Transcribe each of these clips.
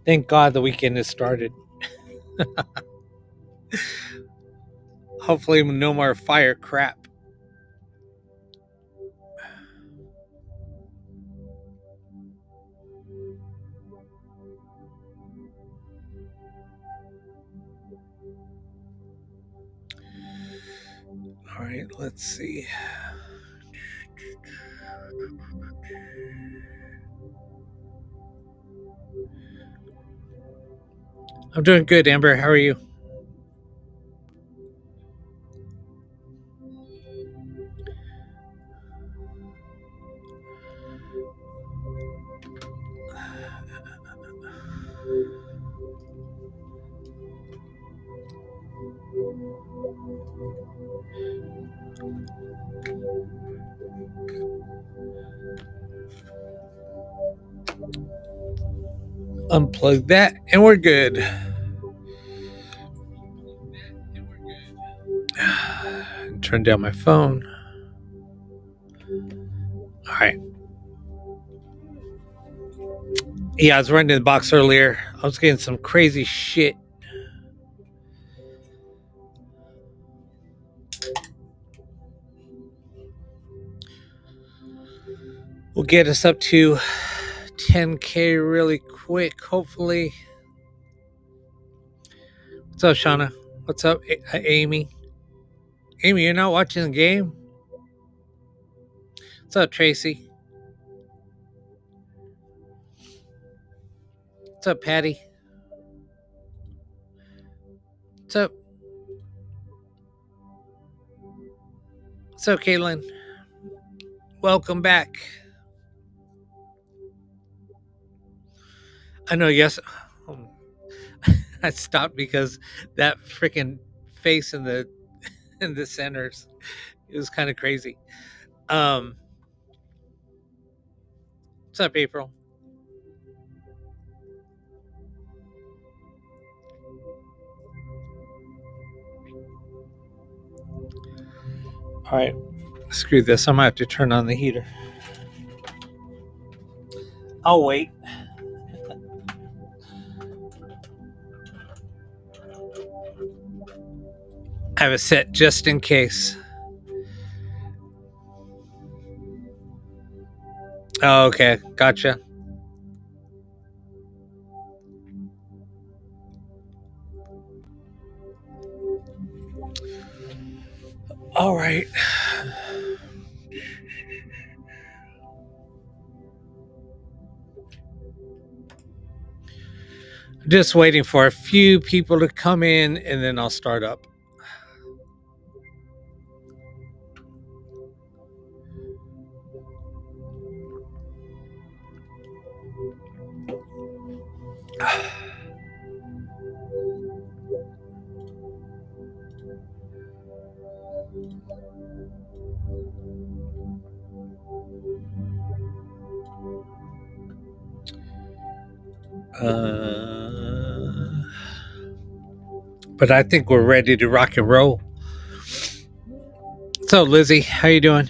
Thank God the weekend has started. Hopefully, no more fire crap. All right, let's see. I'm doing good, Amber. How are you? Unplug that, and we're good. Turn down my phone. All right. Yeah, I was running the box earlier. I was getting some crazy shit. We'll get us up to 10K really quick, hopefully. What's up, Shauna? What's up, Amy? Amy, you're not watching the game? What's up, Tracy? What's up, Patty? What's up? What's up, Caitlin? Welcome back. I know, yes. I stopped because that freaking face in the centers, it was kind of crazy. What's up, April? All right, screw this. I'm gonna have to turn on the heater. I'll wait. I have it set just in case. Oh, okay, gotcha. All right. Just waiting for a few people to come in and then I'll start up. But I think we're ready to rock and roll. So, Lizzie, how you doing?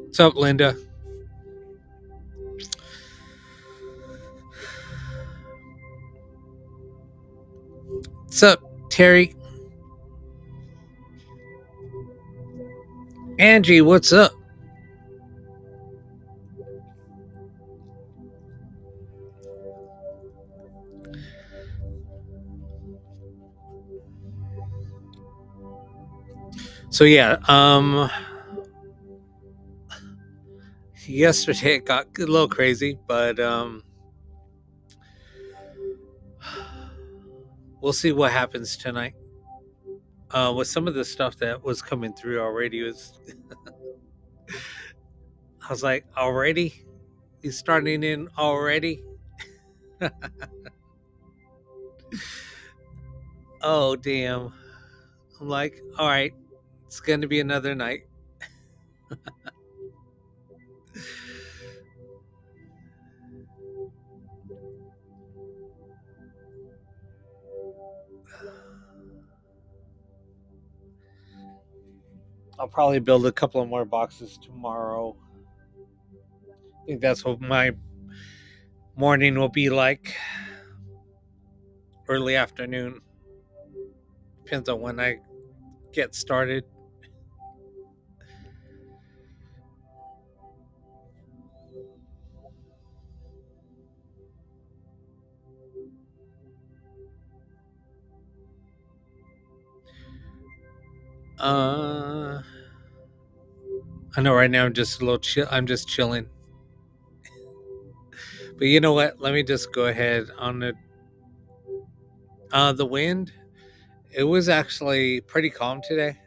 What's up, Linda? What's up, Terry? Angie, what's up? So yeah, yesterday it got a little crazy, but we'll see what happens tonight. With some of the stuff that was coming through already, I was like, already? He's starting in already? Oh damn. I'm like, all right, it's gonna be another night. I'll probably build a couple of more boxes tomorrow. I think that's what my morning will be like. Early afternoon. Depends on when I get started. I know right now I'm just a little chill. I'm just chilling. But you know what? Let me just go ahead on the wind. It was actually pretty calm today.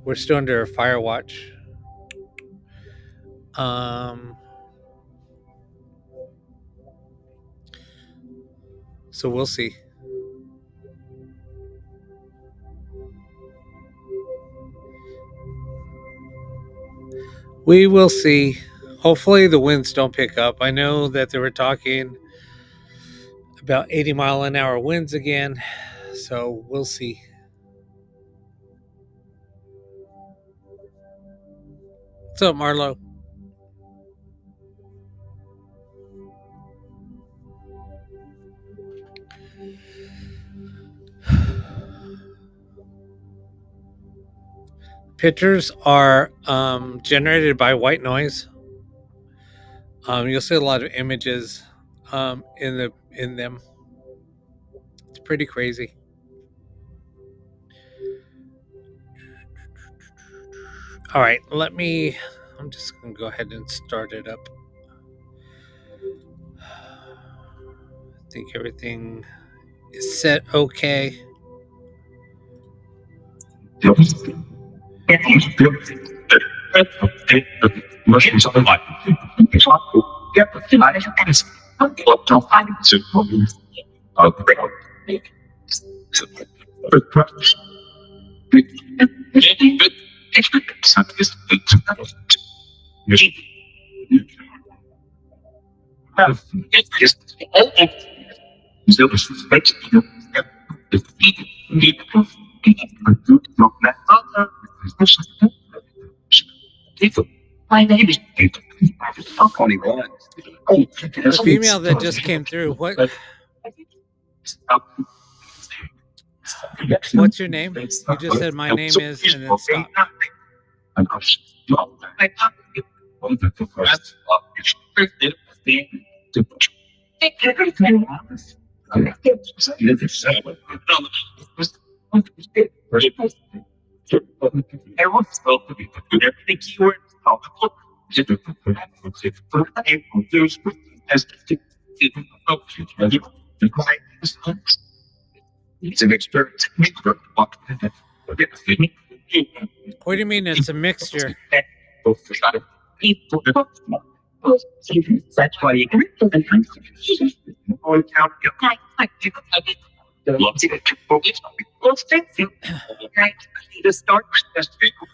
We're still under a fire watch. So we'll see. We will see. Hopefully the winds don't pick up. I know that they were talking about 80-mile-an-hour winds again. So we'll see. What's up, Marlo? Pictures are generated by white noise. You'll see a lot of images in them. It's pretty crazy. All right, I'm just gonna go ahead and start it up. I think everything is set okay. The female that just came through, what's your name? You just said my name is and then stop. What do you mean it's a mixture?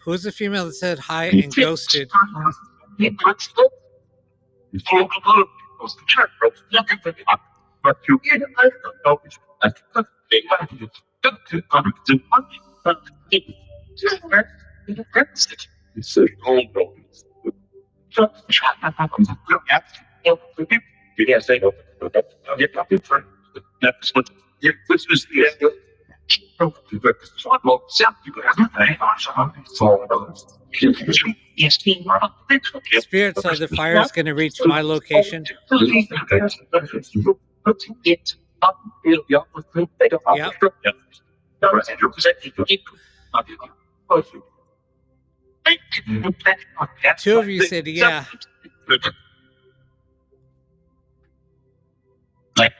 Who's the female that said hi and ghosted? Spirit said the fire is going to reach my location. Yep. Two of you said yeah. I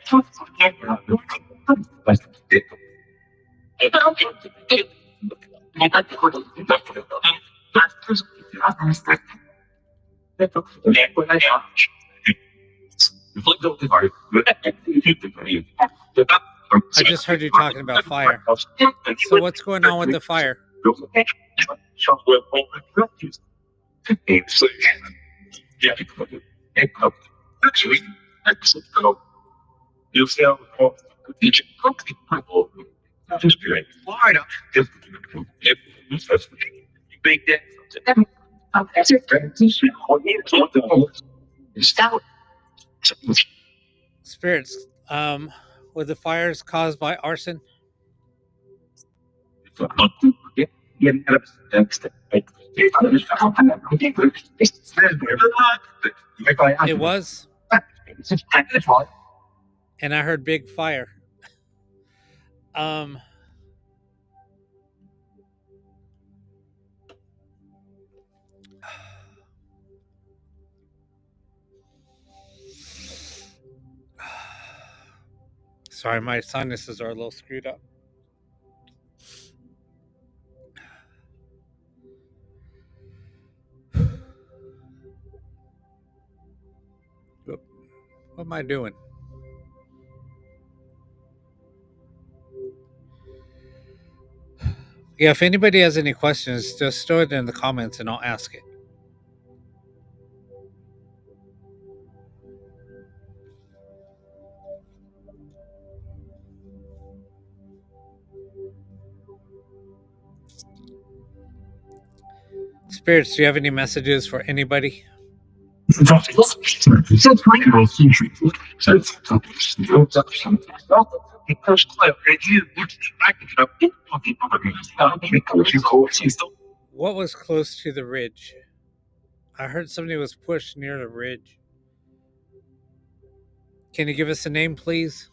just heard you talking about fire. So what's going on with the fire? Spirits, were the fires caused by arson? It was, and I heard big fire. Um, sorry, my sinuses are a little screwed up. What am I doing? Yeah, if anybody has any questions, just throw it in the comments and I'll ask it. Spirits, do you have any messages for anybody? What was close to the ridge? I heard somebody was pushed near the ridge. Can you give us a name, please?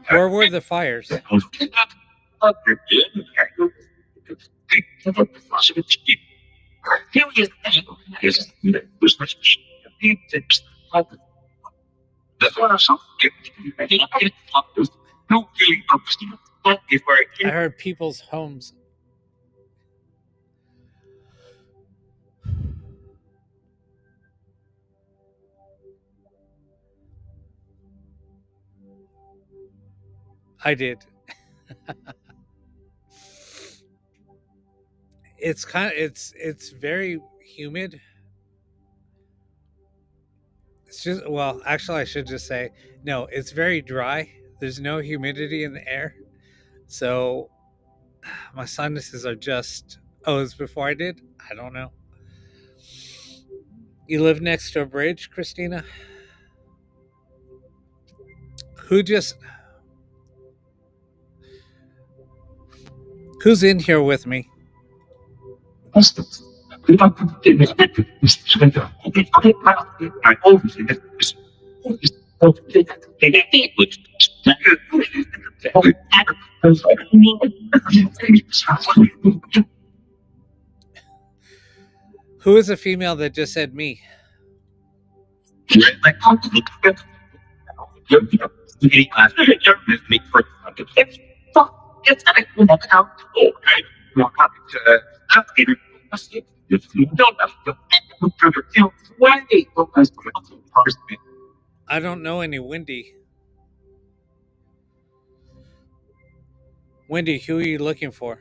Where were the fires? I heard people's homes. I did. It's very humid. It's just, well, actually I should just say no, it's very dry. There's no humidity in the air. So my sinuses are just, oh, it's before I did? I don't know. You live next to a bridge, Christina? Who just Who's in here with me? Who is a female that just said me? I don't know any Wendy. Wendy, who are you looking for?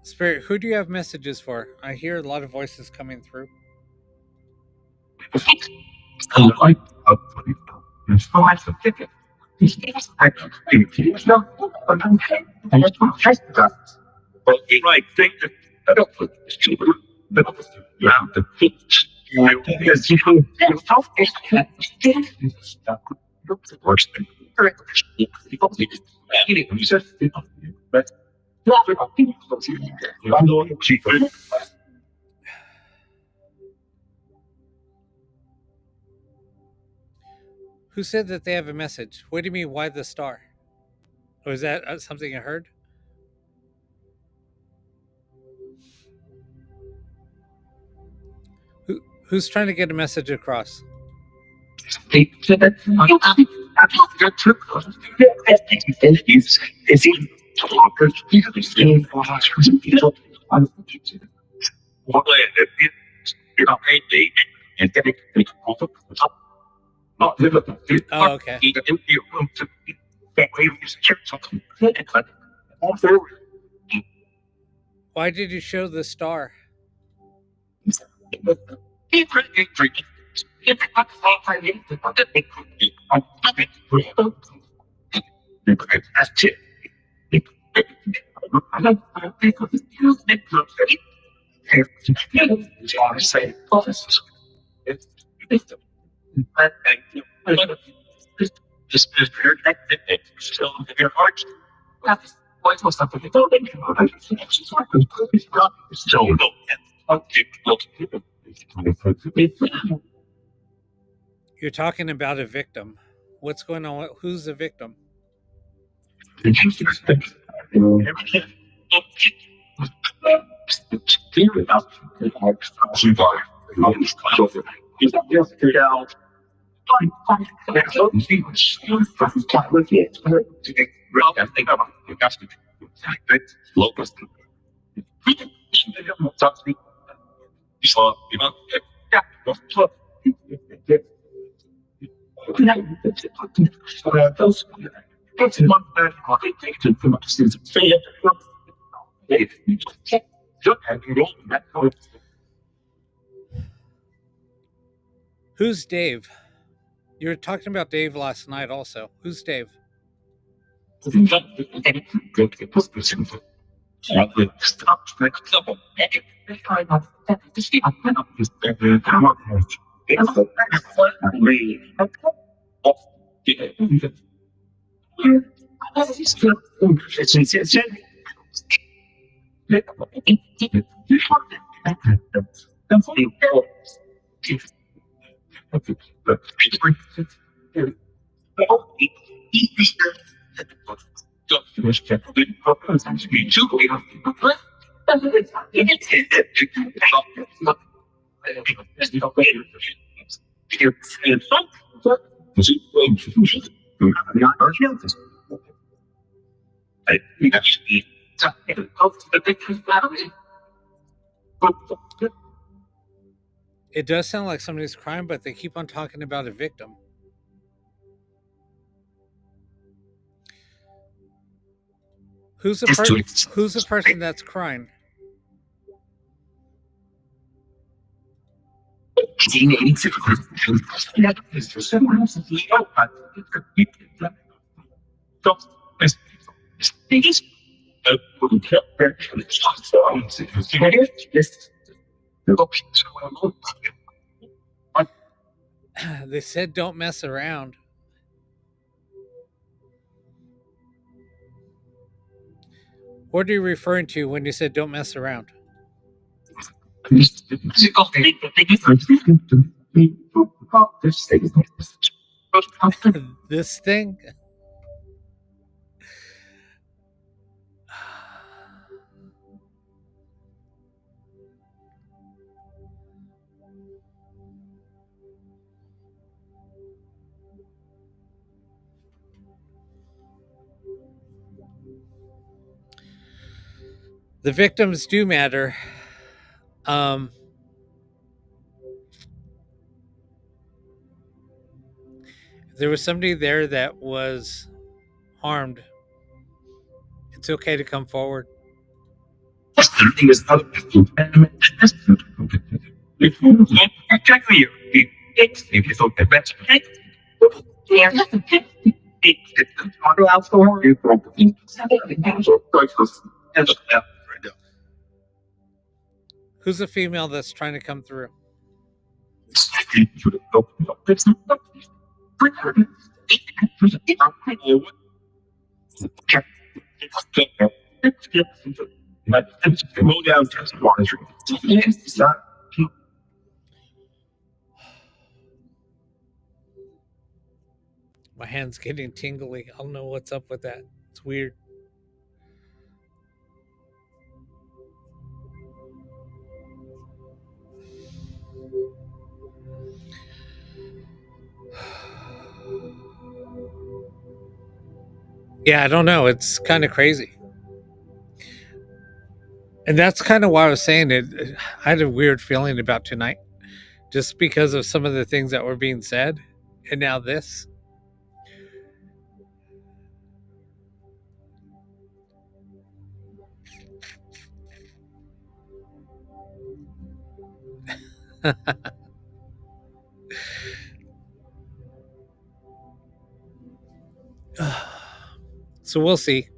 Spirit, who do you have messages for? I hear a lot of voices coming through. Who said that they have a message? What do you mean, why the star? Or is that something I heard? Who's trying to get a message across? Oh, okay. Why did you show the star? You're talking about a victim. What's going on? Who's the victim? Who's Dave? You were talking about Dave last night also. Who's Dave? It does sound like somebody's crying, but they keep on talking about a victim. Who's the person that's crying? They said don't mess around. What are you referring to when you said don't mess around? This thing? The victims do matter. Um, there was somebody there that was harmed. It's okay to come forward. Who's the female that's trying to come through? My hand's getting tingly. I don't know what's up with that. It's weird. Yeah, I don't know. It's kind of crazy. And that's kind of why I was saying it. I had a weird feeling about tonight just because of some of the things that were being said. And now this. So we'll see.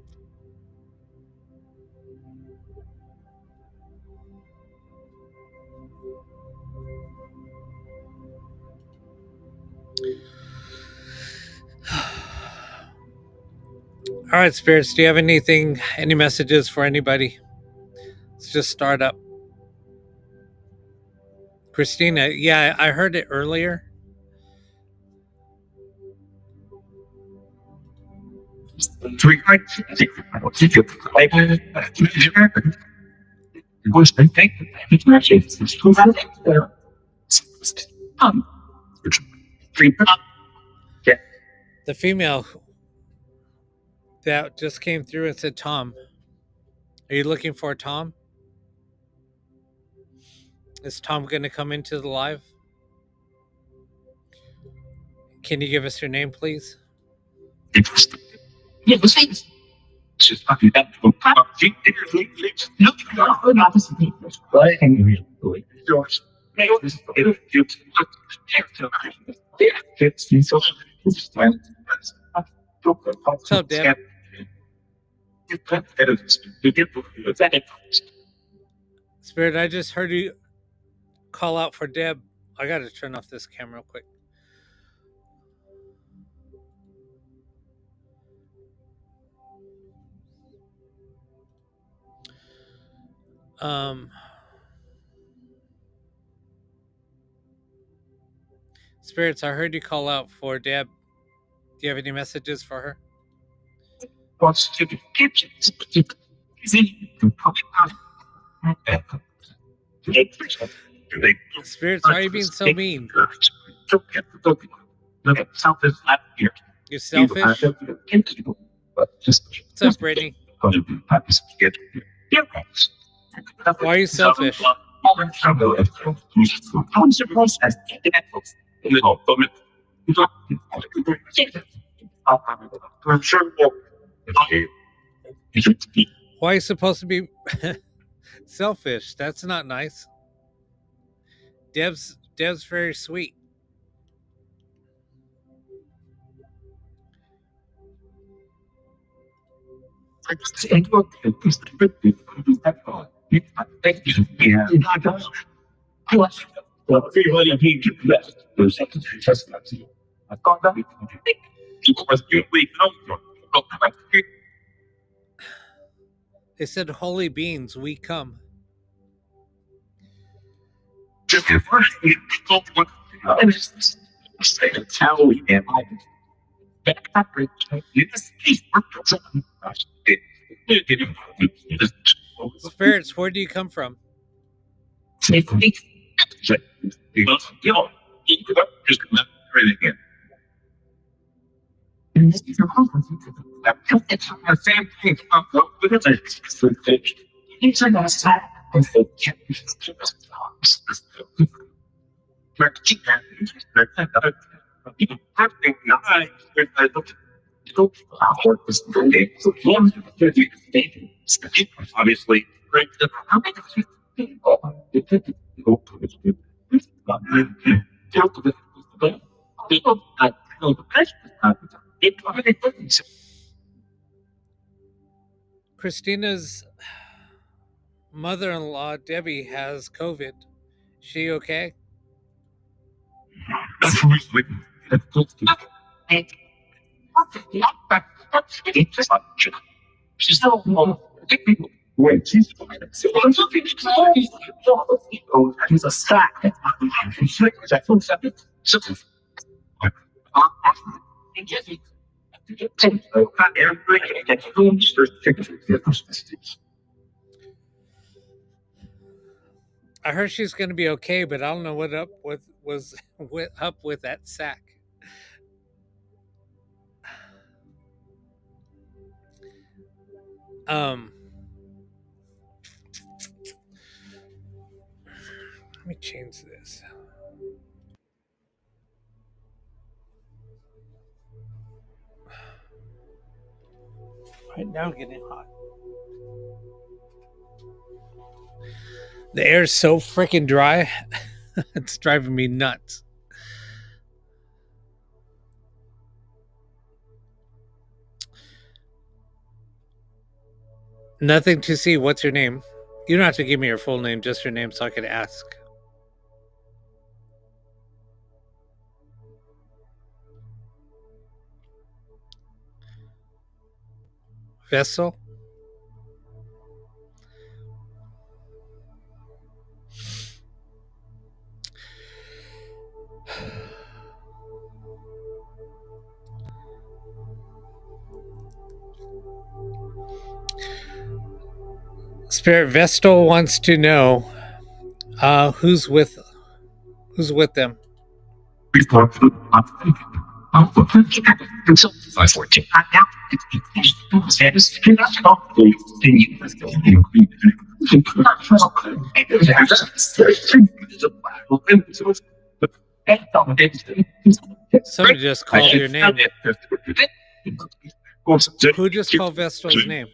All right, spirits, do you have any messages for anybody? Let's just start up. Christina, yeah, I heard it earlier. The female that just came through and said, Tom, are you looking for Tom? Is Tom going to come into the live? Can you give us your name, please? What's up, Deb? Spirit, I just heard you call out for Deb. I got to turn off this camera real quick. Spirits, I heard you call out for Deb. Do you have any messages for her? Spirits, why are you being so mean? You selfish? What's up, Brittany? Why are you selfish? Why are you supposed to be selfish? That's not nice. Deb's very sweet. They said, holy beans, we come. Spirits, where do you come from? Obviously, Christina's mother-in-law, Debbie, has COVID. She okay? I heard she's going to be okay, but I don't know what was up with that sack. Let me change this. Right now, getting hot. The air's so freaking dry. It's driving me nuts. Nothing to see. What's your name? You don't have to give me your full name, just your name so I could ask. Vessel? Spirit Vestal wants to know who's with them. Somebody just called your name. Who just called Vestal's name?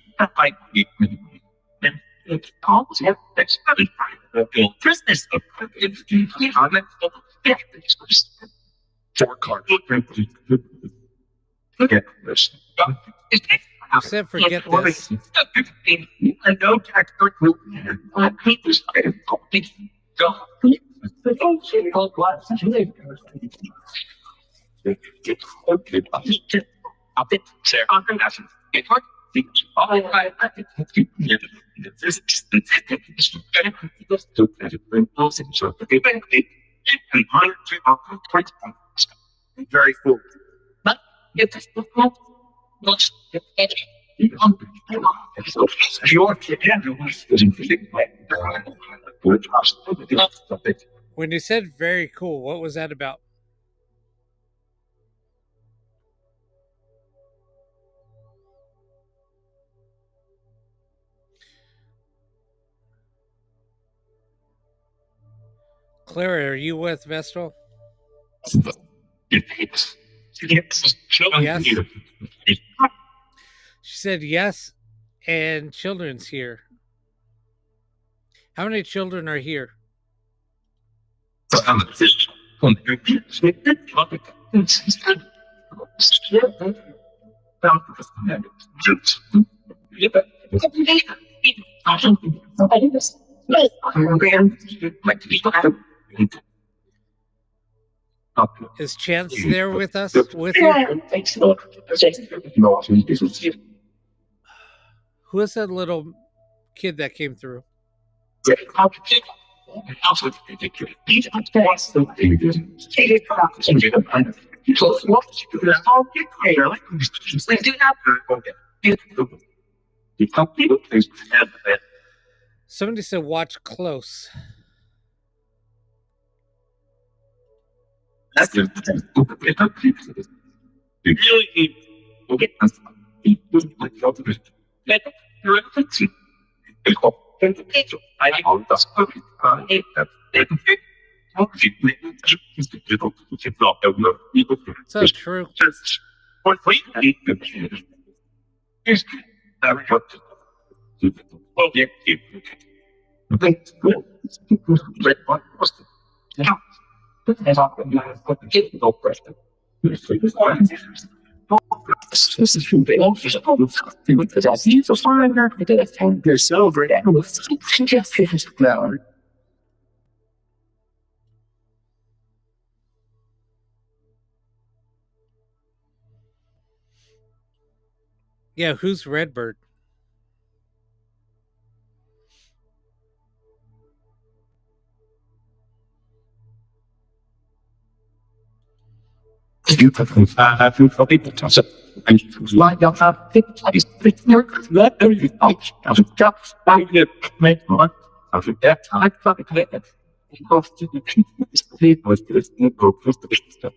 Said forget this. Very cool. When you said very cool, what was that about? Clara, are you with Vestal? Yes. She said yes, and children's here. How many children are here? Is Chance there with us? With you? Who is that little kid that came through? Somebody said watch close. So true. What we need is that what well, yeah, that's good. Red one was yeah. As I get no question. This is so fine. They're so great. Yeah, who's Redbird? You have for people to say, and why you have things that everything else as a job by the make one as a debt I fucking it. Because the people was just the group was the stuff.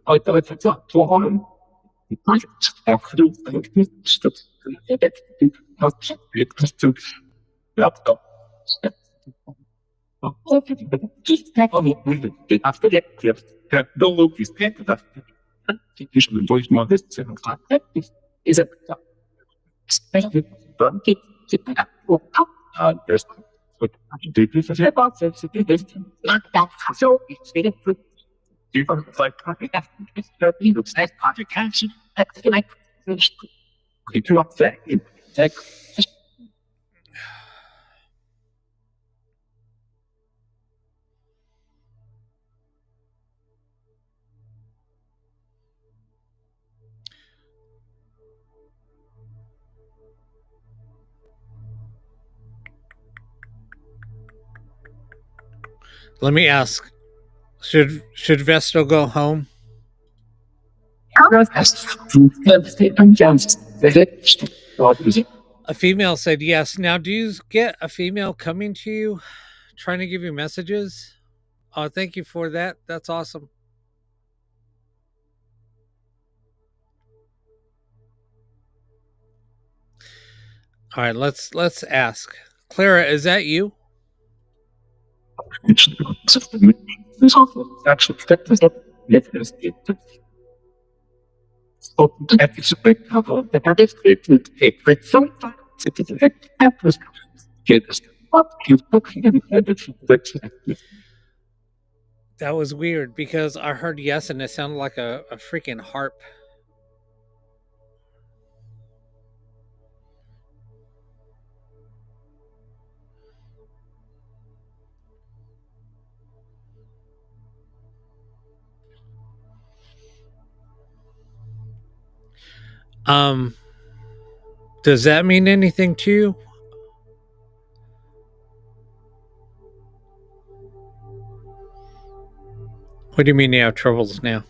I thought it's not to on. I have to do stuff. Not it was to laptop. Just take on it after that. No look is paid that. You should enjoy more this is a especially don't keep there's what deeply for about this not that so it's very good you like it's very looks like podcast like it's not that like Let me ask. Should Vestal go home? A female said yes. Now, do you get a female coming to you, trying to give you messages? Oh, thank you for that. That's awesome. All right, let's ask. Clara, is that you? That was weird because I heard yes and it sounded like a freaking harp. Um, does that mean anything to you? What do you mean you have troubles now?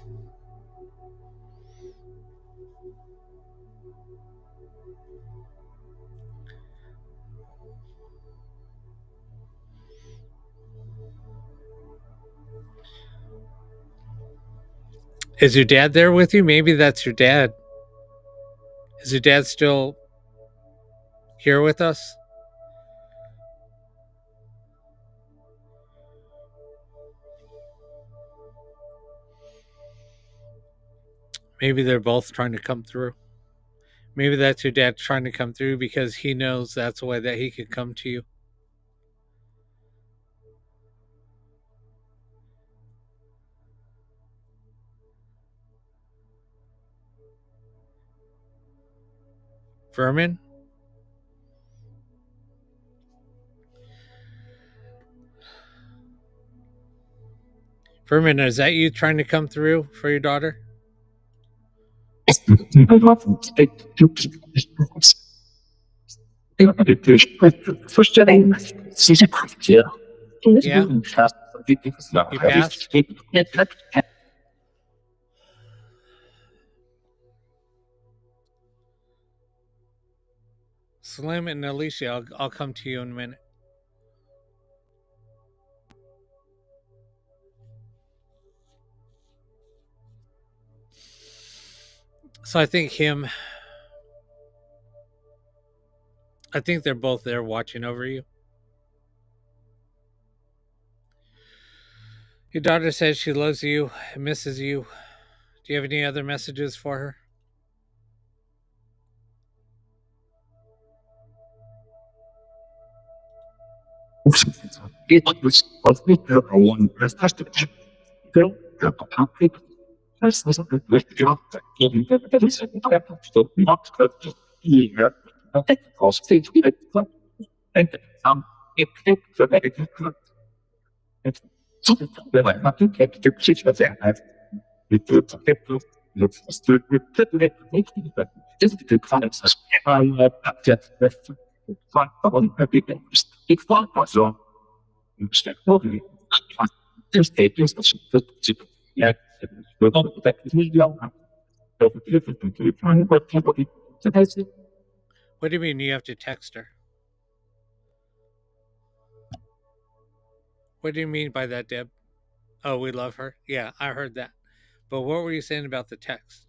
Is your dad there with you? Maybe that's your dad. Is your dad still here with us? Maybe they're both trying to come through. Maybe that's your dad trying to come through because he knows that's the way that he could come to you. Vermin? Vermin, is that you trying to come through for your daughter? Yeah. You passed? Slim and Alicia, I'll come to you in a minute. So I think they're both there watching over you. Your daughter says she loves you and misses you. Do you have any other messages for her? It was one fantastic. Girl, that's the job. So not here. Because stage it and if it's something that I think that the situation that it looks like looks to just the finances. I just fun on a big it's fun so instead of just a business yeah but not that we don't have What do you mean you have to text her? What do you mean by that, Deb? Oh, we love her? Yeah, I heard that. But what were you saying about the text?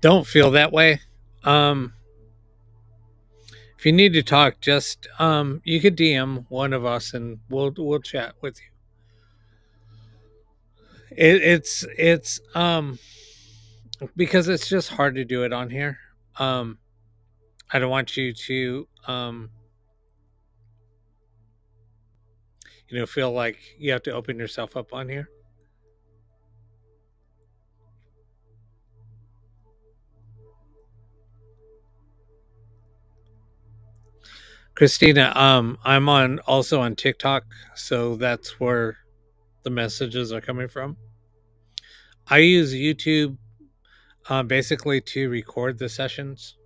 Don't feel that way. If you need to talk, just you could DM one of us and we'll chat with you. It's because it's just hard to do it on here. I don't want you to feel like you have to open yourself up on here. Christina, I'm also on TikTok, so that's where the messages are coming from. I use YouTube basically to record the sessions.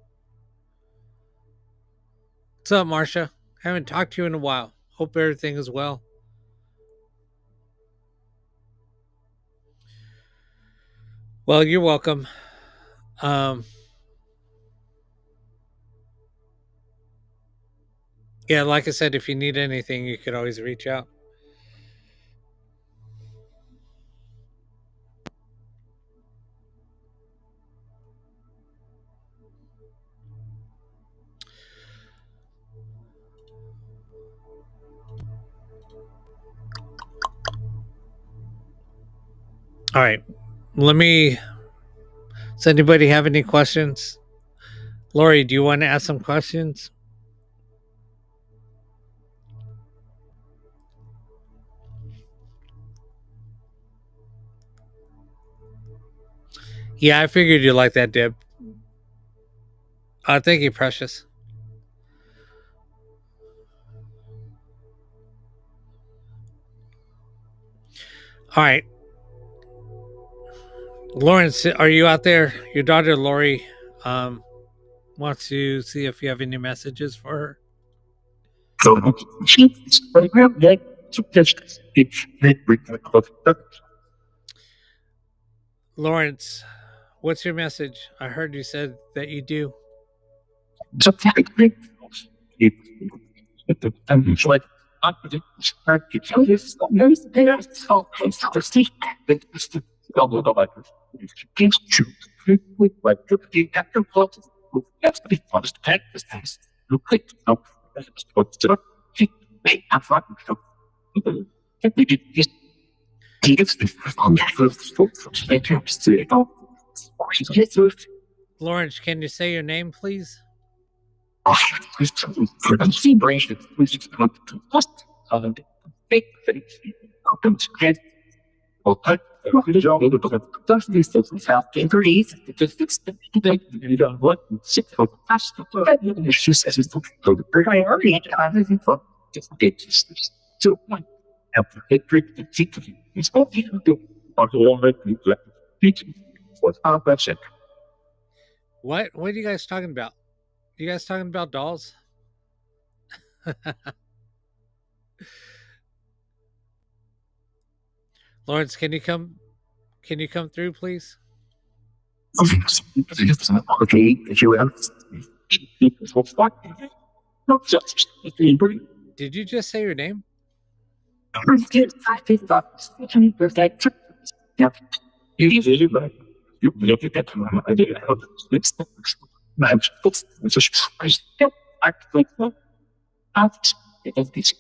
What's up, Marcia? Haven't talked to you in a while. Hope everything is well. Well, you're welcome. Yeah, like I said, if you need anything, you could always reach out. All right. Does anybody have any questions? Lori, do you want to ask some questions? Yeah, I figured you like that, Deb. Thank you, Precious. All right. Lawrence, are you out there? Your daughter Lori wants to see if you have any messages for her. Lawrence, what's your message? I heard you said that you do. Lawrence, can you say your name, please? What are you guys talking about? You guys talking about dolls? Lawrence, can you come through, please? not just delivery. Did you just say your name? You look at that one, I did have it's my books, it's a surprise. I think that this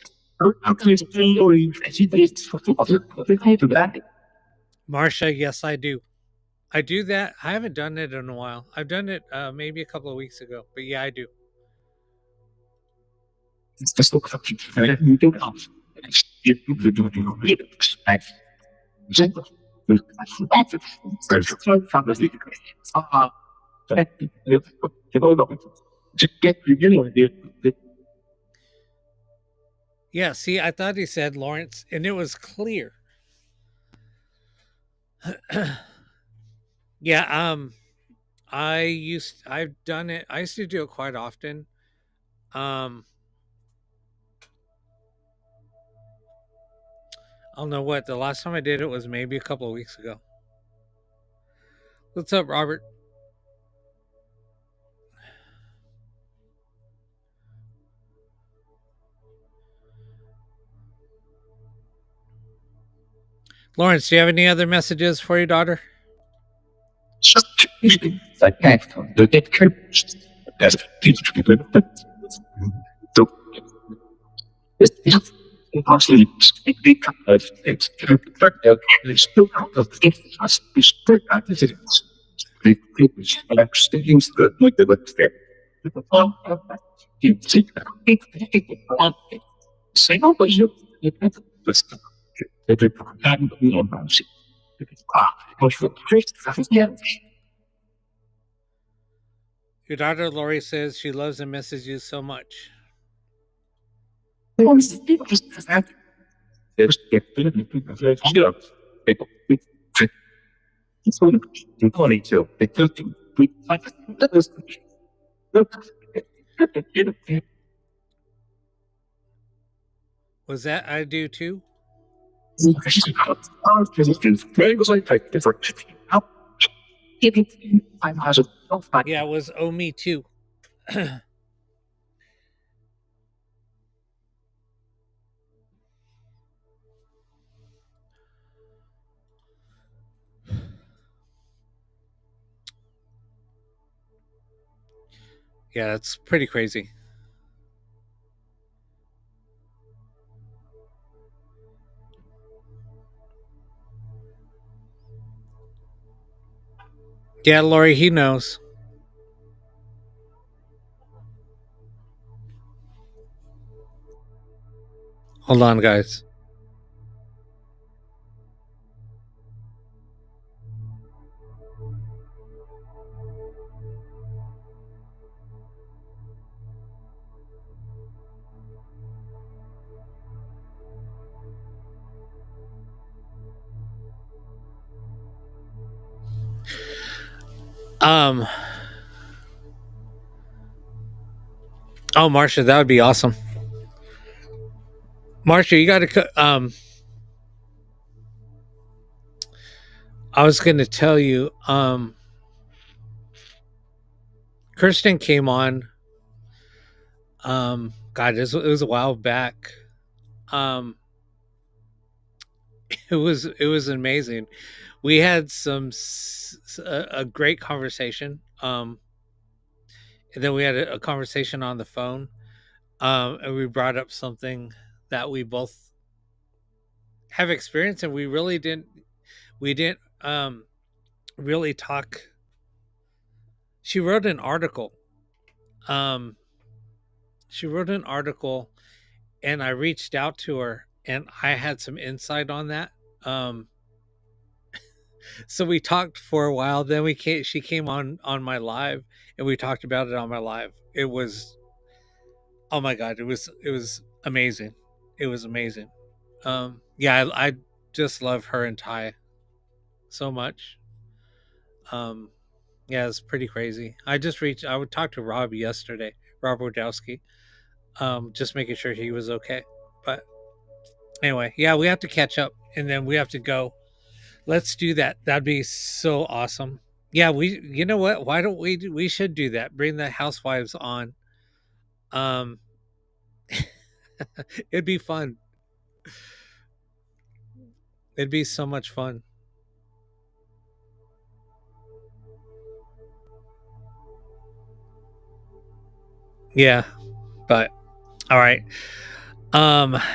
Marcia, yes, I do. I do that. I haven't done it in a while. I've done it maybe a couple of weeks ago, but yeah, I do. Yeah, see, I thought he said Lawrence, and it was clear. Yeah, I've done it. I used to do it quite often. Um, I don't know what the last time I did it was maybe a couple of weeks ago. What's up, Robert? Lawrence, do you have any other messages for your daughter? Your daughter Lori says she loves and misses you so much. Was that I do too? Yeah, it was oh me too. Yeah, that's pretty crazy. Yeah, Lori, he knows. Hold on, guys. Um. Oh, Marcia, that would be awesome. Marcia, you got to. I was going to tell you. Kirsten came on. God, it was a while back. Um, it was amazing. We had a great conversation. And then we had a conversation on the phone. And we brought up something that we both have experienced, and we didn't really talk. She wrote an article. Um, she wrote an article, and I reached out to her, and I had some insight on that. Um, so we talked for a while. Then she came on my live, and we talked about it on my live. It was, oh my god, it was amazing. It was amazing. Yeah, I just love her and Ty so much. Um, yeah, it's pretty crazy. I would talk to Rob yesterday, Rob Wardowski, just making sure he was okay. But anyway, yeah, we have to catch up, and then we have to go. Let's do that. That'd be so awesome. Yeah, you know what? Why don't we should do that. Bring the housewives on. Um, It'd be fun. It'd be so much fun. Yeah, but all right.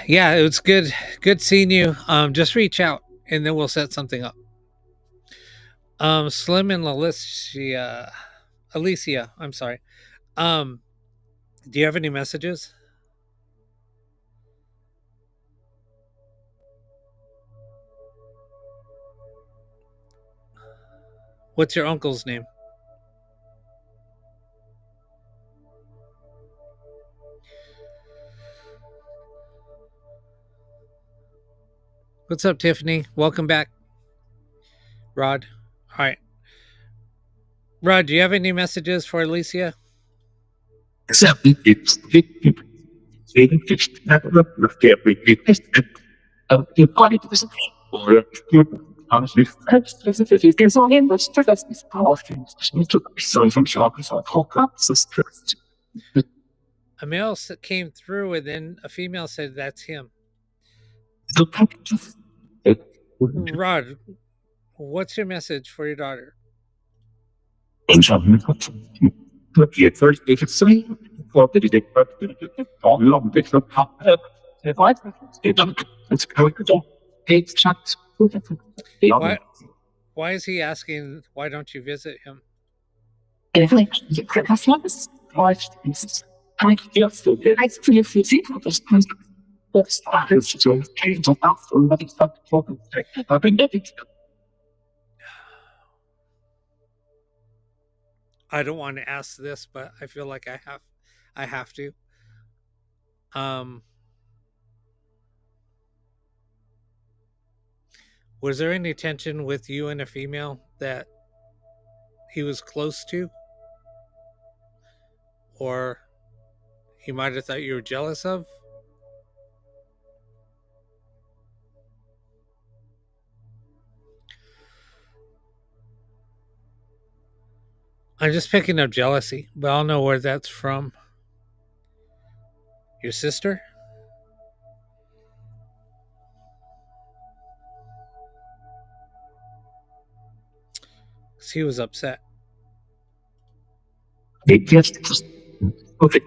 Yeah, it was good seeing you. Just reach out and then we'll set something up. Slim and Alicia, I'm sorry. Um, do you have any messages? What's your uncle's name? What's up, Tiffany? Welcome back, Rod. All right, Rod. Do you have any messages for Alicia? Except it's the body or honestly, there's only much stress is powerful. So from shoppers, I hook up the stress. A male came through, and then a female said, "That's him." The practice. Rod, what's your message for your daughter? In some but yet first if it's three, for the dick, but all long bits of pop up. If I it's how it goes. Eight shots. Why is he asking? Why don't you visit him? And like, you could have lots of life pieces. I feel so good. I feel physical. That's so change of out for nothing stuff for I've been getting I don't want to ask this, but I feel like I have to. Um, was there any tension with you and a female that he was close to, or he might have thought you were jealous of? I'm just picking up jealousy, but I don't know where that's from. Your sister? 'Cause he was upset. it just okay.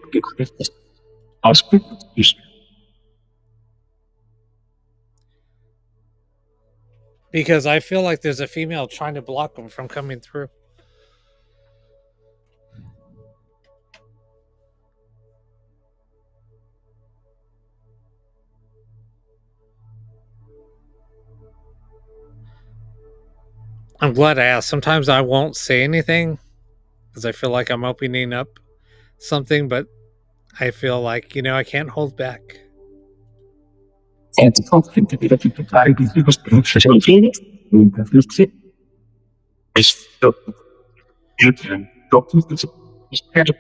I'll speak is Because I feel like there's a female trying to block him from coming through. I'm glad I asked. Sometimes I won't say anything because I feel like I'm opening up something, but I feel like, I can't hold back. and something to be that you can try to do was it's the you can go to this kind of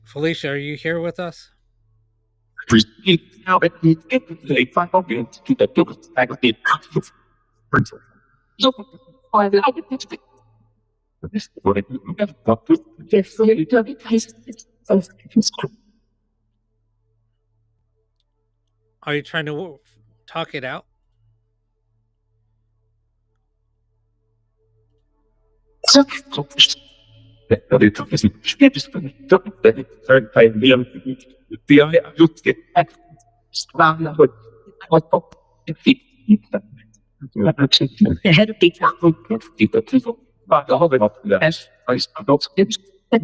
Felicia, are you here with us? now they find out to the book I did so I like it. This what I got to yes, so you tell me Are you trying to talk it out? so that it took us just the third time the I looked at what the head of people but the whole of the as I don't it's and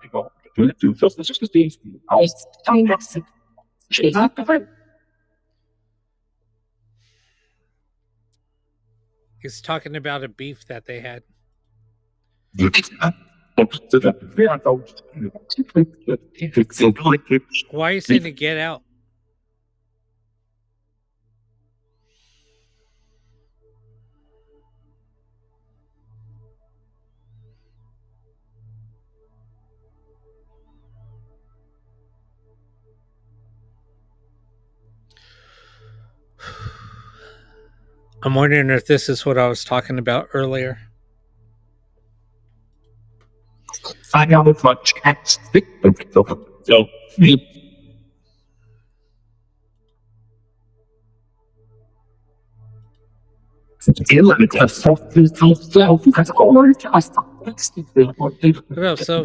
people to just the I was telling us she's not the He's talking about a beef that they had. Why are you saying to get out? I'm wondering if this is what I was talking about earlier. Find out if much cats stick so What up, so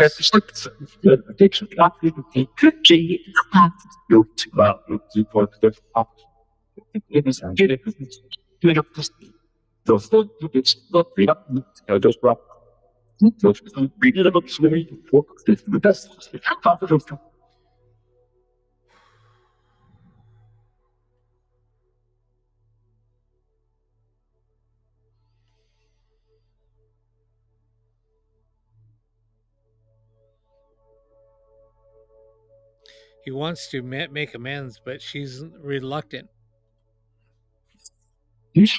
he wants to make amends, but she's reluctant. There's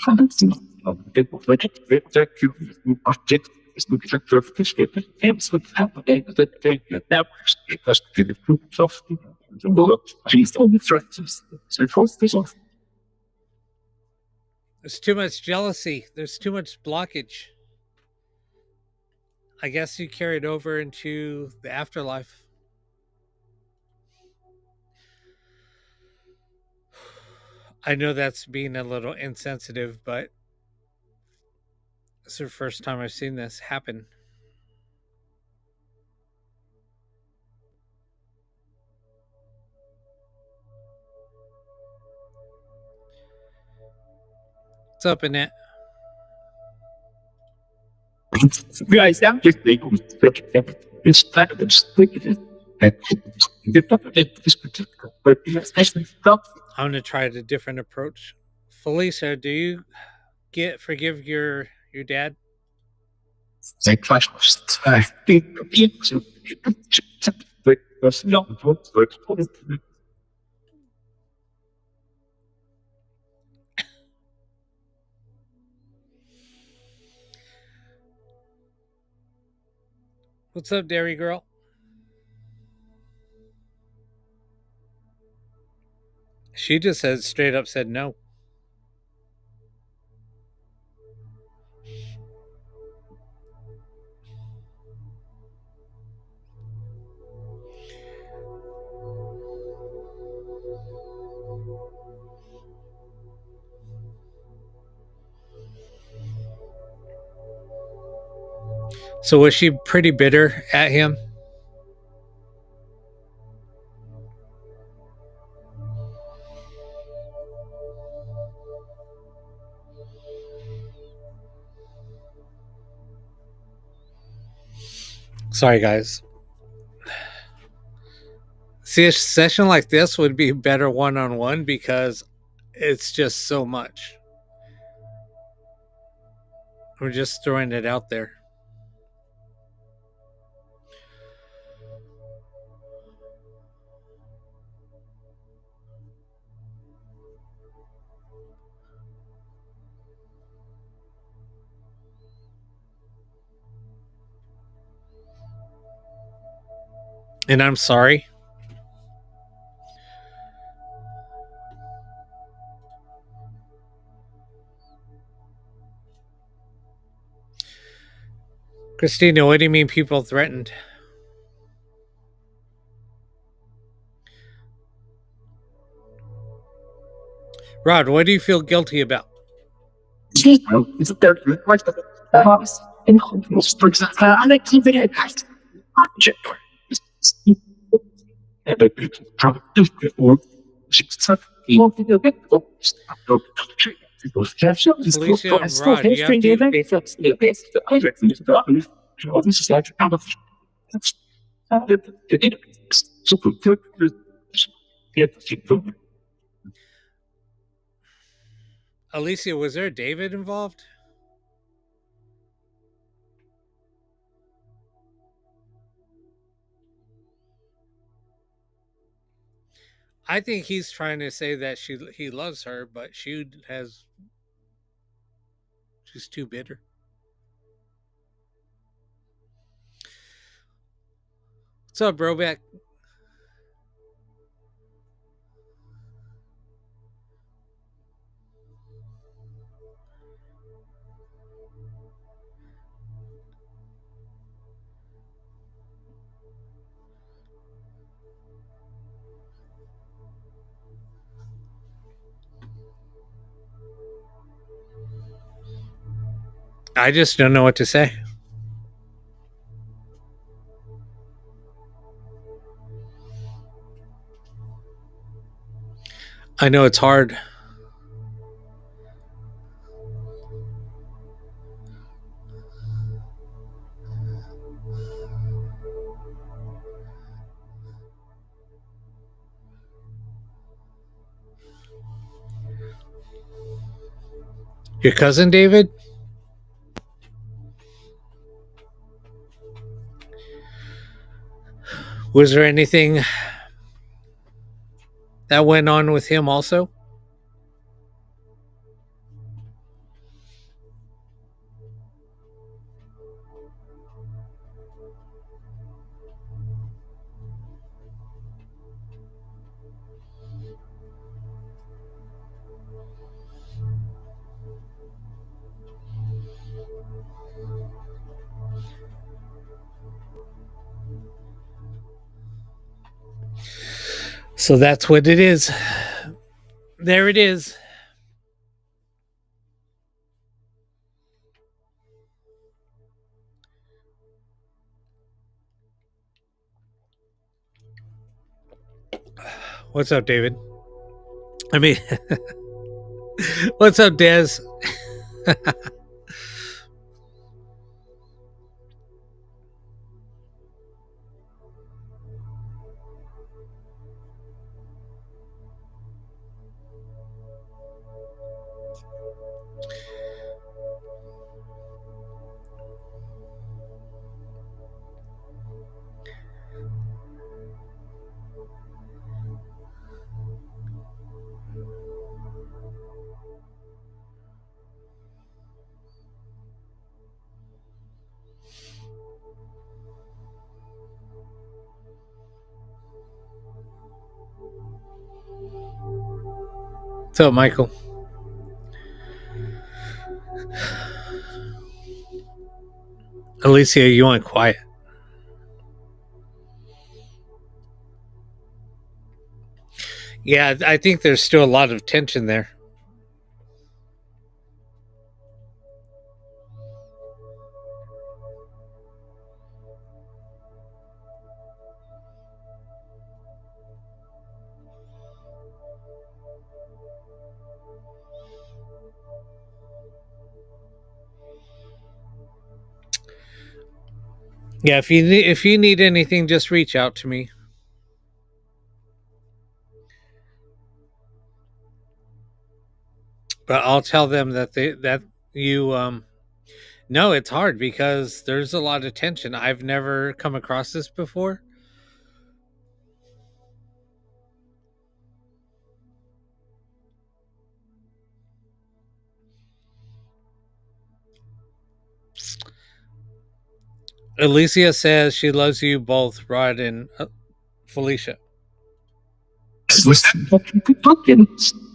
too much jealousy. There's too much blockage. I guess you carried over into the afterlife. I know that's being a little insensitive, but it's the first time I've seen this happen. What's up, Annette? Guys, I'm just it's I'm gonna try a different approach. Felicia, do you forgive your dad? What's up, Dairy Girl? She just said straight up said no. So was she pretty bitter at him? Sorry, guys. See, a session like this would be better one-on-one because it's just so much. We're just throwing it out there. And I'm sorry. Christina, what do you mean people threatened? Rod, what do you feel guilty about? Felicia and Rod, you have to. Alicia, was there David involved? I think he's trying to say that he loves her, but she's too bitter. What's up, Broback? I just don't know what to say. I know it's hard. Your cousin David? Was there anything that went on with him also? So that's what it is. There it is. What's up, David? I mean, what's up, Des? What's up, Michael? Alicia, you want quiet? Yeah, I think there's still a lot of tension there. Yeah, if you need anything, just reach out to me. But I'll tell them that you no, it's hard because there's a lot of tension. I've never come across this before. Alicia says she loves you both, Rod and Felicia.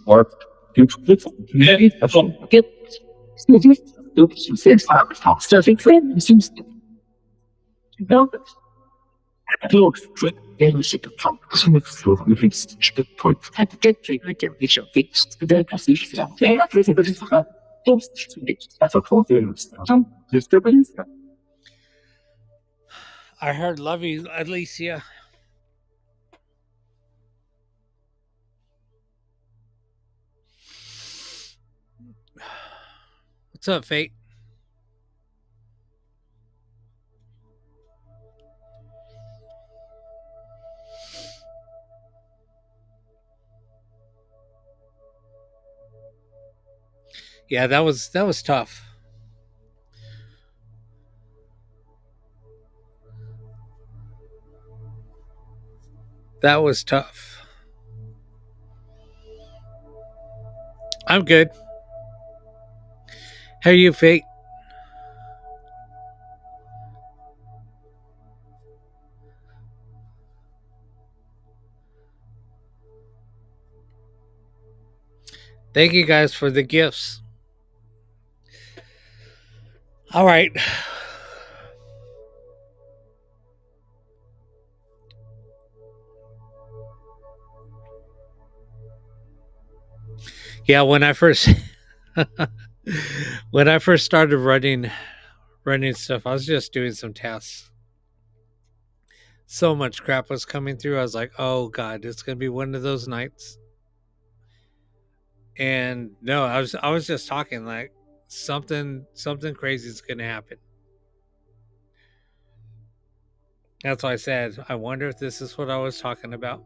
Or I heard love you, Alicia. What's up, Fate? Yeah, that was tough. That was tough. I'm good. How are you, Fate? Thank you guys for the gifts. All right. Yeah, when I first When I first started running stuff, I was just doing some tests. So much crap was coming through. I was like, "Oh God, it's gonna be one of those nights." And no, I was just talking like something crazy is gonna happen. That's why I said, I wonder if this is what I was talking about.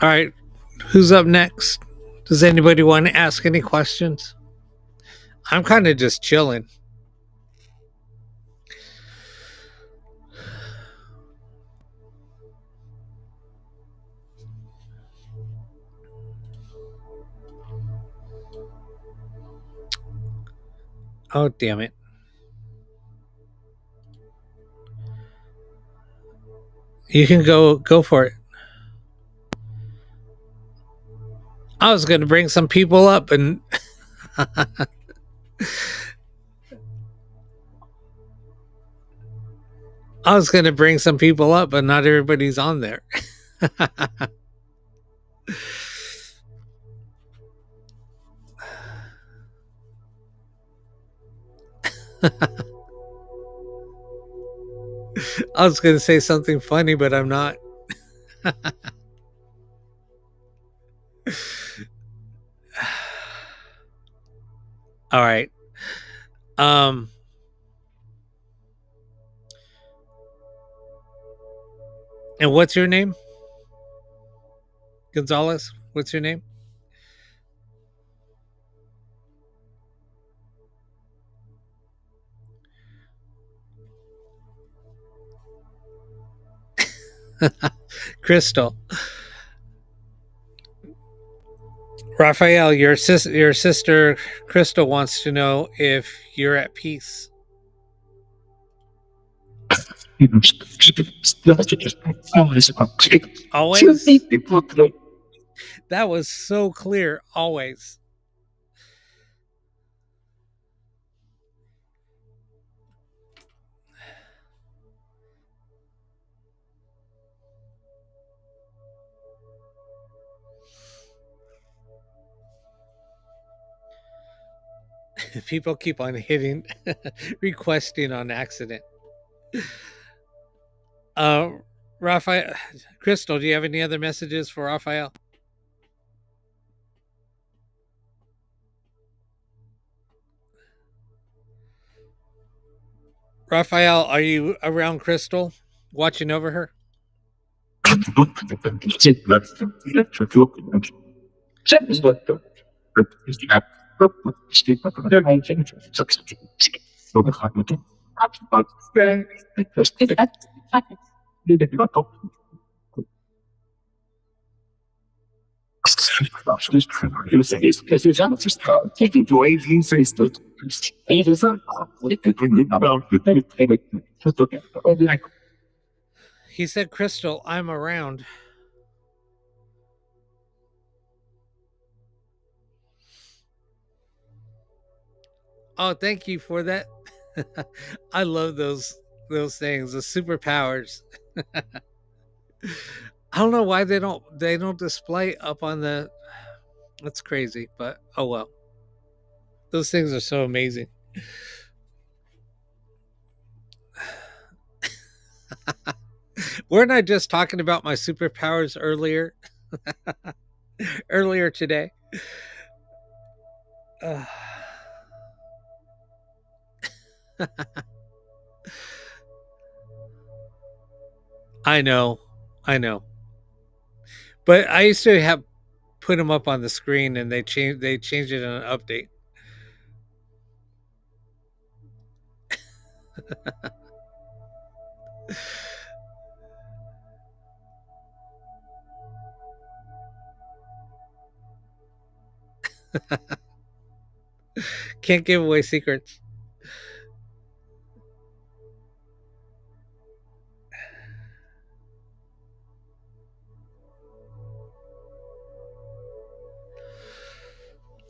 All right, who's up next? Does anybody want to ask any questions? I'm kind of just chilling. Oh, damn it. You can go for it. I was going to bring some people up and I was going to bring some people up, but not everybody's on there. I was going to say something funny, but I'm not. All right. Um and what's your name? Gonzalez? What's your name? Crystal. Raphael, your sister Crystal wants to know if you're at peace. Always? That was so clear. Always. People keep on hitting, requesting on accident. Uh, Raphael, Crystal, do you have any other messages for Raphael? Raphael, are you around Crystal, watching over her? He said, Crystal, I'm around. Oh, thank you for that. I love those things, the superpowers. I don't know why they don't display up on the. That's crazy, but oh well. Those things are so amazing. Weren't I just talking about my superpowers earlier today? Uh, I know, I know. But I used to have put them up on the screen, and they changed it in an update. Can't give away secrets.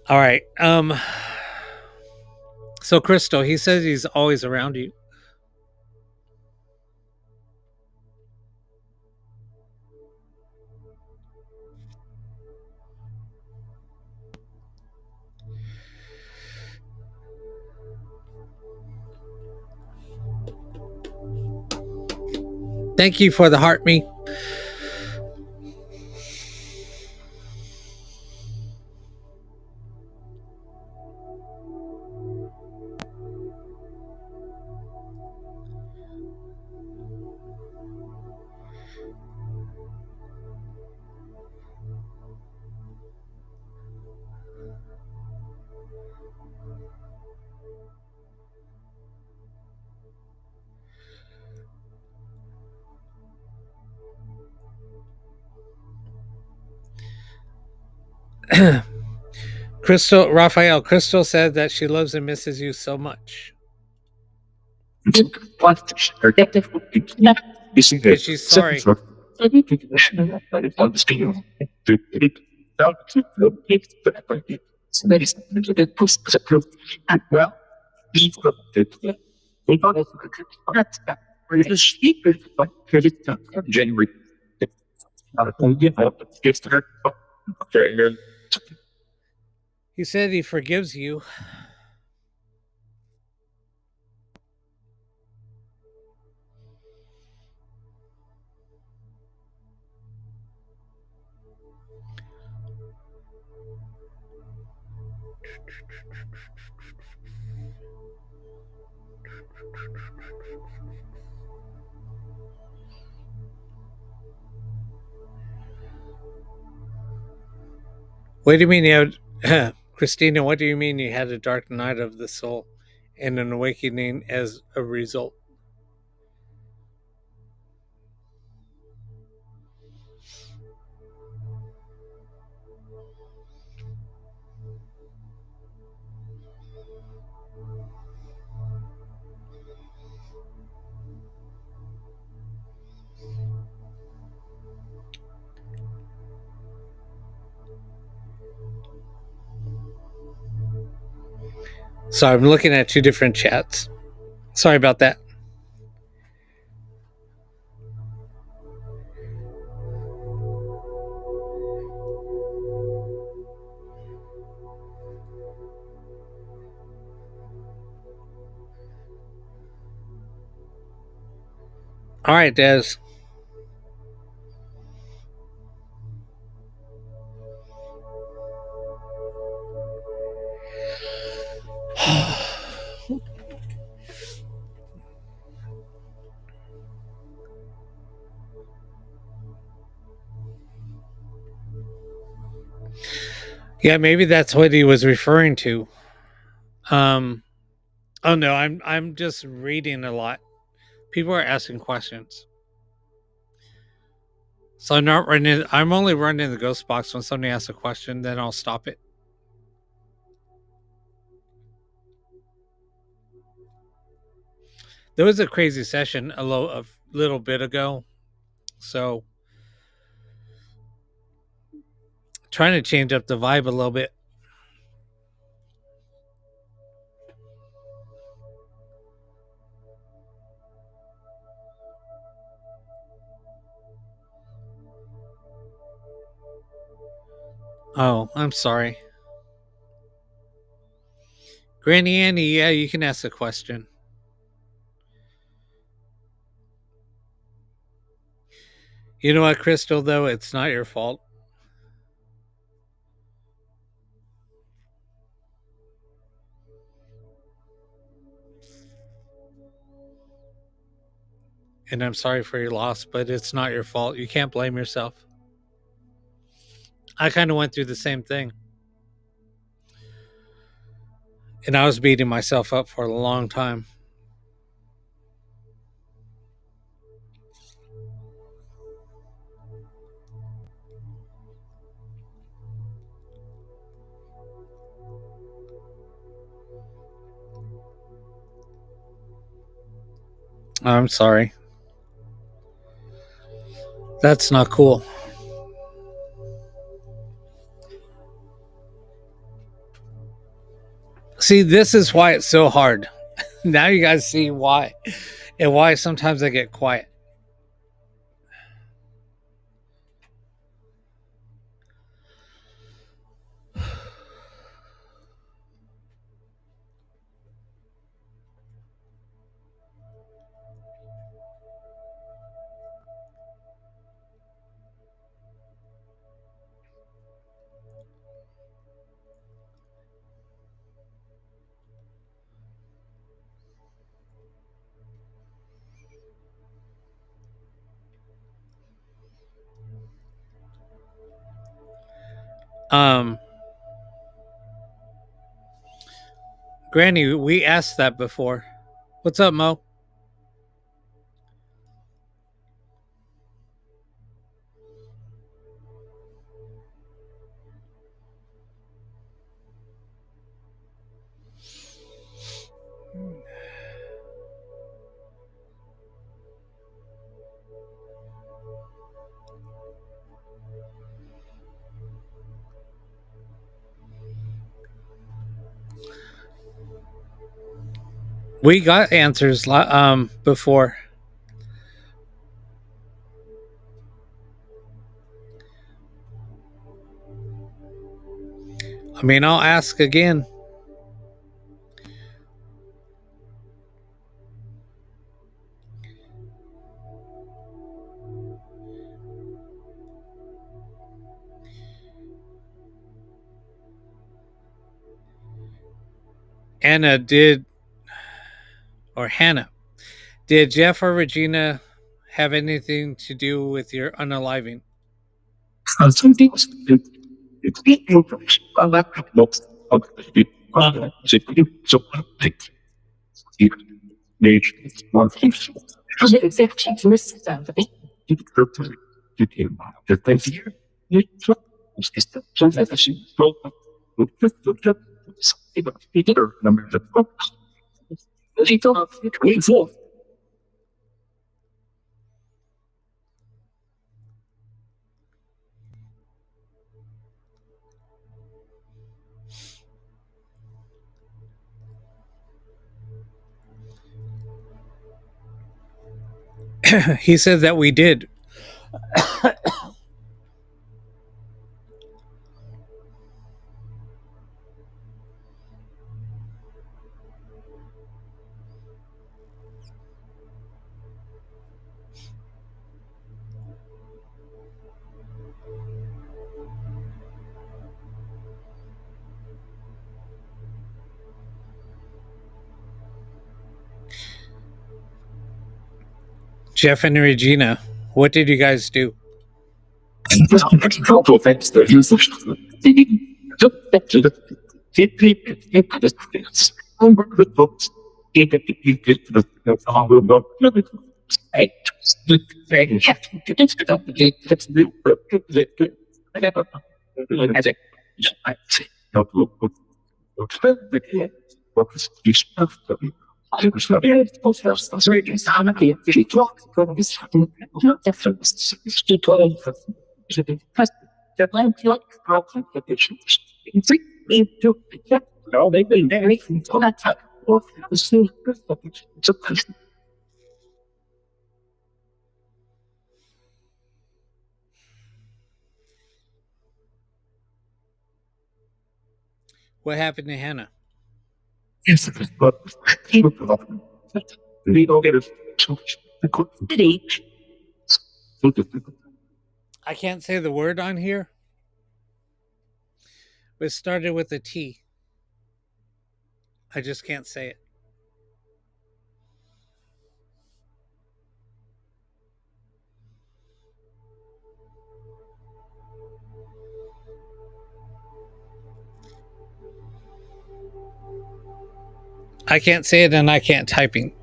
All right. So Crystal, he says he's always around you. Thank you for the heart me. Crystal said that she loves and misses you so much. And she's sorry. January. He said he forgives you. What do you mean you had, Christina? What do you mean you had a dark night of the soul and an awakening as a result? So I'm looking at two different chats. Sorry about that. All right, Des. Yeah, maybe that's what he was referring to. Um, oh no, I'm just reading a lot. People are asking questions. So I'm not running. I'm only running the ghost box when somebody asks a question. Then I'll stop it. There was a crazy session a little bit ago, so trying to change up the vibe a little bit. Oh, I'm sorry. Granny Annie, yeah, you can ask a question. You know what, Crystal, though? It's not your fault. And I'm sorry for your loss, but it's not your fault. You can't blame yourself. I kind of went through the same thing. And I was beating myself up for a long time. I'm sorry. That's not cool. See, this is why it's so hard. Now you guys see why. And why sometimes I get quiet. Granny, we asked that before. What's up, Mo? We got answers before. I mean, I'll ask again. Hannah, did Jeff or Regina have anything to do with your unaliving? Some things it's the information. I like to look up the so it makes one thing. The things here, He said that we did. Jeff and Regina, what did you guys do? What happened to Hannah? I can't say the word on here, but it started with a T. I just can't say it. I can't say it, and I can't type it.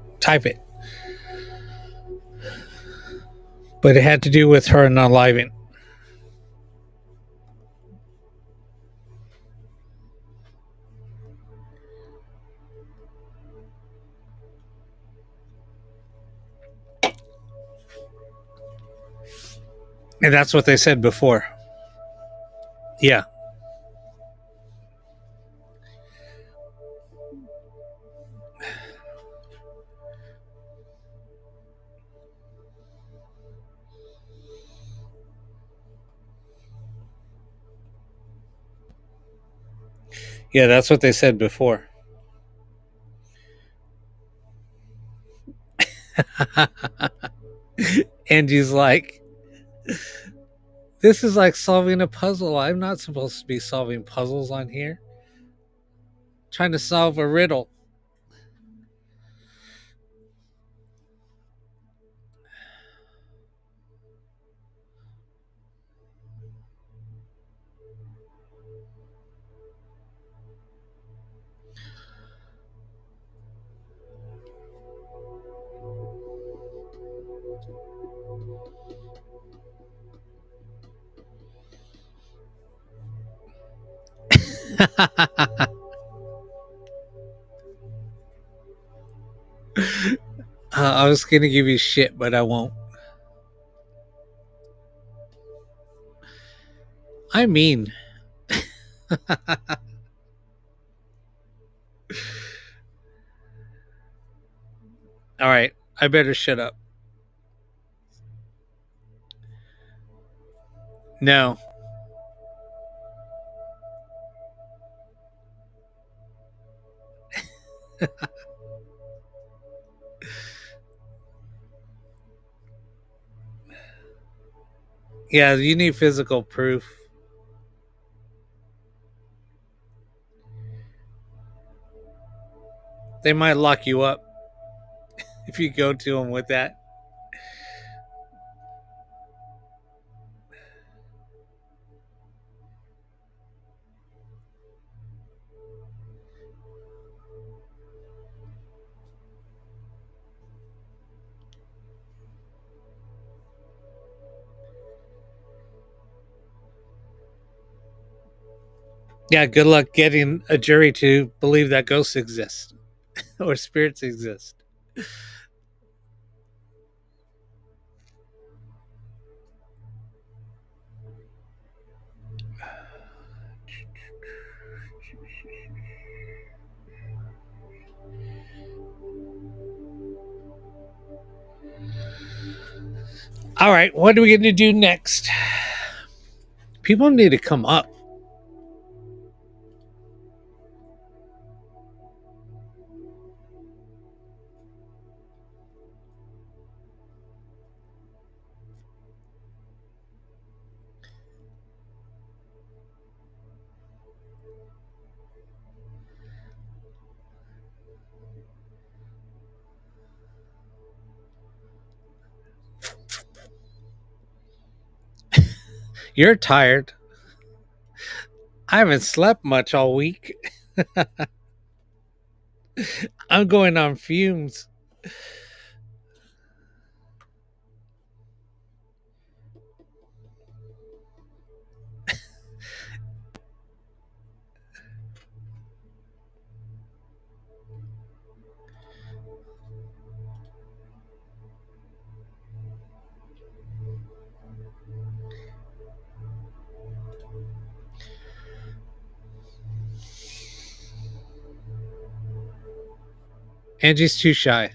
But it had to do with her unaliving. And that's what they said before. Yeah. Yeah, that's what they said before. Angie's like, this is like solving a puzzle. I'm not supposed to be solving puzzles on here. Trying to solve a riddle. I was going to give you shit, but I won't. I mean, all right, I better shut up. No. Yeah, you need physical proof. They might lock you up if you go to them with that. Yeah, good luck getting a jury to believe that ghosts exist or spirits exist. All right, what are we going to do next? People need to come up. You're tired. I haven't slept much all week. I'm going on fumes. Angie's too shy.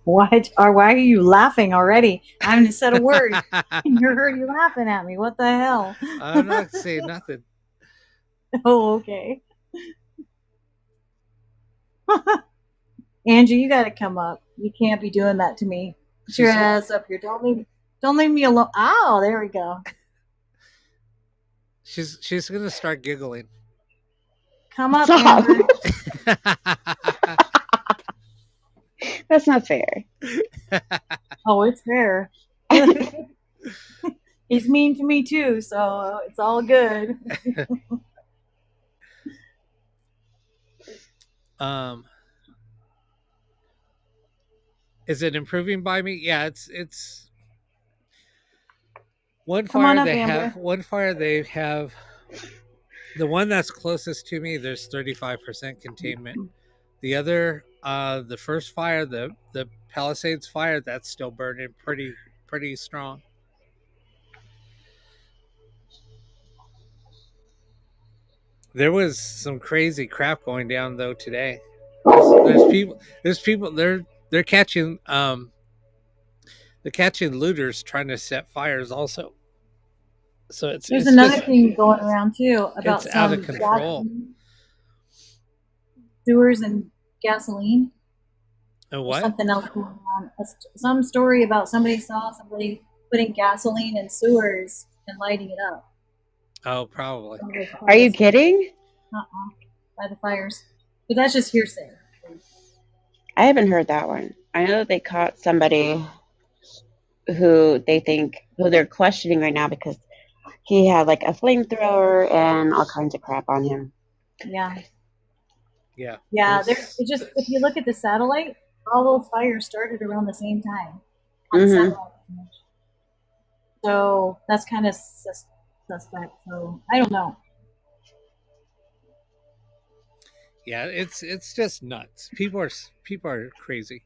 What? Or why are you laughing already? I haven't said a word. You're already laughing at me. What the hell? I'm not saying nothing. Oh, okay. Angie, you got to come up. You can't be doing that to me. Put your ass up here. Don't leave me alone. Oh, there we go. She's gonna start giggling. Come up, Stop. Amber. That's not fair. Oh, it's fair. He's mean to me too, so it's all good. Is it improving by me? Yeah, it's one Come on fire up, they Amber. have. One fire they have. The one that's closest to me, there's 35% containment. The other, the first fire, the Palisades fire, that's still burning pretty strong. There was some crazy crap going down though today. There's people they're catching looters trying to set fires also. So There's it's another just thing going around too about it's out of some control. sewers and gasoline. And There's what? something else going on. Some story about somebody saw somebody putting gasoline in sewers and lighting it up. Oh, probably. Are you kidding? By the fires. But that's just hearsay. I haven't heard that one. I know that they caught somebody who they're questioning right now because he had like a flamethrower and all kinds of crap on him. Yeah. Yeah. Yeah. It's just if you look at the satellite, all those fires started around the same time on Mhm. the satellite image. So that's kind of suspect. So I don't know. Yeah, it's just nuts. People are crazy.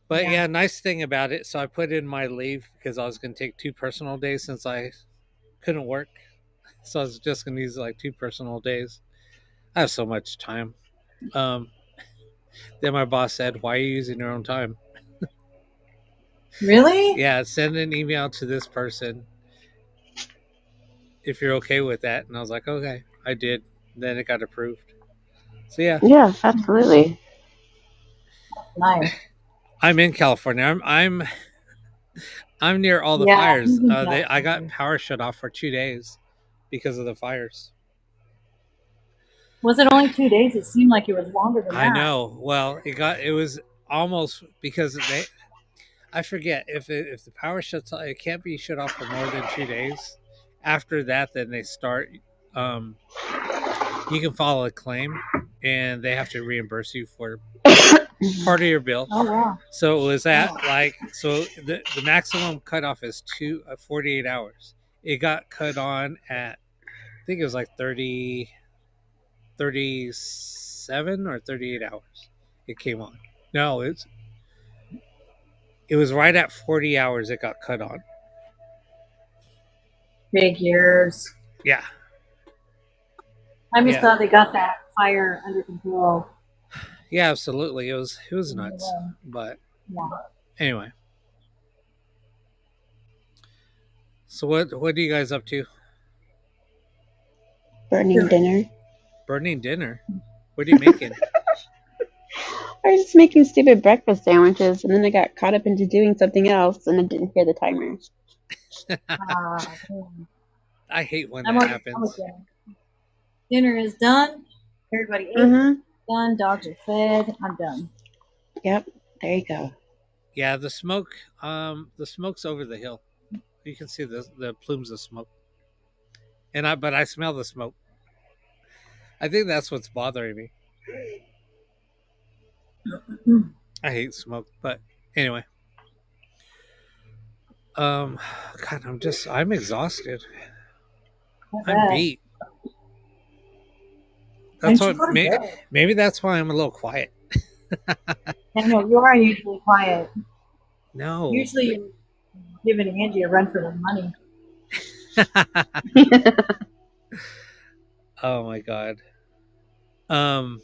But yeah, nice thing about it. So I put in my leave because I was going to take 2 personal days since I couldn't work. So I was just going to use like 2 personal days. I have so much time. Then my boss said, "Why are you using your own time?" Really? Yeah, send an email to this person if you're okay with that. And I was like, okay, I did. Then it got approved. So yeah, Yes, absolutely. Nice. I'm in California. I'm near all the Yeah, fires. he's in I got California. power shut off for 2 days because of the fires. Was it only 2 days? It seemed like it was longer than that. I know. Well, it was almost because I forget if the power shuts off. It can't be shut off for more than 2 days. After that, then they start. You can file a claim, and they have to reimburse you for part of your bill. Oh wow. So it was at the maximum cutoff is 48 hours. It got cut on at I think it was like 37 or 38 hours. It came on. No, it was right at 40 hours it got cut on. Figures. Yeah. I just thought they got that fire under control. Yeah, absolutely. It was nuts. But anyway. So what are you guys up to? Burning dinner. Burning dinner? What are you making? I was just making stupid breakfast sandwiches, and then I got caught up into doing something else, and I didn't hear the timer. I hate when that happens. Dinner is done. Everybody ate. Done. Dogs are fed. I'm done. Yep. There you go. Yeah, the smoke's over the hill. You can see the plumes of smoke. But I smell the smoke. I think that's what's bothering me. I hate smoke, but anyway. God, I'm exhausted. I'm beat. That's what maybe that's why I'm a little quiet. I know you are usually quiet. No. Usually you're giving Angie a run for the money. Oh my god. No,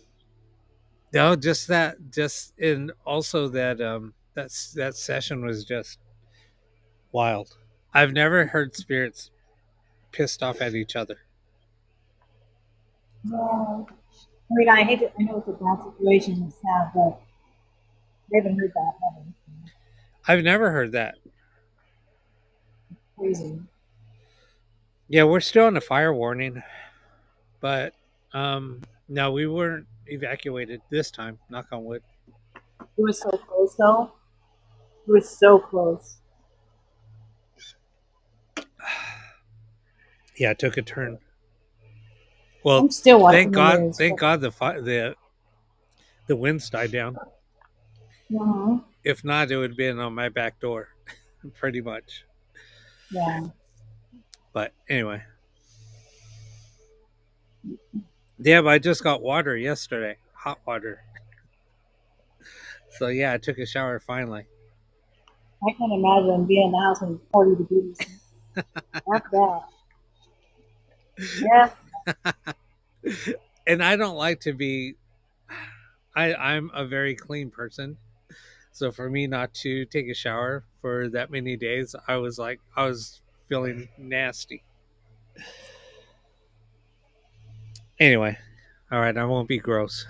and also that session was just wild. I've never heard spirits pissed off at each other. Yeah. mean, I hate to. I know it's a bad situation. It's sad, but I haven't heard that. Have they? I've never heard that. Crazy. Yeah, we're still on a fire warning, but no, we weren't evacuated this time. Knock on wood. It was so close, though. It was so close. Yeah, it took a turn. Well, I'm still watching thank the God. news. Thank God the winds died down. Uh-huh. If not, it would have been on my back door, pretty much. Yeah. But anyway, yeah, but I just got water yesterday, hot water. So yeah, I took a shower finally. I can't imagine being in the house when it's 40 degrees. That's that. Yeah. And I don't like to be. I'm a very clean person, so for me not to take a shower for that many days, I was feeling nasty. Anyway, all right, I won't be gross.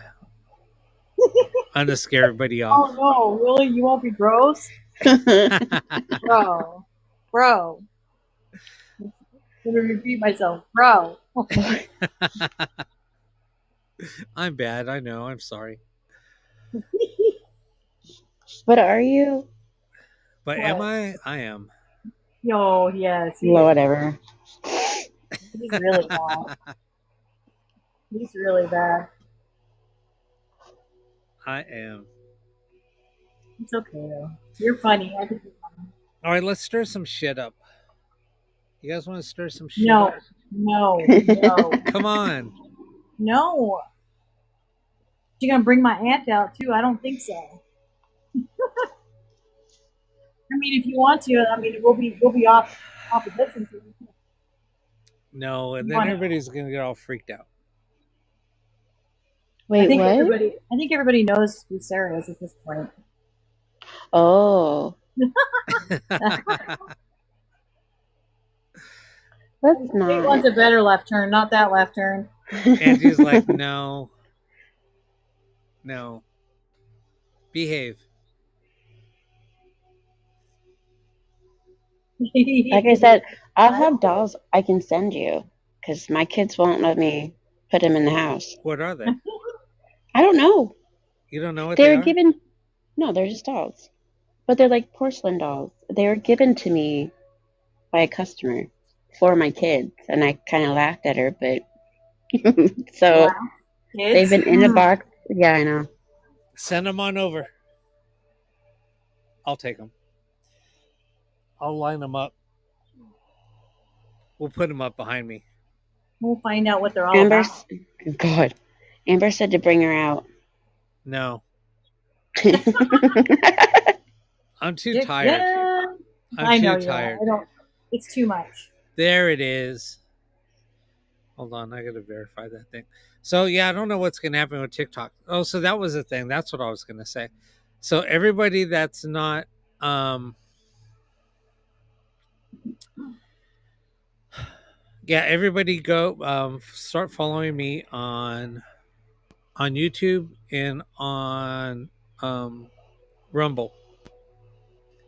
I'm to scare everybody Oh off. no, really? You won't be gross? Bro. Bro. I'm gonna repeat myself. Bro. I'm bad. I know. I'm sorry. But are you? But What? am I? I am. Yo, yes. Well, whatever. He's really bad. He's really bad. I am. It's okay though. You're funny. I think you're funny. All right, let's stir some shit up. You guys want to stir some shit No. up? No. No. Come on. No. You're gonna bring my aunt out too? I don't think so. I mean, if you want to, I mean, we'll be off the distance. No, and then Why not? everybody's gonna get all freaked out. Wait, what? I think everybody knows who Sarah is at this point. Oh, let's He not. wants a better left turn, not that left turn. Angie's like, no. Behave. Like I said, I'll have dolls I can send you because my kids won't let me put them in the house. What are they? I don't know. You don't know what They they were are? given. No, they're just dolls, but they're like porcelain dolls. They were given to me by a customer for my kids, and I kind of laughed at her, but so Wow. they've been in a box. Yeah, I know. Send them on over. I'll take them. I'll line them up. We'll put them up behind me. We'll find out what they're all Amber, about. God, Amber said to bring her out. No, Yeah. I'm too tired. Yeah. I'm I know too you are. tired. I don't. It's too much. There it is. Hold on, I gotta verify that thing. So yeah, I don't know what's gonna happen with TikTok. Oh, so that was the thing. That's what I was gonna say. So everybody that's not yeah, everybody go start following me on YouTube and on Rumble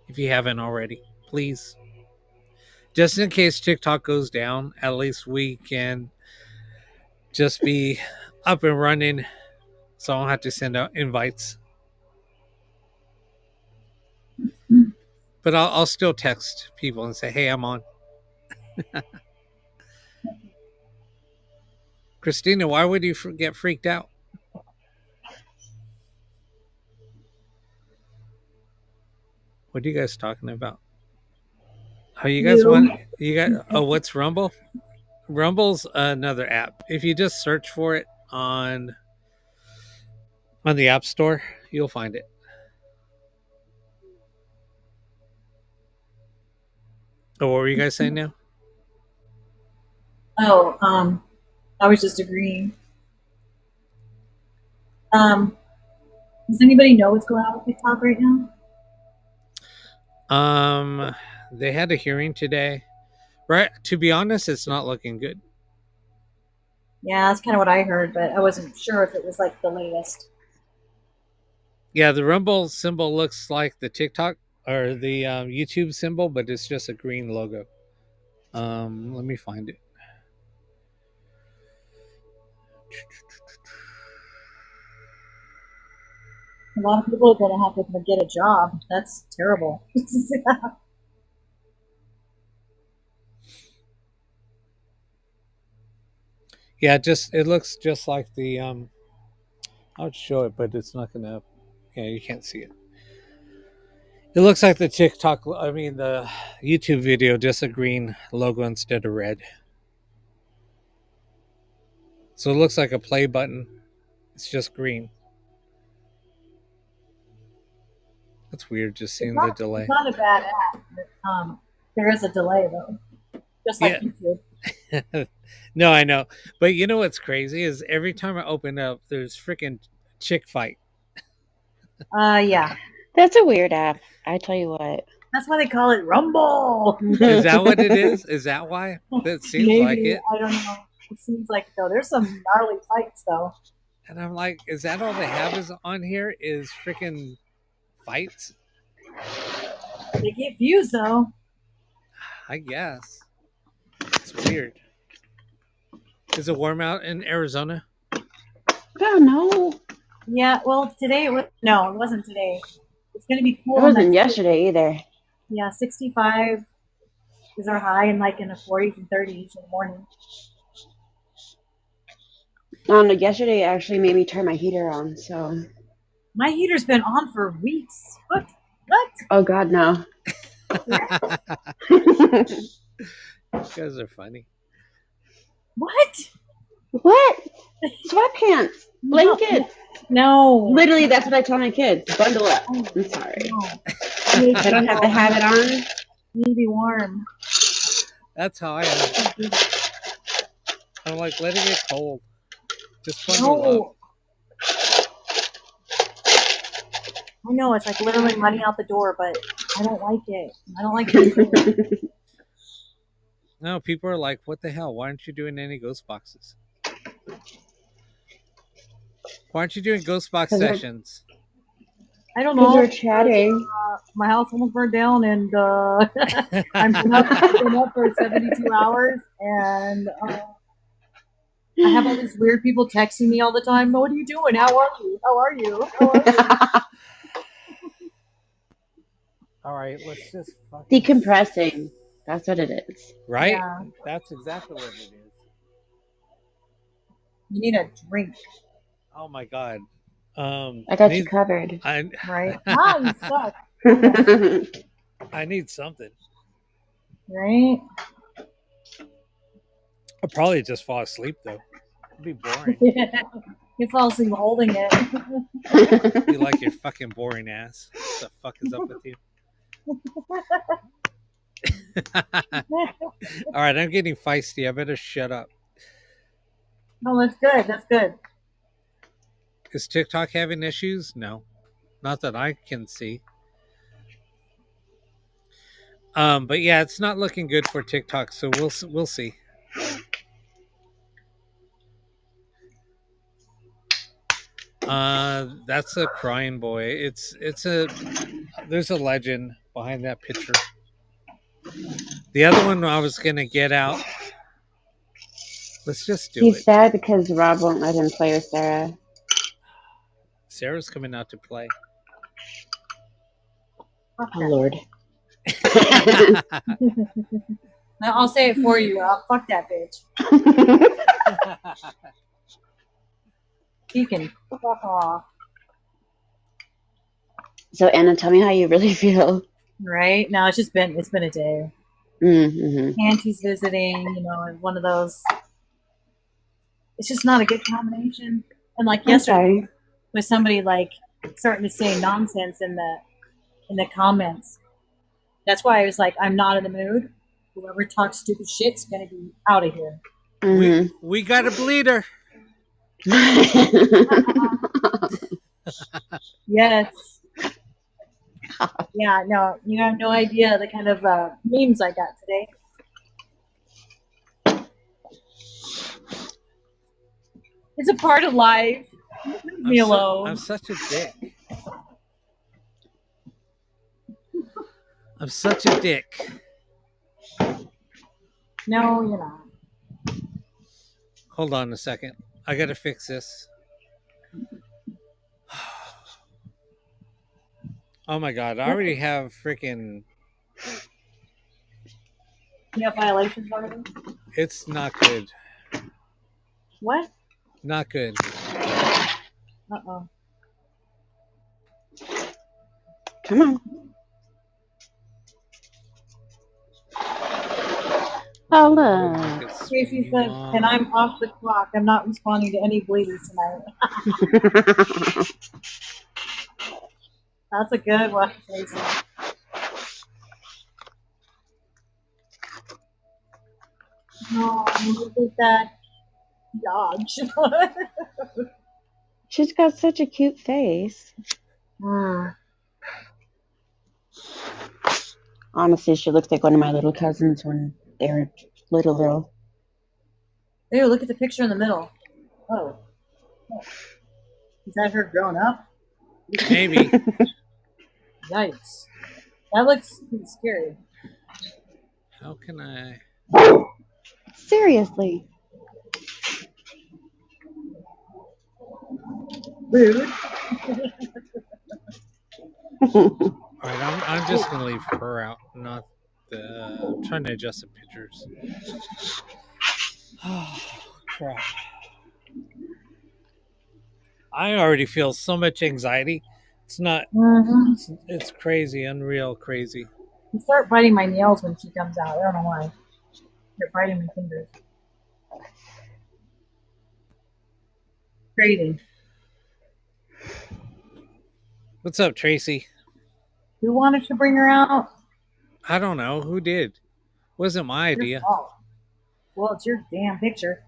if you haven't already. Please. Just in case TikTok goes down, at least we can just be up and running so I don't have to send out invites. But I'll still text people and say, hey, I'm on. Christina, why would you get freaked out? What are you guys talking about? Oh, you guys what's Rumble? Rumble's another app. If you just search for it on the App Store, you'll find it. Oh, what were you guys saying now? Oh, I was just agreeing. Does anybody know what's going on with TikTok right now? They had a hearing today. Right, to be honest, it's not looking good. Yeah, that's kind of what I heard, but I wasn't sure if it was like the latest. Yeah, the Rumble symbol looks like the TikTok or the YouTube symbol, but it's just a green logo. Let me find it. A lot of people are going to have to get a job. That's terrible. Yeah, just it looks just like the I'll show it, but it's not gonna. Yeah, you can't see it. It looks like the TikTok. I mean, the YouTube video, just a green logo instead of red. So it looks like a play button. It's just green. That's weird. Just seeing the It's delay. not a bad app. There is a delay though, just like Yeah. YouTube. No, I know, but you know what's crazy is every time I open up, there's freaking chick fight. Yeah, That's a weird app. I tell you what. that's why they call it Rumble. Is that what it is? Is that why? That seems Maybe like it. I don't know. It seems like though there's some gnarly fights though. And I'm like, is that all they have is on here? Is freaking fights? They get views though. I guess. It's weird. Is it warm out in Arizona? Oh no. Yeah, well today it wasn't today. It's gonna be cool. It wasn't yesterday either. Yeah, 65 is our high, and like in the 40s and 30s in the morning. Oh no, yesterday actually made me turn my heater on, so My heater's been on for weeks. What? oh god no. You guys are funny. What? What? Sweatpants, blankets. No. Literally, that's what I tell my kids. Bundle up. I'm sorry. No. I don't have to have it on. Need to be warm. That's how I am. I'm like, let it get cold. Just bundle up. No. I know it's like literally running out the door, but I don't like it. I don't like it. No, people are like, what the hell? Why aren't you doing any ghost boxes? Why aren't you doing ghost box sessions? I don't Because know. we're chatting. My house almost burned down, and I've been up for 72 hours, and I have all these weird people texting me all the time. What are you doing? How are you? How are you? How are you? All right, let's just fucking... Decompressing. That's what it is. Right? Yeah. That's exactly what it is. You need a drink, Oh my god. I got you covered. right? You suck, I need something. right? I'll probably just fall asleep though. It'd be boring. You fall asleep holding it. Be like your fucking boring ass. What the fuck is up with you? All right, I'm getting feisty. I better shut up. No, that's good. That's good. Is TikTok having issues? No, not that I can see. But yeah, it's not looking good for TikTok. So we'll see. That's a crying boy. There's a legend behind that picture. The other one I was gonna get out. Let's just do He's it. sad because Rob won't let him play with Sarah. Sarah's coming out to play. Oh Lord. I'll say it for you. I'll fuck that bitch. He can fuck off. So Anna, tell me how you really feel. Right? No, it's been a day. Mm-hmm. Auntie's visiting, and one of those. It's just not a good combination. And like yesterday, with somebody like starting to say nonsense in the comments. That's why I was like, I'm not in the mood. Whoever talks stupid shit's gonna be out of here. Mm-hmm. We got a bleeder. Yes. Yeah, no, you have no idea the kind of memes I got today. It's a part of life. Leave me alone. I'm such a dick. I'm such a dick. No, you're not. Hold on a second. I gotta fix this. Oh my god, I already have freaking. You have violations already? It's not good. What? Not good. Uh-oh. Come on. Paula. Make it Tracy swingy said, long. and I'm off the clock. I'm not responding to any bleeders tonight. That's a good one, Tracy. Oh, look at that dodge. She's got such a cute face. Honestly, she looks like one of my little cousins when they were little. Ew, look at the picture in the middle. Oh. Is that her grown up? Maybe. Yikes. That looks pretty scary. How can I? Seriously. Rude. All right, I'm just gonna leave her out, not the. I'm trying to adjust the pictures. Oh crap! I already feel so much anxiety. It's not. Mm-hmm. It's crazy, unreal, crazy. You start biting my nails when she comes out. I don't know why. You're biting my fingers. Crazy. What's up, Tracy? Who wanted to bring her out? I don't know who did. Wasn't my Your idea. fault. Well, it's your damn picture.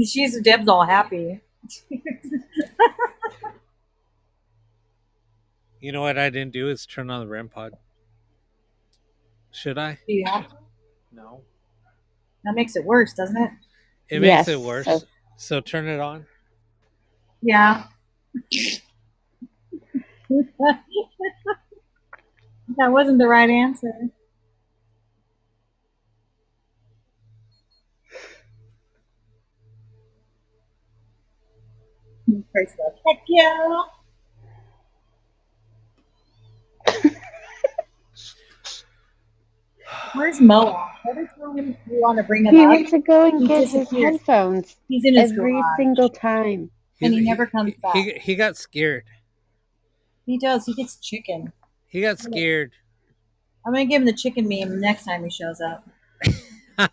She's Deb's all happy. You know what I didn't do is turn on the REM pod. Should I? Do you have to? No. That makes it worse, doesn't it? It makes Yes, it worse. So turn it on. Yeah. That wasn't the right answer. Praise God. Heck yeah. Where's Moa? Every time we want to bring him He up, went to go and he get his disappears. headphones He's in his every garage. single time. And he never comes back. He got scared. He does. He gets chicken. He got scared. I'm going to give him the chicken meme next time he shows up.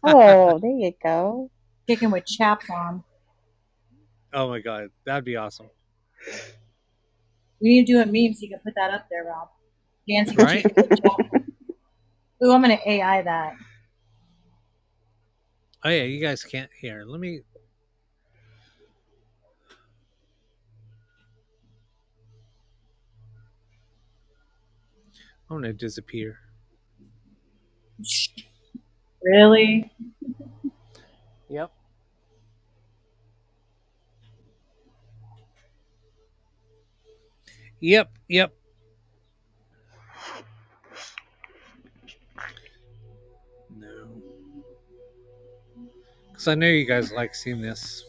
Oh, there you go. Chicken with chaps on. Oh my god, that'd be awesome. We need to do a meme so you can put that up there, Rob. Dancing Right? chicken with chaps. Ooh, I'm going to AI that. Oh yeah, you guys can't hear. Let me. I'm gonna disappear. Really? Yep. Yep. No. Because I know you guys like seeing this.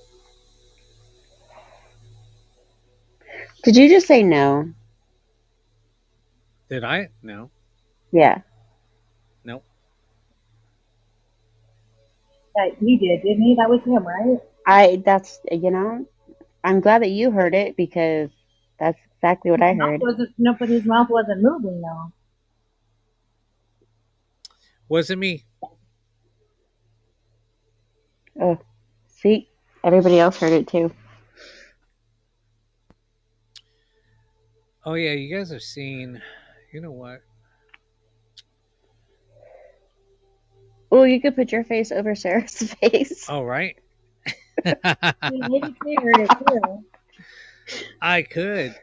Did you just say no? Did I? No. Yeah. Nope. He did, didn't he? That was him, right? I'm glad that you heard it because that's exactly what I heard. No, but his mouth wasn't moving, though. Wasn't me. Oh, see, everybody else heard it too. Oh yeah, you guys are seeing. You know what? Oh, you could put your face over Sarah's face. Oh right. Maybe Kate heard it, too. I could.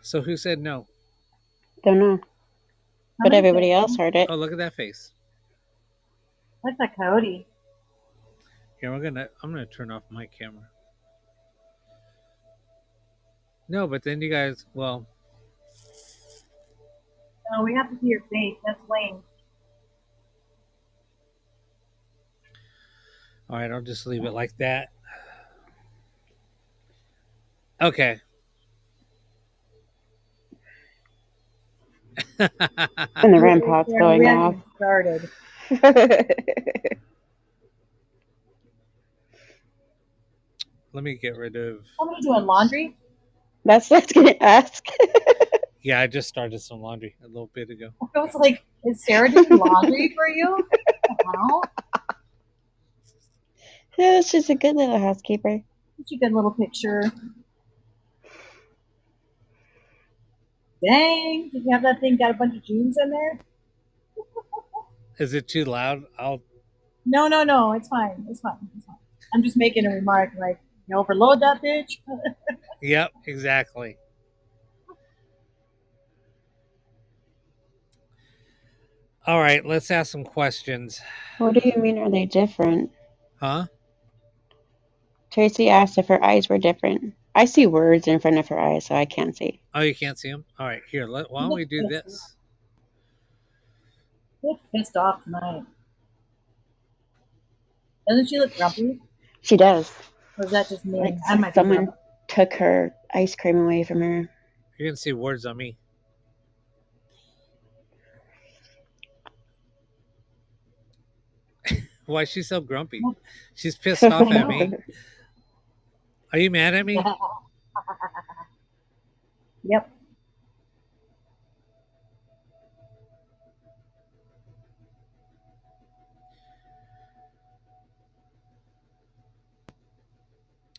So who said no? Don't know. but everybody else heard it. Oh, look at that face. That's a coyote. Here, I'm gonna turn off my camera. No, but then you guys, well, No, we have to see your face. That's Wayne. all right, I'll just leave it like that. Okay. And the REM pod's Yeah, going we off. haven't started. Let me get rid of. What are you doing? Laundry? That's what I was gonna ask. Yeah, I just started some laundry a little bit ago. I was like, is Sarah doing laundry for you? What the hell? Yeah, she's a good little housekeeper. Such a good little picture. Dang, did you have that thing got a bunch of jeans in there? Is it too loud? No, it's fine. It's fine. It's fine. I'm just making a remark like, you overload that bitch. Yep, exactly. All right, let's ask some questions. What do you mean, are they different? Huh? Tracy asked if her eyes were different. I see words in front of her eyes, so I can't see. Oh, you can't see them? All right, here, why don't we do this? She looks pissed off tonight. Doesn't she look grumpy? She does. Or is that just me? Like I might be someone grumpy. took her ice cream away from her. You're going to see words on me. Why is she so grumpy? She's pissed off at me. Are you mad at me? Yep.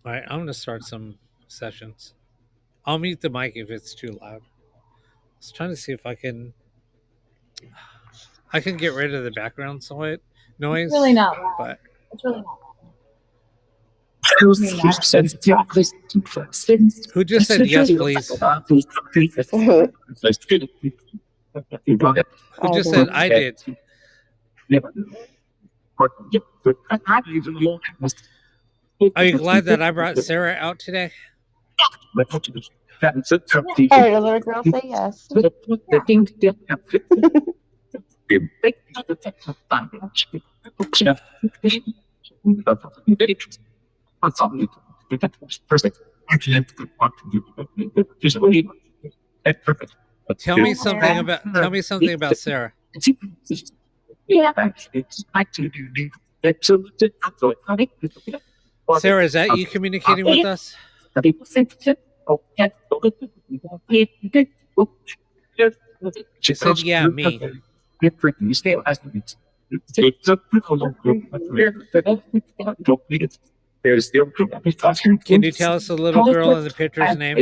All right, I'm going to start some sessions. I'll mute the mic if it's too loud. I was trying to see if I can get rid of the background noise. It's really not loud. But It's really not loud. who just said yes, please? Who just said I did? Are you glad that I brought Sarah out today? I heard a little girl say yes. Tell me something about Sarah. Sarah, is that you communicating with us? She said, yeah, me. Can you tell us the little girl in the picture's name?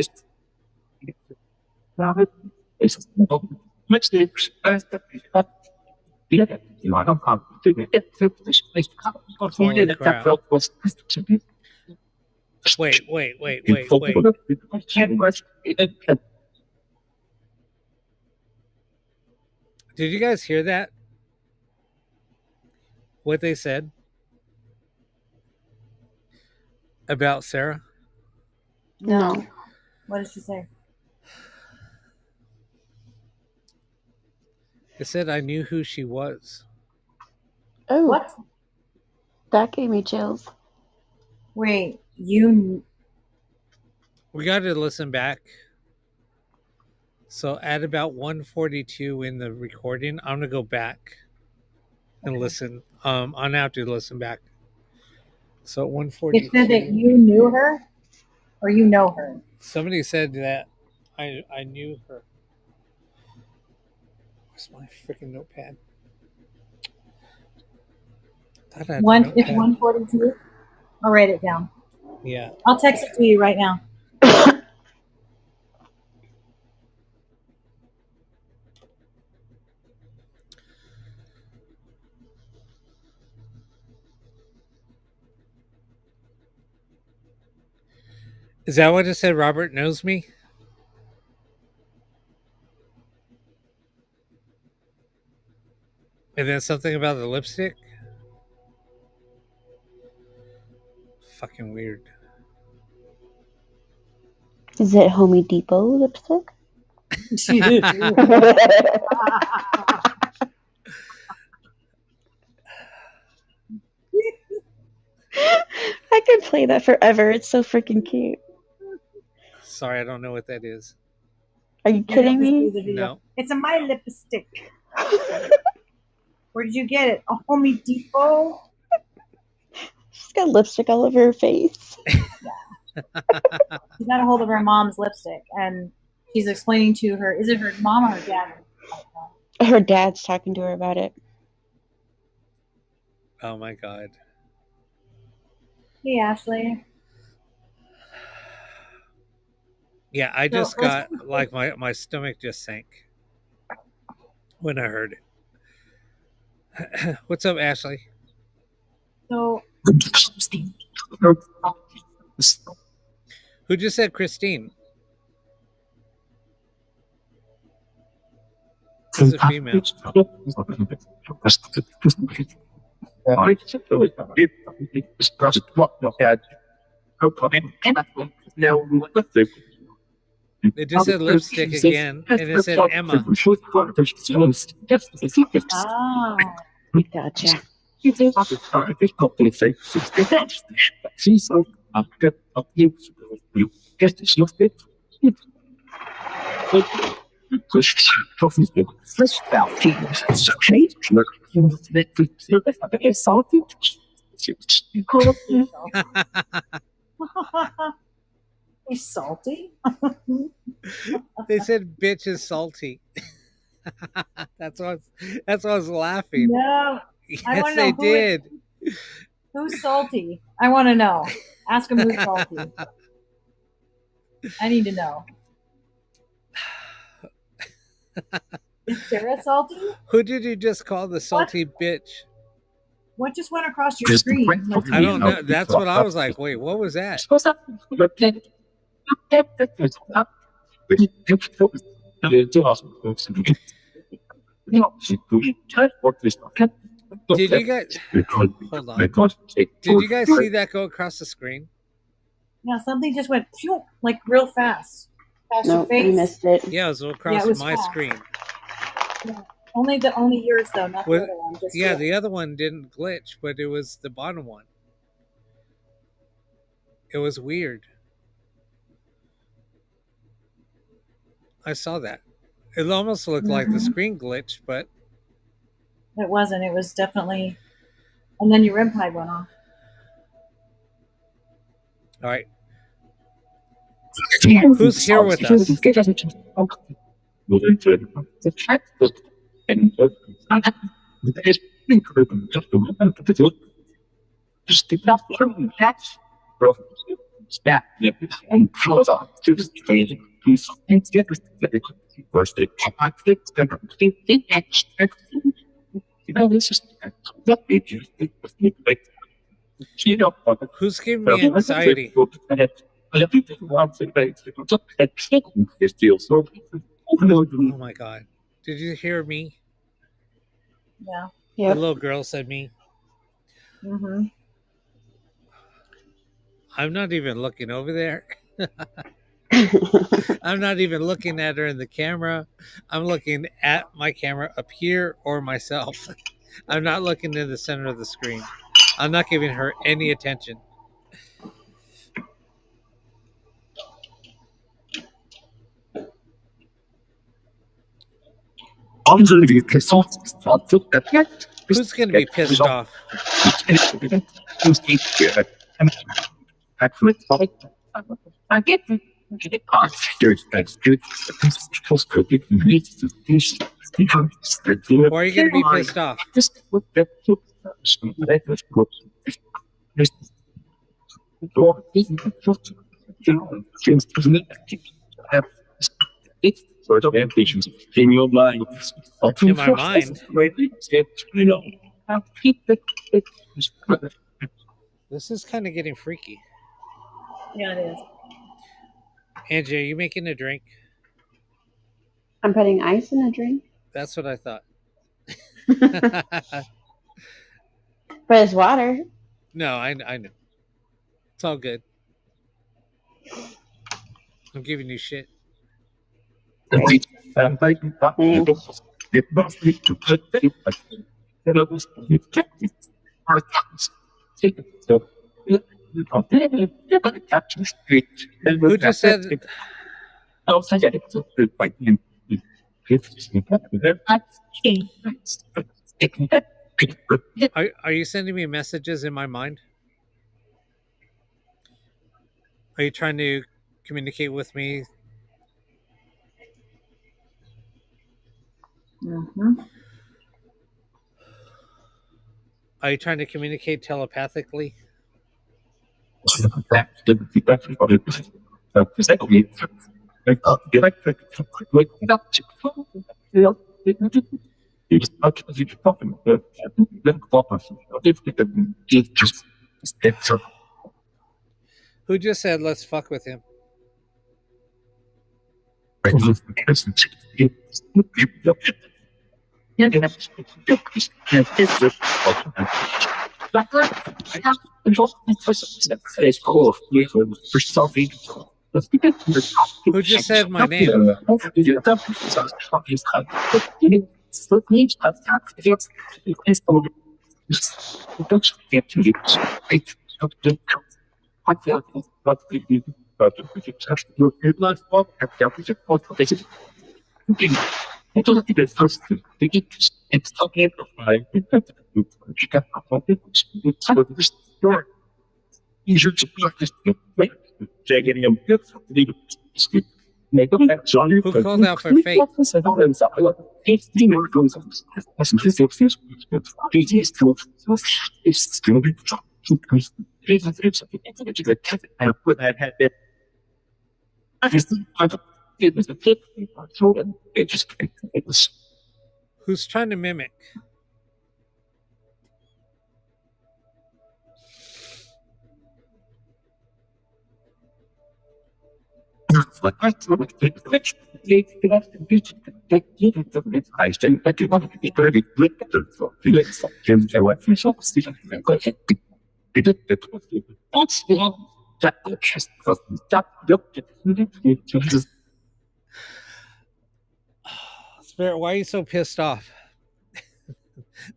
Holy crap. Wait. Did you guys hear that? What they said about Sarah? No. What did she say? They said I knew who she was. Oh, What? that gave me chills. Wait, you. We got to listen back. So at about 1:42 in the recording, I'm gonna go back and listen. I'm gonna have to listen back. So at 1:42. It said that you knew her, or you know her. Somebody said that I knew her. Where's my freaking notepad? Thought I had the It's notepad. 1:42. I'll write it down. Yeah. I'll text it to you right now. Is that what it said? Robert knows me? And then something about the lipstick. Fucking weird. Is it Home Depot lipstick? I could play that forever. It's so freaking cute. Sorry, I don't know what that is. Are you kidding me? No. It's a my lipstick. Where did you get it? A Home Depot? She's got lipstick all over her face. She got a hold of her mom's lipstick, and she's explaining to her, is it her mom or her dad? Her dad's talking to her about it. Oh my god. Hey, Ashley. Yeah, I just So- got like my stomach just sank when I heard it. What's up, Ashley? So, Who just said Christine? This is a female. It just said lipstick again, and it said Emma. ah, Gotcha. he's salty. They said bitch is salty. that's why I was laughing. No, I Yes, wanna they know who it- did. who's salty? I want to know. Ask him who's salty. I need to know. Is Sarah salty? Who did you just call the salty bitch? What just went across your screen? Like, I don't know. That's what I was like. Wait, what was that? Did you guys? Hold on. Did you guys see that go across the screen? yeah, something just went phew, like real fast. Past your No, face. you missed it. Yeah, it was across it was my fast. screen. Only yours though, not Well, the other one. Just Yeah, yours. the other one didn't glitch, but it was the bottom one. It was weird. I saw that. It almost looked like the Mhm. screen glitched, but It wasn't. It was definitely. And then your REM pipe went off. all right. Who's here with us? Who's giving me anxiety? Oh my god. Did you hear me? Yeah. The Yep. little girl said me. Mm-hmm. I'm not even looking over there. I'm not even looking at her in the camera. I'm looking at my camera up here or myself. I'm not looking in the center of the screen. I'm not giving her any attention. Who's going to be pissed off? Or are you going to be pissed off? In my mind. This is kind of getting freaky. Yeah, it is. Angie, are you making a drink? I'm putting ice in a drink. That's what I thought. But it's water. No, I know. It's all good. I'm giving you shit. Right. And like that, Mm. it must be to put it like you check it. Our thoughts. Take it. So, you can't catch the street. Who just said? Outside it, so like you. Are you sending me messages in my mind? Are you trying to communicate with me? Mm-hmm. Are you trying to communicate telepathically? Who just said let's fuck with him? Who just said my name? Who called out for fate? Who's trying to mimic? Spirit, why are you so pissed off?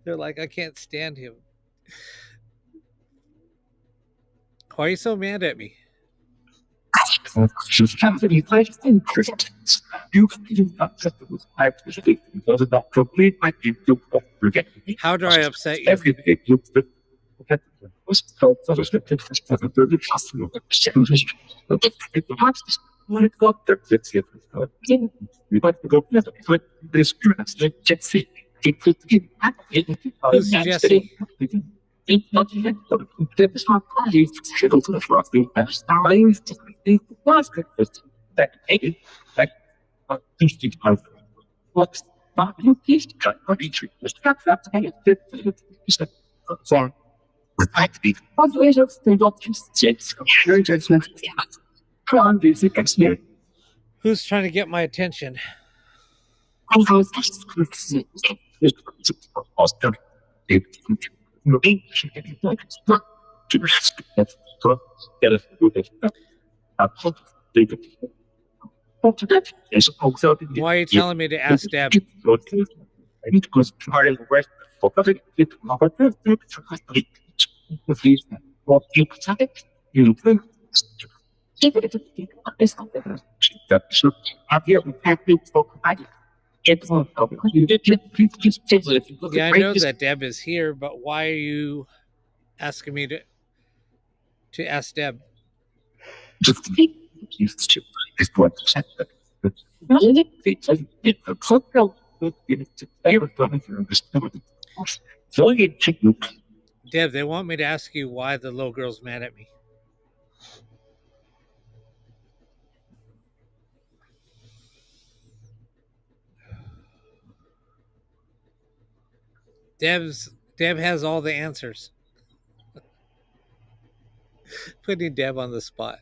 They're like, I can't stand him. Why are you so mad at me? How do I upset you? Who's Jesse? Who's trying to get my attention? Why are you telling me to ask Deb? Yeah, I know that Deb is here, but why are you asking me to ask Deb? Deb, they want me to ask you why the little girl's mad at me. Deb has all the answers. Putting Deb on the spot.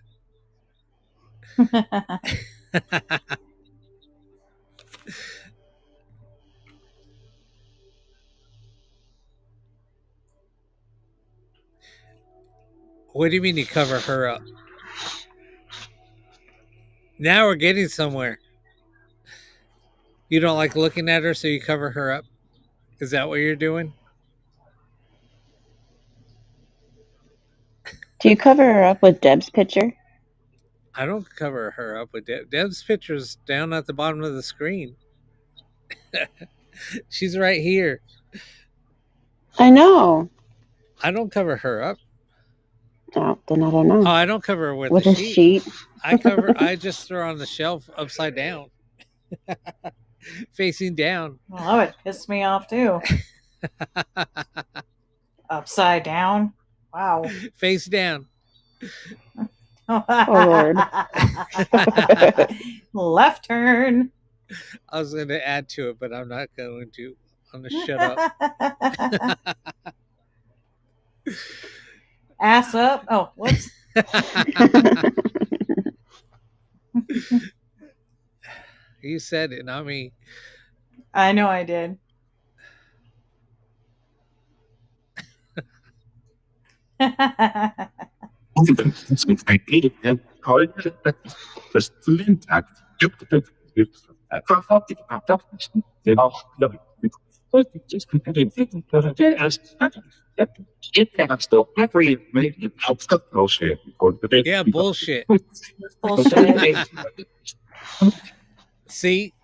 What do you mean you cover her up? Now we're getting somewhere. You don't like looking at her, so you cover her up? Is that what you're doing? Do you cover her up with Deb's picture? I don't cover her up with Deb's picture's down at the bottom of the screen. She's right here. I know. I don't cover her up. Oh, then I don't know. Oh, I don't cover her with With a a sheet. sheet? I just throw her on the shelf upside down. Facing down. Well, that would piss me off too. Upside down. Wow. Face down. Lord. Left turn. I was going to add to it, but I'm not going to. I'm going to shut up. Ass up. Oh, whoops. You said it, not me. I know I did. I needed him. Das Flintakt. Yeah, bullshit. Bullshit. See?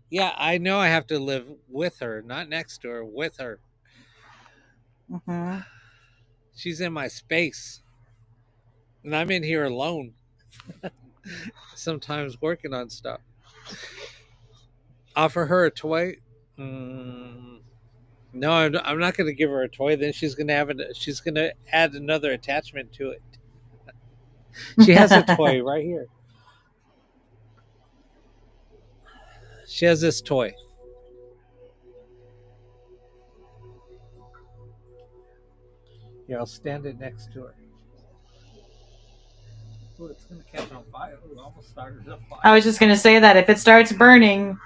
Yeah, I know I have to live with her, not next to her, with her. Mm-hmm. She's in my space. And I'm in here alone. Sometimes working on stuff. Offer her a toy? No, I'm not going to give her a toy. Then she's going to add another attachment to it. She has a toy right here. She has this toy. Here, I'll stand it next to her. Ooh, it's going to catch on fire. Ooh, almost started a fire. I was just gonna say that if it starts burning,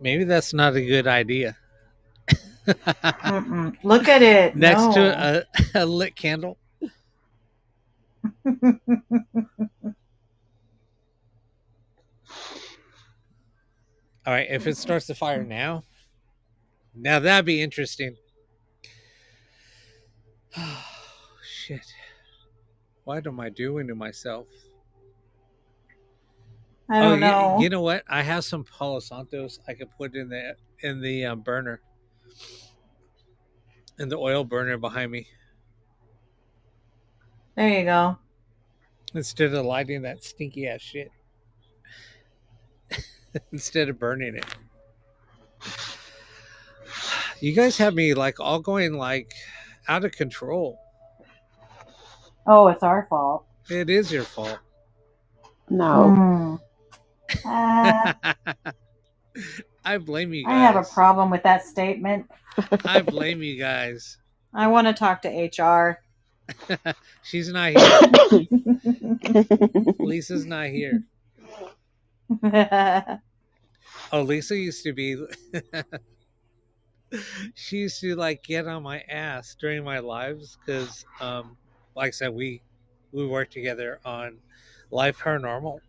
Maybe that's not a good idea. look at it. Next to a lit candle. All right, if it starts to fire now that'd be interesting. Oh, shit. What am I doing to myself? I don't know. You know what? I have some Palo Santos I could put in the burner, in the oil burner behind me, There you go. instead of lighting that stinky ass shit. Instead of burning it. You guys have me like all going like out of control. Oh, it's our fault. It is your fault. No. I blame you guys. I have a problem with that statement. I blame you guys. I want to talk to HR. She's not here. Lisa's not here. Oh, Lisa used to be. She used to like get on my ass during my lives because, like I said, we worked together on Life Paranormal.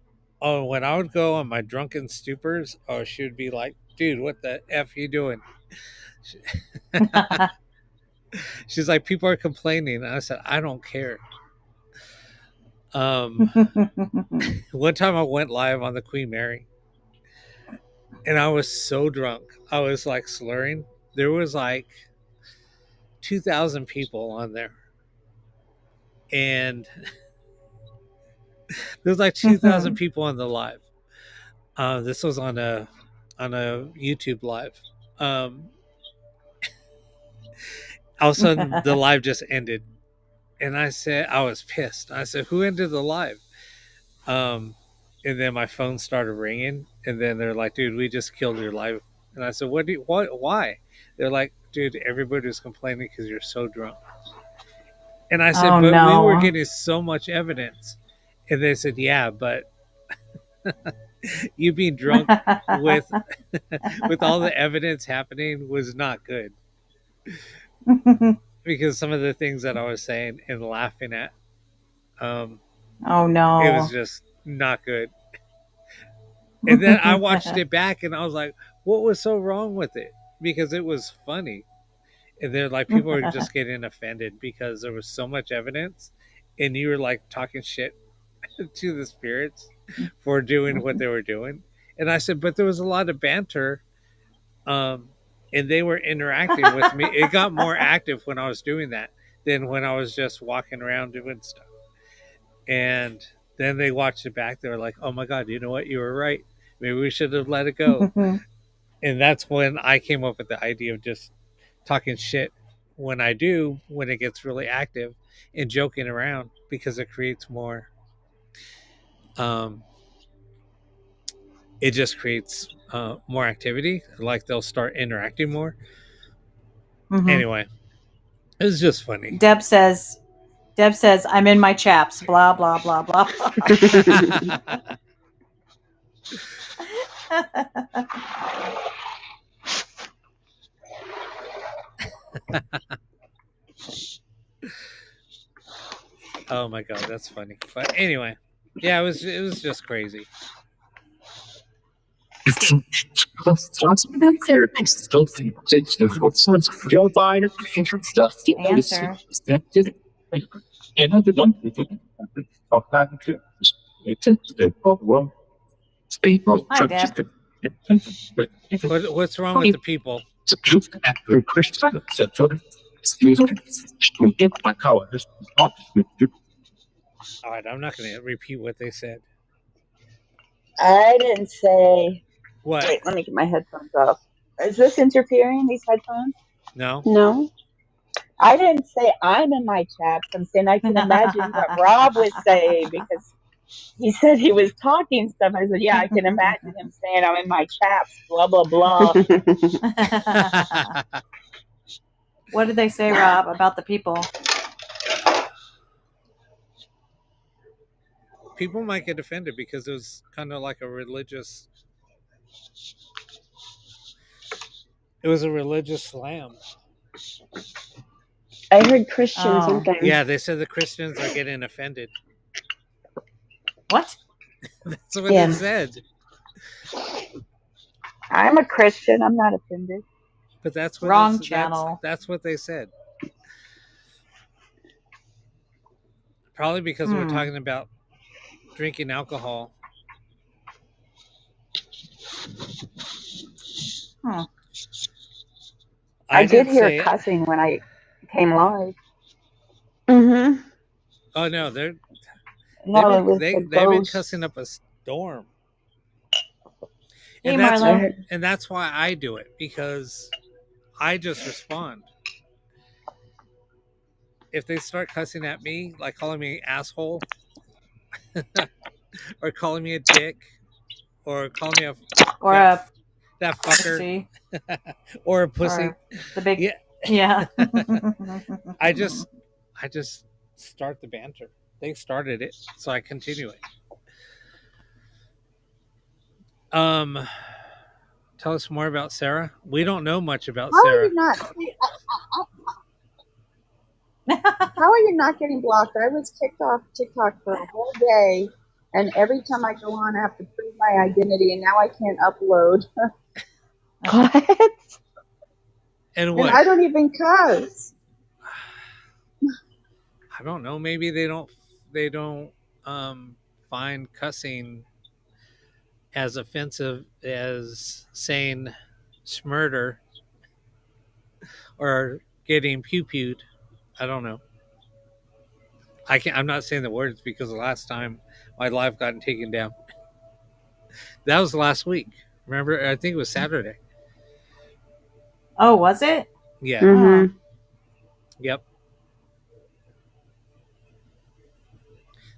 Oh, when I would go on my drunken stupors, oh, she would be like, "Dude, what the f you doing?" She's like, "People are complaining." And I said, "I don't care." One time I went live on the Queen Mary, and I was so drunk, I was like slurring. There was like 2,000 people on there, and there's like 2,000 people on the live. This was on a YouTube live. All of a sudden, the live just ended, and I said, I was pissed. I said, "Who ended the live?" And then my phone started ringing, and then they're like, "Dude, we just killed your live." And I said, "What? Why?" They're like, "Dude, everybody was complaining because you're so drunk." And I said, "But we were getting so much evidence." And they said, "Yeah, but You being drunk with with all the evidence happening was not good, because some of the things that I was saying and laughing at, um, Oh it was no. just not good. And then I watched it back and I was like, what was so wrong with it? Because it was funny. And then like people were just getting offended because there was so much evidence and you were like talking shit to the spirits for doing what they were doing. And I said, but there was a lot of banter. And they were interacting with me. It got more active when I was doing that than when I was just walking around doing stuff. And then they watched it back. They were like, oh my God, you know what? You were right. Maybe we should have let it go. And that's when I came up with the idea of just talking shit when it gets really active, and joking around, because it creates more. It just creates more activity. Like they'll start interacting more. Mhm. Anyway, it was just funny. Deb says, I'm in my chaps, blah, blah, blah, blah. Oh my God, that's funny. But anyway, yeah, it was just crazy. Answer. Hi, Deb. What's wrong with the people? All right, I'm not going to repeat what they said. I didn't say. What? Wait, let me get my headphones off. Is this interfering, these headphones? No. No. I didn't say I'm in my chaps. I'm saying I can imagine what Rob was saying, because he said he was talking stuff. I said, yeah, I can imagine him saying I'm in my chaps, blah, blah, blah. What did they say, Rob, about the people? People might get offended because it was kind of like a religious. It was a religious slam. I heard Christian Oh. something. Yeah, they said the Christians are getting offended. What? That's what Yeah. they said. I'm a Christian. I'm not offended. But that's what Wrong channel. That's what they said. Probably because we're talking about drinking alcohol. I did hear say cussing when I came live. Mm-hmm. Oh no, they've been cussing up a storm. Hey, And Marlo. that's why I do it, because I just respond. If they start cussing at me, like calling me asshole, or calling me a dick, or calling me that fucker, or a pussy, or the big yeah. I just start the banter. They started it, so I continue it. Tell us more about Sarah. We don't know much about How Sarah. are you not? How are you not getting blocked? I was kicked off TikTok for a whole day, and every time I go on, I have to prove my identity, and now I can't upload. What? And what? And I don't even cuss. I don't know. Maybe they don't find cussing as offensive as saying smurder or getting pew-pewed. I don't know. I'm not saying the words because the last time my live got taken down. That was last week. Remember? I think it was Saturday. Oh, was it? Yeah. Mm-hmm. Yep.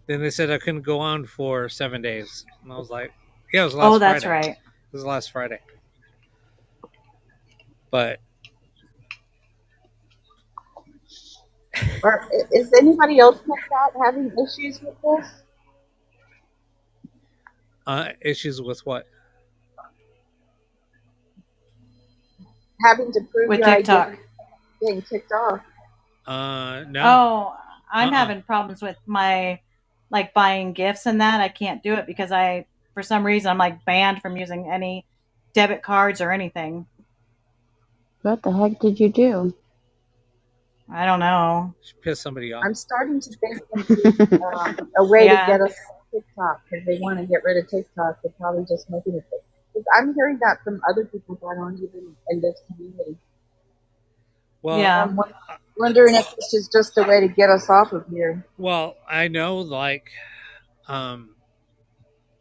Then they said I couldn't go on for 7 days. And I was like, yeah, it was last Friday. That's right. It was last Friday. But Or is anybody else like that having issues with this? Issues with what? Having to prove with your TikTok. identity, getting kicked off. No. Oh, I'm Uh-uh. having problems with my like buying gifts and that. I can't do it because for some reason, I'm like banned from using any debit cards or anything. What the heck did you do? I don't know. Should piss somebody off. I'm starting to think a way to Yeah. get us off TikTok because they want to get rid of TikTok. They're probably just making it. Because I'm hearing that from other people that aren't even in this community. Well, Yeah. I'm wondering if this is just a way to get us off of here. well, I know, like,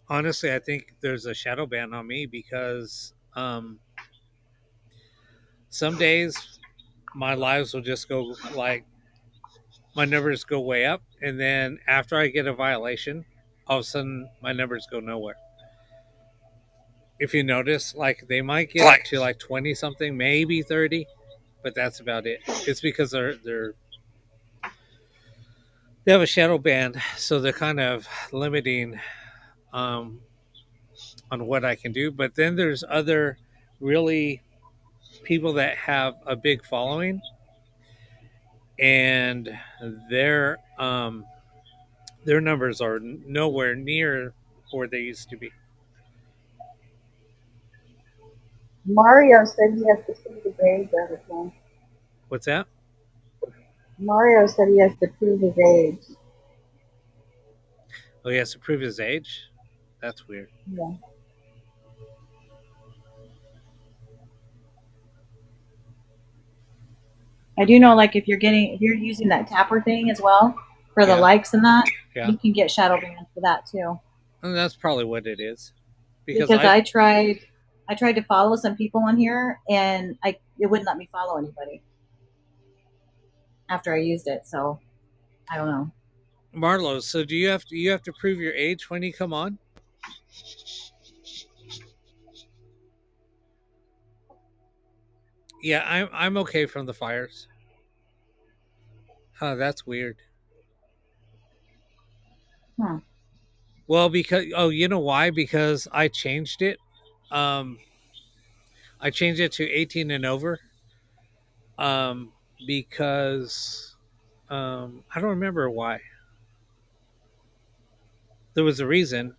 honestly, I think there's a shadow ban on me because some days my lives will just go like my numbers go way up, and then after I get a violation, all of a sudden my numbers go nowhere. If you notice, like they might get up to like 20 something, maybe 30, but that's about it. It's because they have a shadow ban, so they're kind of limiting on what I can do. But then there's other really people that have a big following, and their numbers are nowhere near where they used to be. Mario said he has to prove his age every time. What's that? Mario said he has to prove his age. Oh, he has to prove his age? That's weird. Yeah. I do know, like, if you're using that tapper thing as well for the Yeah. likes and that, Yeah. you can get shadow banned for that too. And that's probably what it is. Because I tried to follow some people on here and it wouldn't let me follow anybody after I used it. So I don't know. Marlo, so do you have to prove your age when you come on? Yeah, I'm okay from the fires. Huh, that's weird. Huh. Well, because you know why? Because I changed it. I changed it to 18 and over. Because I don't remember why. There was a reason.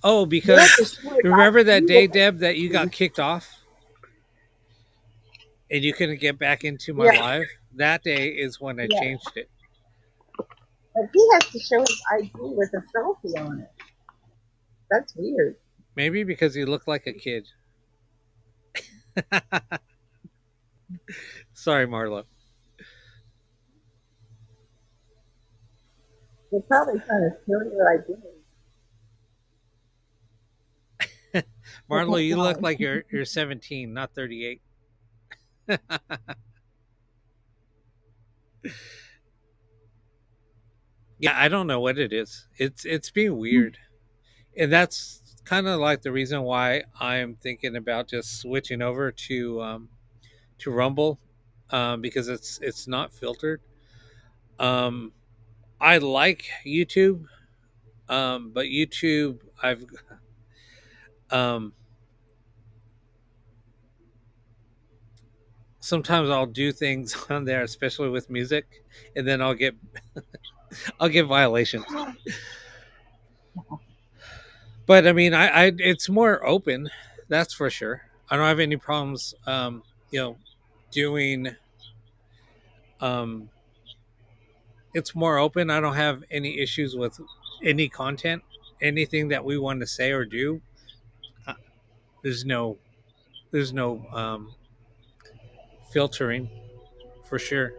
Oh, You have to because show his remember that ID day, with Deb, that you got kicked off and you couldn't get back into my Yeah. live? That day is when I Yeah. changed it. But he has to show his ID with a selfie on it. That's weird. Maybe because you look like a kid. Sorry, Marlo. They're probably trying to steal your identity. Marlo, you look like you're 17, not 38. Yeah, I don't know what it is. It's being weird. And that's kind of like the reason why I'm thinking about just switching over to Rumble, because it's not filtered. Um, I like YouTube, but YouTube um, sometimes I'll do things on there, especially with music, and then I'll get violations. But I mean, I it's more open, that's for sure. I don't have any problems, doing. Um, it's more open. I don't have any issues with any content, anything that we want to say or do. Uh, there's no filtering for sure.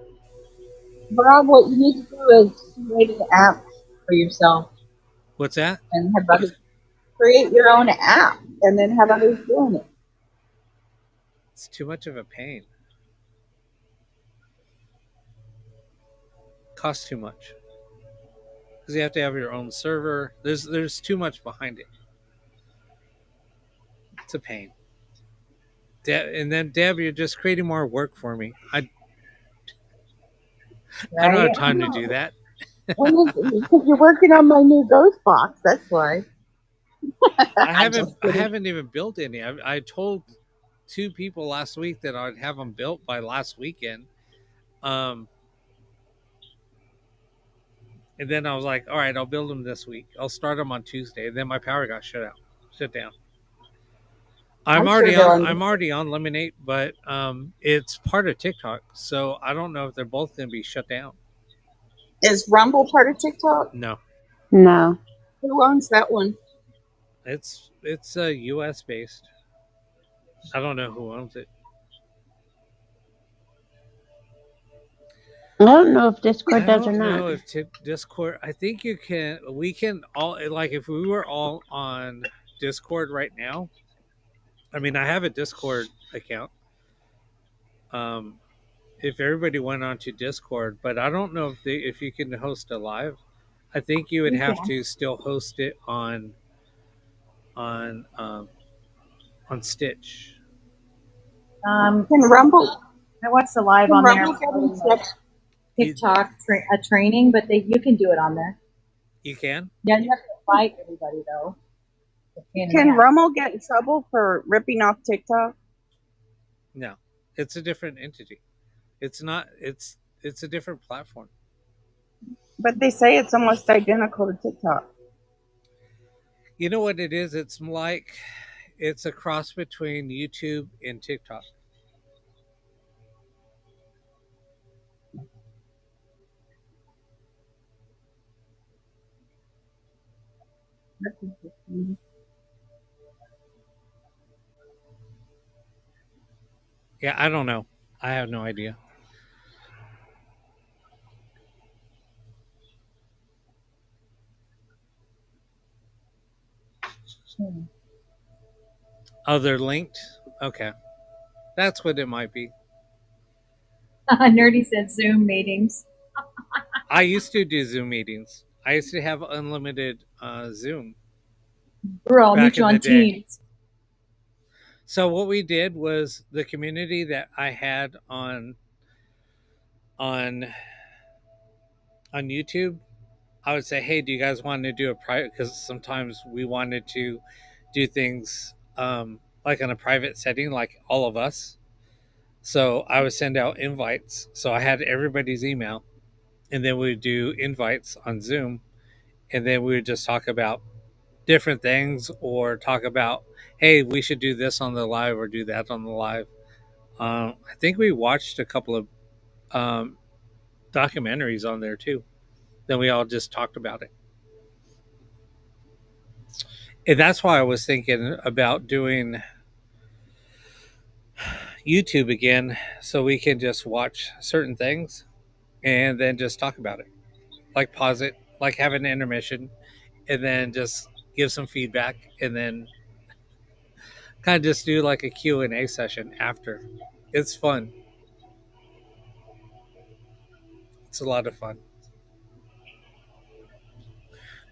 Rob, what you need to do is create an app for yourself What's that? and have others create your own app and then have others doing it. It's too much of a pain. Costs too much because you have to have your own server. There's too much behind it. It's a pain. And then Deb, you're just creating more work for me. I don't have time to do that. Because you're working on my new ghost box. That's why. I Just I kidding. haven't even built any. I told 2 people last week that I'd have them built by last weekend. Um, and then I was like, all right, I'll build them this week. I'll start them on Tuesday. And then my power got shut down. I'm sure they're on. I'm already on Lemonade, but it's part of TikTok, so I don't know if they're both going to be shut down. Is Rumble part of TikTok? No, No. Who owns that one? it's U.S. based. I don't know who owns it. I don't know if I Discord does or don't not. know if Discord. I think you can. We can all like if we were all on Discord right now. I mean, I have a Discord account. Um, if everybody went onto Discord, but I don't know if you can host a live. I think you would You have can. to still host it on on Stitch. Can Rumble? I watched the live Can on there. Rumble get on accepted? TikTok a training, but you can do it on there. You can. Yeah, you have to invite everybody though. Can Rumble get in trouble for ripping off TikTok? No, it's a different entity. It's not. It's a different platform. But they say it's almost identical to TikTok. You know what it is? It's a cross between YouTube and TikTok. Yeah, I don't know. I have no idea. Oh, they're linked. Okay, that's what it might be. Nerdy said Zoom meetings. I used to do Zoom meetings. I used to have unlimited Zoom Bro, I'll meet back you in the on day. Teams. So what we did was the community that I had on on YouTube. I would say, hey, do you guys want to do a private? Because sometimes we wanted to do things like in a private setting, like all of us. So I would send out invites. So I had everybody's email, and then we would do invites on Zoom, and then we would just talk about different things or talk about, hey, we should do this on the live or do that on the live. I think we watched a couple of um, documentaries on there too. Then we all just talked about it. And that's why I was thinking about doing YouTube again so we can just watch certain things and then just talk about it. Like pause it, like have an intermission and then just give some feedback and then kind of just do like a Q&A session after. It's fun. It's a lot of fun.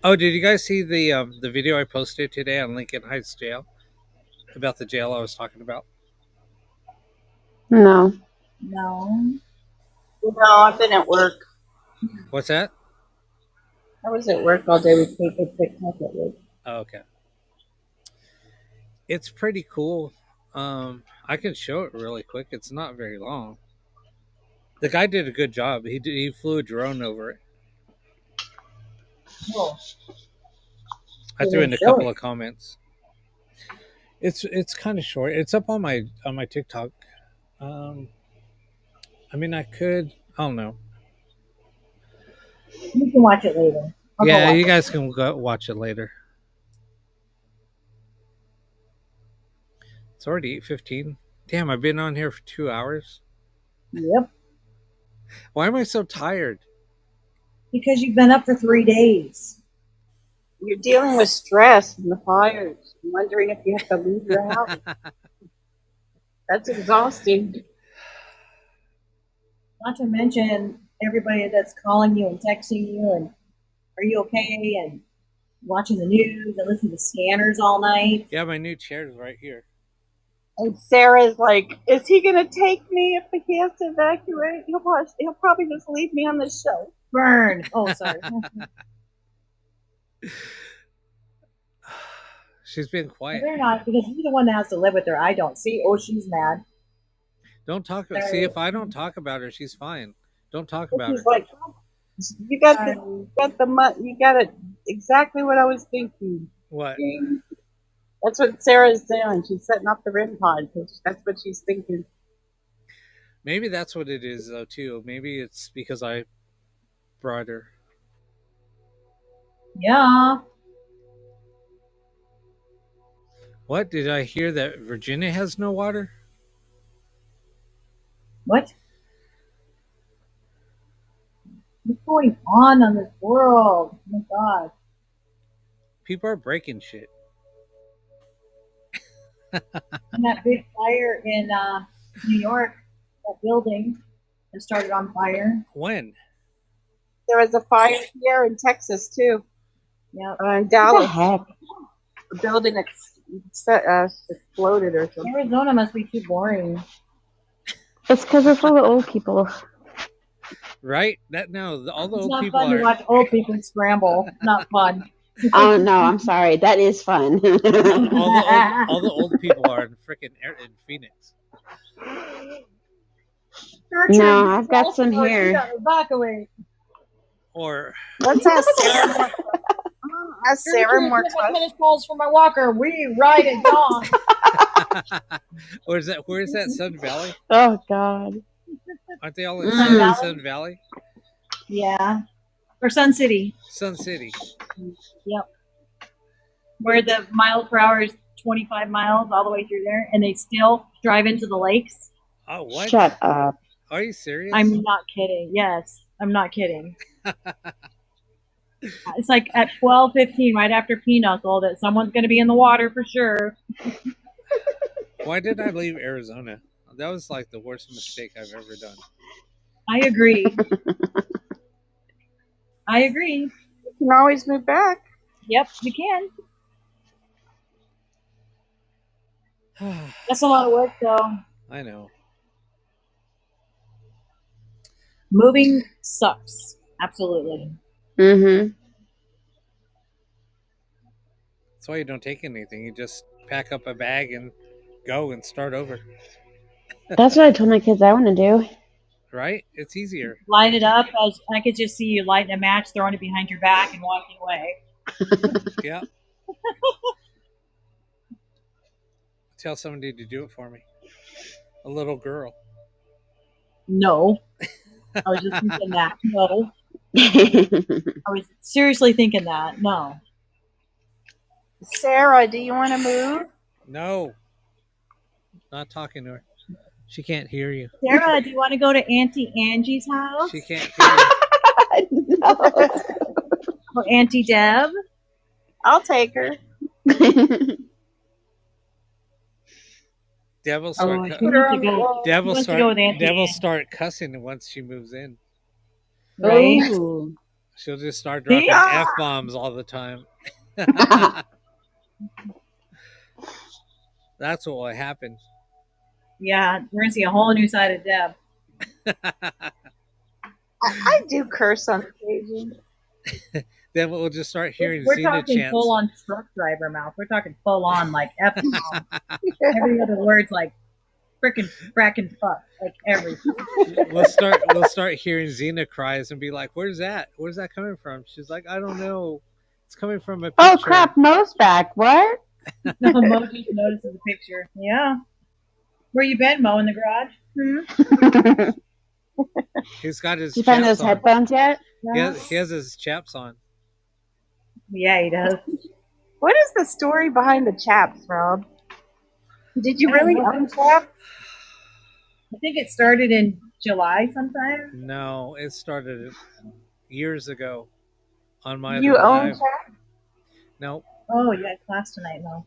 Oh, did you guys see the video I posted today on Lincoln Heights Jail about the jail I was talking about? No. No. No, I've been at work. What's that? I was at work all day with taking TikTok at work. Oh, okay. It's pretty cool. I can show it really quick. It's not very long. The guy did a good job. He flew a drone over it. Oh, I threw in a couple of comments. It's kind of short. It's up on my TikTok. I mean, I could. I don't know. you can watch it later. I'll go Yeah, watch you it. guys can go watch it later. It's already 8:15. Damn, I've been on here for 2 hours. Yep. Why am I so tired? Because you've been up for 3 days. You're dealing with stress and the fires. I'm wondering if you have to leave your house. That's exhausting. Not to mention everybody that's calling you and texting you and are you okay? And watching the news and listening to scanners all night. Yeah, my new chair is right here. And Sarah's like, is he going to take me if he has to evacuate? He'll probably just leave me on the shelf. Burn. Oh, sorry. She's been quiet. They're not, because you're the one that has to live with her. I don't. See, oh, she's mad. Don't talk. See, if I don't talk about her, she's fine. Don't talk about her. She's like, you got you got it exactly what I was thinking. What? That's what Sarah's doing. She's setting up the REM pod because that's what she's thinking. Maybe that's what it is, though, too. Maybe it's because I brought her. Yeah. What? Did I hear that Virginia has no water? What? What's going on this world? Oh my God. People are breaking shit. And that big fire in New York, that building that started on fire. When? There was a fire here in Texas too. Yeah. In What the Dallas, heck? the building exploded or something. Arizona must be too boring. It's because we're full of old people. Right? That no, all the It's old not people fun to are. watch old people scramble. Not fun. Oh no, I'm sorry. That is fun. all the old people are in freaking in Phoenix. No, I've got some here. Back away. Or Let's ask Sarah. Ask Sarah more questions. Tennis balls for my walker. We ride it on. where's that Sun Valley? Oh God. Aren't they all in Sun Valley? Sun Valley? Yeah. Or Sun City. Sun City. Yep. Where the miles per hour is 25 miles all the way through there, and they still drive into the lakes. Oh, what? Shut up. Are you serious? I'm not kidding. Yes, I'm not kidding. It's like at 12:15, right after Pinochle, that someone's going to be in the water for sure. Why did I leave Arizona? That was like the worst mistake I've ever done. I agree. I agree. You can always move back. Yep, you can. That's a lot of work, though. I know. Moving sucks. Absolutely. Mm-hmm. That's why you don't take anything. You just pack up a bag and go and start over. That's what I told my kids I want to do. Right? It's easier. Light it up. I could just see you lighting a match, throwing it behind your back, and walking away. Yeah. Tell somebody to do it for me. A little girl. No. I was just thinking that. No. I was seriously thinking that. No. Sarah, do you want to move? No. Not talking to her. She can't hear you. Sarah, do you want to go to Auntie Angie's house? She can't hear you. No. Or Auntie Deb? I'll take her. Deb will Oh, start, she cu- wants to go. Deb will wants to go with Auntie Deb will Ann. start cussing once she moves in. Right? Ooh. She'll just start dropping Yeah. F-bombs all the time. That's what will happen. Yeah, we're going to see a whole new side of Deb. I do curse on occasion. Then we'll just start hearing We're Xena talking chants. full on truck driver mouth. We're talking full on like F bomb. Every other word's like frickin' frackin' fuck. Like everything. We'll start hearing Xena cries and be like, "Where's that? Where's that coming from?" She's like, "I don't know. It's coming from a picture." Oh crap, Mo's back. What? No, Mo just notices the picture. Yeah. Where you been, Mo? In the garage? He's got his Did you find chaps those on. headphones yet? He has his chaps on. Yeah, he does. What is the story behind the chaps, Rob? Did you really own chaps? I think it started in July sometime. No, it started years ago on my You other own live. chaps? No. Oh, you got class tonight, Mo.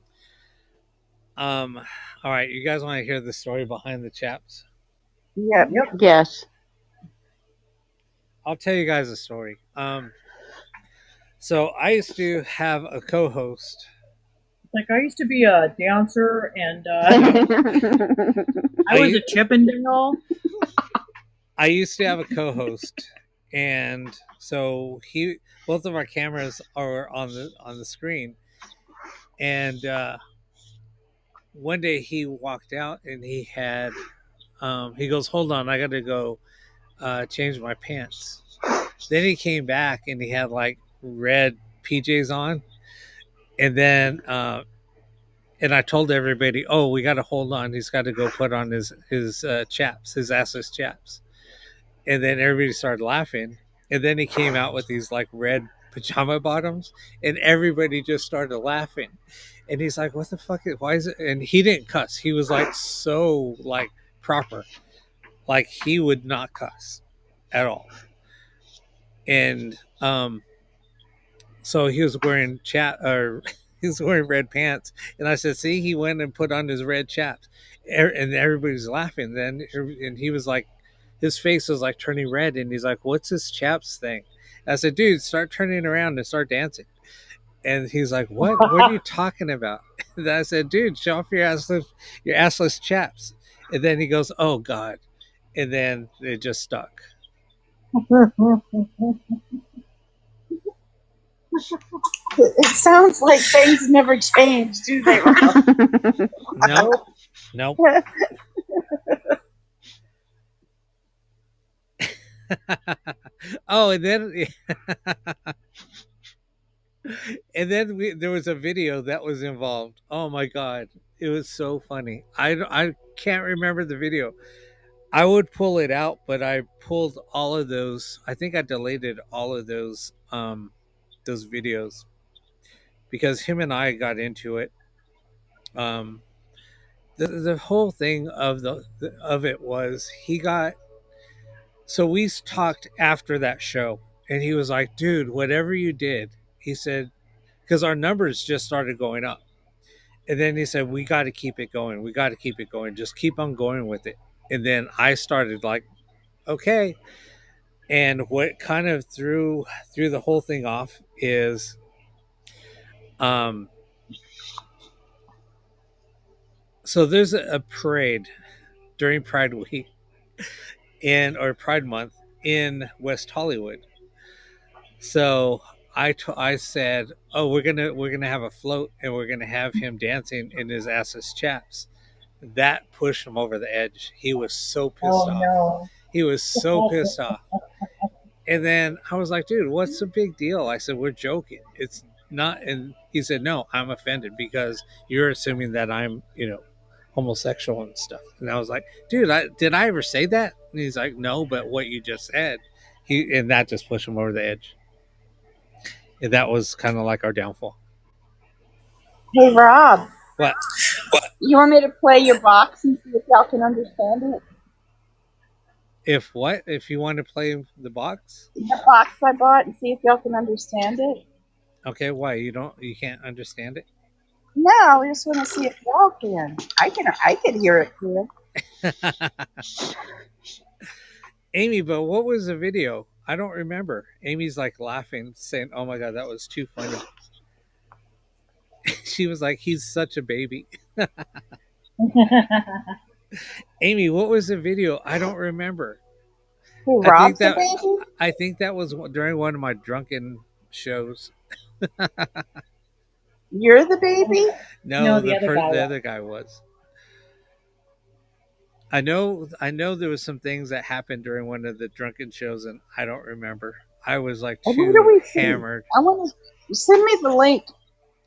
All right, you guys want to hear the story behind the chaps? Yeah. Yep. Yes. I'll tell you guys a story. So I used to have a co-host. Like, I used to be a dancer and I was a Chippendale. I used to have a co-host, and so both of our cameras are on the screen, and one day he walked out and he goes, hold on, I gotta go change my pants. Then he came back and he had like red PJs on, and then and I told everybody, oh, we got to hold on, he's got to go put on his chaps, his assless chaps. And then everybody started laughing, and then he came out with these like red pajama bottoms, and everybody just started laughing. And he's like, what the fuck why is it? And he didn't cuss, he was like so like proper, like he would not cuss at all. And so he was wearing he was wearing red pants, and I said, see, he went and put on his red chaps. And everybody's laughing then, and he was like, his face was like turning red, and he's like, what's this chaps thing? And I said, dude, start turning around and start dancing. And he's like, what are you talking about? And I said, dude, show off your assless chaps. And then he goes, oh god. And then it just stuck. It sounds like things never change, do they, Rob? Nope. Oh, and then there was a video that was involved. Oh my god, it was so funny. I can't remember the video. I would pull it out, but I pulled all of those. I think I deleted all of those videos because him and I got into it. The whole thing of it was so we talked after that show, and he was like, dude, whatever you did, he said, because our numbers just started going up. And then he said, we got to keep it going. We got to keep it going. Just keep on going with it. And then I started like, okay. And what kind of threw the whole thing off is so there's a parade during Pride Week or Pride Month in West Hollywood. So I said, oh, we're gonna have a float, and we're gonna have him dancing in his assless chaps. That pushed him over the edge. He was so pissed off. No. He was so pissed off. And then I was like, dude, what's the big deal? I said, we're joking. It's not. And he said, no, I'm offended because you're assuming that I'm, homosexual and stuff. And I was like, dude, did I ever say that? And he's like, no, but what you just said. And that just pushed him over the edge. And that was kind of like our downfall. Hey, Rob. What? You want me to play your box and see if y'all can understand it? If what? If you want to play the box? The box I bought and see if y'all can understand it. Okay, why? You can't understand it? No, we just want to see if y'all can. I can hear it clear. Amy, but what was the video? I don't remember. Amy's like laughing, saying, oh my god, that was too funny. She was like, he's such a baby. Amy, what was the video? I don't remember. Who, Rob's the baby? I think that was during one of my drunken shows. You're the baby? No, the other guy was. I know there was some things that happened during one of the drunken shows, and I don't remember. I was like too hammered. I want to send me the link.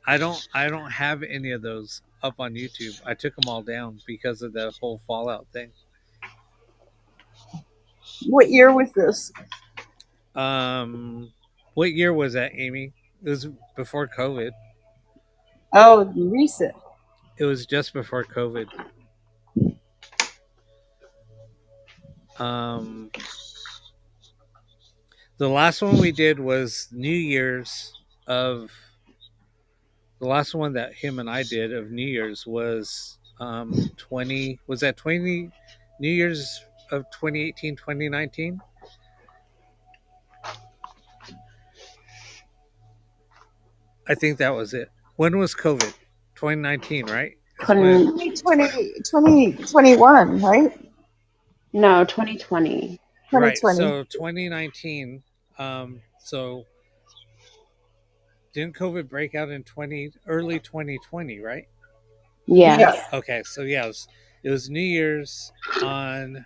I don't have any of those up on YouTube. I took them all down because of the whole Fallout thing. What year was this? What year was that, Amy? It was before COVID. Oh, recent. It was just before COVID. The last one we did was New Year's of. The last one that him and I did of New Year's was 20. Was that 20 New Year's of 2018, 2019? I think that was it. When was COVID? 2019, right? 2021, right? No, 2020. Right. 2020. So 2019. So didn't COVID break out in early 2020, right? Yeah. Yes. Okay. So yeah, it was New Year's on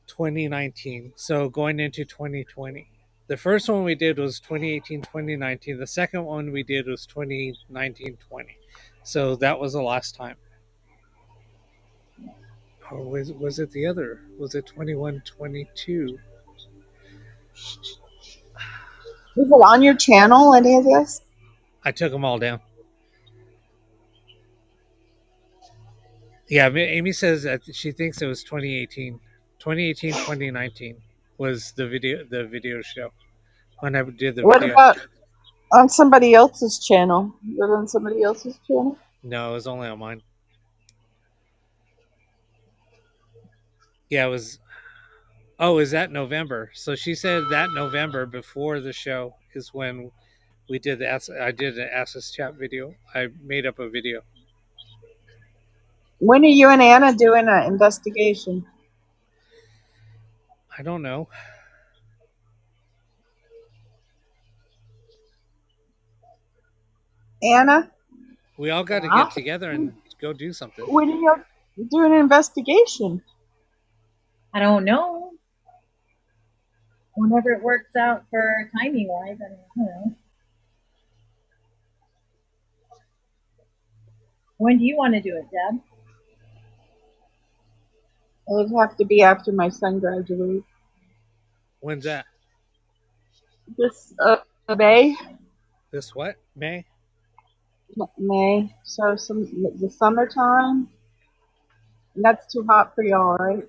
2019. So going into 2020. The first one we did was 2018, 2019. The second one we did was 2019, 20. So that was the last time. Or was it the other? Was it 21, 22? Is it on your channel, any of this? I took them all down. Yeah, Amy says that she thinks it was 2018. 2018, 2019 was the video show when I did the What video. about on somebody else's channel? Was it on somebody else's channel? No, it was only on mine. Yeah, it was. Oh, is that November? So she said that November before the show is when we did I did an Ask Us Chat video. I made up a video. When are you and Anna doing an investigation? I don't know. Anna, We all got to Yeah. get together and go do something. when are you doing an investigation? I don't know. Whenever it works out for timing wise, I don't know. When do you want to do it, Deb? It would have to be after my son graduates. When's that? This May. This what? May? May. So the summertime. And that's too hot for y'all, right?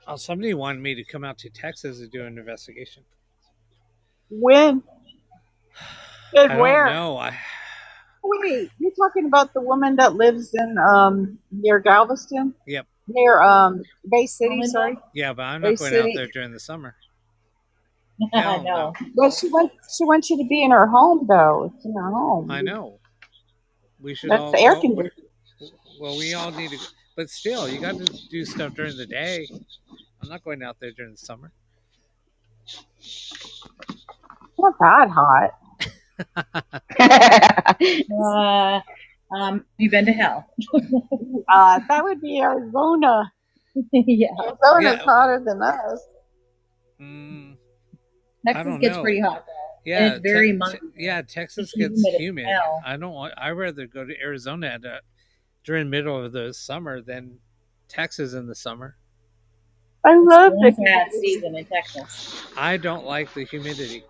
Oh, somebody wanted me to come out to Texas to do an investigation. When? I And don't where? know. Wait, you're talking about the woman that lives in near Galveston? Yep. Near Bay City, Orlando? sorry. Yeah, but I'm Bay not going out City. there during the summer. I Hell know. Well, she wants you to be in her home though. It's in her home. I know. We should That's all the air go. conditioner. Well, we all need to, but still, you got to do stuff during the day. I'm not going out there during the summer. Not that hot. You've been to hell. That would be Arizona. Yeah. Arizona's Yeah. hotter than us. Texas don't gets know. pretty hot. Yeah, it's very muggy. Texas It's gets humid as humid. hell. I'd rather go to Arizona during the middle of the summer than Texas in the summer. I love It's the bad season in Texas. I don't like the humidity.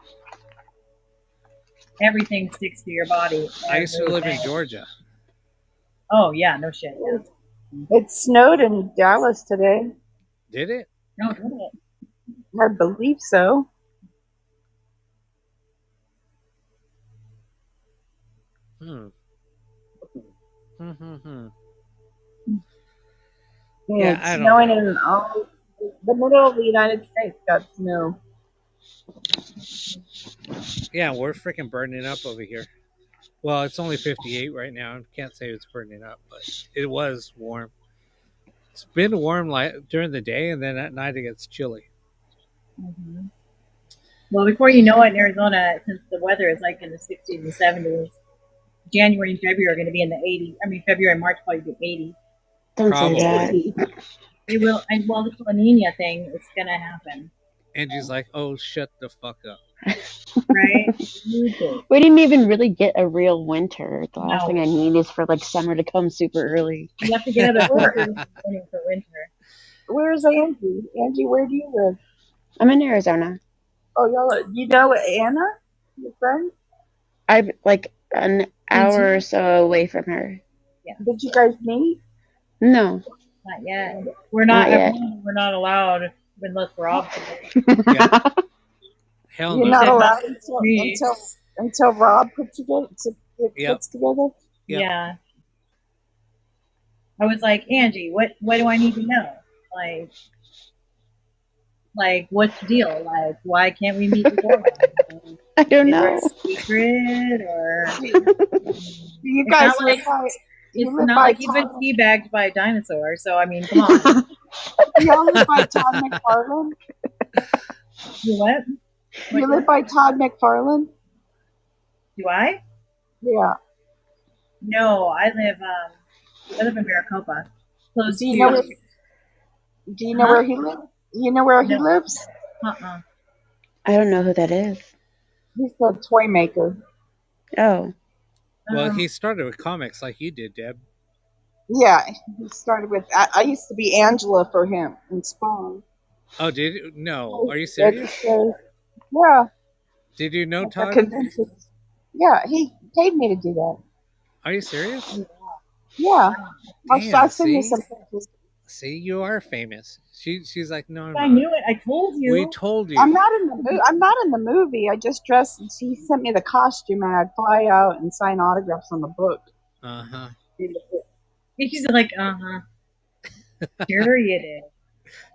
Everything sticks to your body. I used to live in Everything. Georgia. Oh yeah, no shit. Yeah. It snowed in Dallas today. Did it? No, did it? I believe so. Hmm. Yeah, I it's don't snowing know. in all the middle of the United States got snow. Yeah, we're freaking burning up over here. Well, it's only 58 right now. I can't say it's burning up, but it was warm. It's been warm during the day, and then at night it gets chilly. Mm-hmm. Well, before you know it, in Arizona, since the weather is like in the 60s and 70s, January and February are going to be in the 80s. I mean, February and March probably be 80s. Don't Probably. say that. It will. And well, this La Nina thing is going to happen, Angie's like, "Oh, shut the fuck up." right? We didn't even really get a real winter. The last No. thing I need is for like summer to come super early. You have to get out of work for winter. Where's Angie? Angie, where do you live? I'm in Arizona. Oh, y'all, you know Anna, your friend? I'm like an hour or so away from her. Did you guys meet? No. Not yet. We're not. Not yet. We're not allowed unless Rob. Hell You're no. not said allowed me. until Rob puts together. Yep. Puts together. Yep. Yeah. I was like, Angie, what do I need to know? Like what's the deal? Like, why can't we meet before? I don't Is there know. a secret or You It's guys not like- look like It's live not by like you've been Todd. teabagged by a dinosaur. So I mean, come on. Y'all live by Todd McFarlane. You what? You live by Todd McFarlane. Do I? Yeah. No, I live in Maricopa. Close Do you know? to. Do you know Huh? where he lives? You know where he No. lives? Uh-uh. I don't know who that is. He's the toy maker. Oh, Well, Um, he started with comics like you did, Deb. Yeah, he started with. I used to be Angela for him in Spawn. Oh, did you? No. Are you At serious? yeah, Did you know at the Todd? conventions. Yeah, he paid me to do that. Are you serious? Yeah, I'll Damn, send you see? some pictures. See, you are famous. She's like, no, I'm I not. knew it. I told you. We told you. I'm not in the movie. I'm not in the movie. I just dressed. He sent me the costume, and I'd fly out and sign autographs on the book. Uh-huh. He's like, sure you did.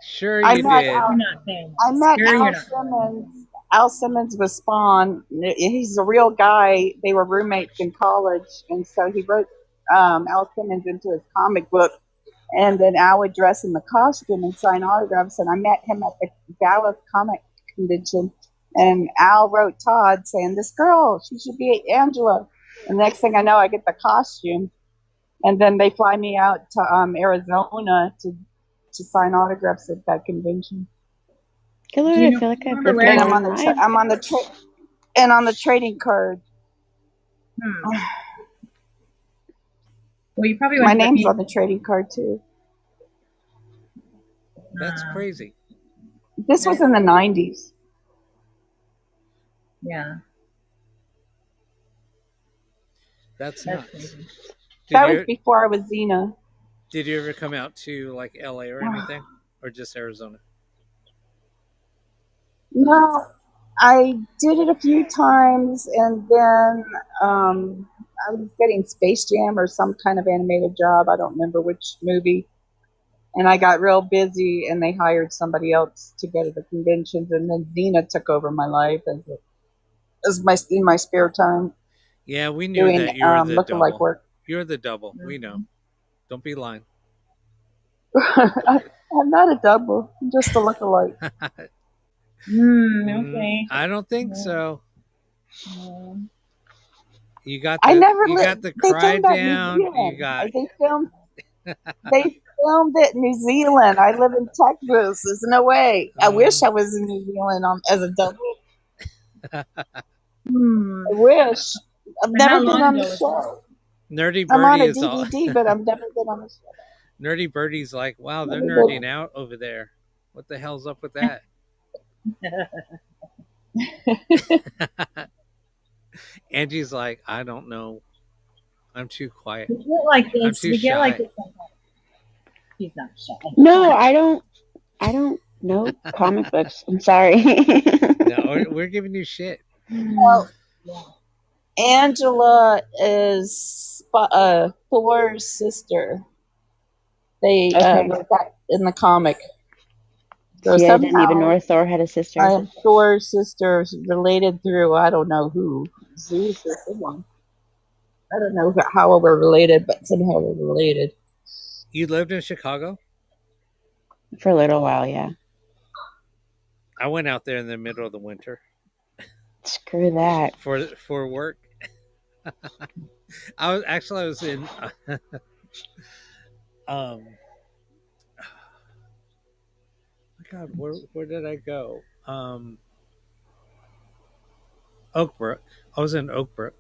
Sure I you met did. You're not saying. I met Sure you're Al not. Simmons. Al Simmons was Spawn. He's a real guy. They were roommates in college, and so he wrote Al Simmons into his comic book. And then Al would dress in the costume and sign autographs. And I met him at the Dallas Comic Convention. And Al wrote Todd saying, "This girl, she should be Angela." And the next thing I know, I get the costume. And then they fly me out to Arizona to sign autographs at that convention. good Lord, Do you I know- feel like I've remember lived Larry a And long I'm on life. on the trading card. Well, you probably My went to name's the on the trading card too. That's crazy. This was in the 90s. Yeah, That's that's nuts. crazy. That Did was before I was Xena. you ever come out to like LA or anything? Or just Arizona? No, I did it a few times, and then I was getting Space Jam or some kind of animated job. I don't remember which movie. And I got real busy, and they hired somebody else to go to the conventions, and then Xena took over my life in my spare time Yeah, we knew doing that you were the lookalike double. work. You're the double. We know. Don't be lying. I'm not a double. I'm just a lookalike. Okay. I don't think Yeah. so. Mm. You got I the never you got the they cry filmed that in New down. Zealand. You got They filmed it in New Zealand. I live in Texas. There's no way. I wish I was in New Zealand as a double. Hmm. I wish. I've And how never been long on ago the was show. Nerdy I'm on Birdie a is all DVD, but I've never been on the show. Nerdy Birdie's like, wow, they're Never nerding out over there. What the hell's up with that? Angie's like, I don't know. I'm too quiet. We get like I'm this. too We get like shy. this sometimes. He's not shy. No, I don't know comic books. I'm sorry. No, we're giving you shit. Well, Angela is Thor's sister. They Okay. wrote that in the comic. So See, I didn't even know somehow Thor had a sister. I am Thor's sister related through I don't know who. Zeus or someone. I don't know how we're related, but somehow we're related. You lived in Chicago? For a little while, yeah. I went out there in the middle of the winter Screw that. for work. I was in my God, where did I go? Oakbrook. I was in Oakbrook.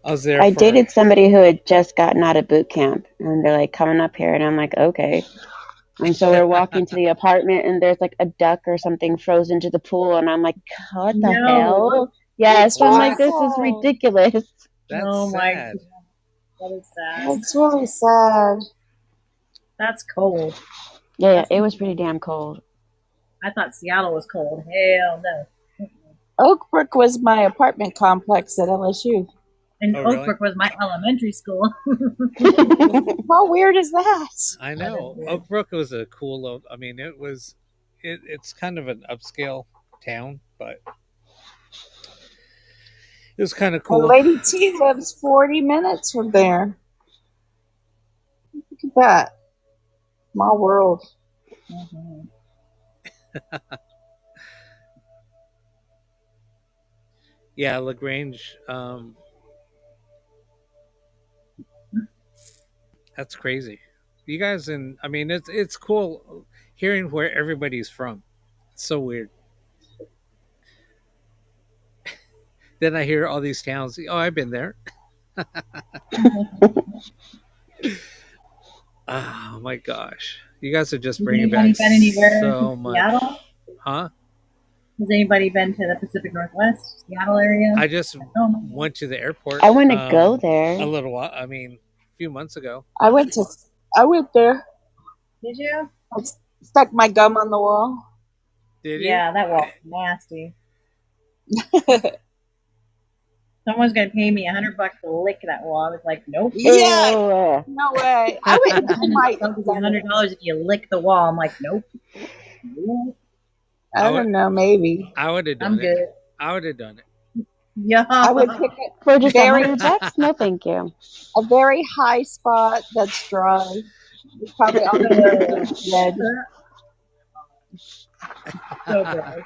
I was there I for dated somebody who had just gotten out of boot camp, and they're like coming up here, and I'm like, okay. And so we're walking to the apartment, and there's like a duck or something frozen to the pool, and I'm like, what the No. hell? Yes, I'm like, this is awful. ridiculous. That's Oh my sad. God. That is sad. It's really sad. That's cold. Yeah, it was pretty damn cold. I thought Seattle was cold. Hell no. Oakbrook was my apartment complex at LSU. And Oh, really? Oakbrook was my elementary school. How weird is that? I know. weird. Oakbrook was a cool. I mean, it's kind of an upscale town, but It was kind of And cool. Lady T lives 40 minutes from there. Look at that. Small world. Mhm. Yeah, Lagrange. That's crazy. You guys, and I mean, it's cool hearing where everybody's from. It's so weird. Then I hear all these towns. Oh, I've been there. Oh my gosh, you guys are just Has bringing anybody back been anywhere so to much, Seattle? huh? Has anybody been to the Pacific Northwest, Seattle area? I just Oh my went to the airport I want to go a there. little while. I mean, a few months ago. I went there. Did you? I stuck my gum on the wall. Did you? Yeah, that was nasty. Someone's gonna pay me $100 to lick that wall. I was like, nope. Yeah, Ew. no way. I went. I might. I'll give you $100 if you lick the wall. I'm like, nope. I don't know. Maybe I would have done I'm it. good. I would have done it. Yeah. I would pick For just Very- $100? No, thank you. a very high spot that's dry. It's probably on the bed. So gross.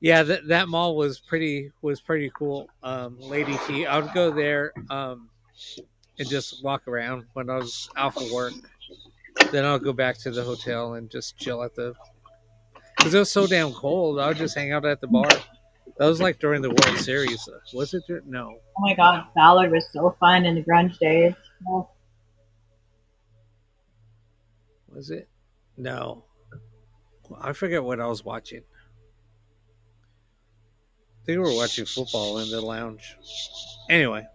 Yeah, that mall was pretty cool. Lady T, I would go there and just walk around when I was out for work. Then I'll go back to the hotel and just chill at the, because it was so damn cold. I would just hang out at the bar. That was like during the World Series. Was it? No. Oh my god, Ballard was so fun in the grunge days. Oh, Was it? No. I forget what I was watching. I think we were watching football in the lounge. Anyway.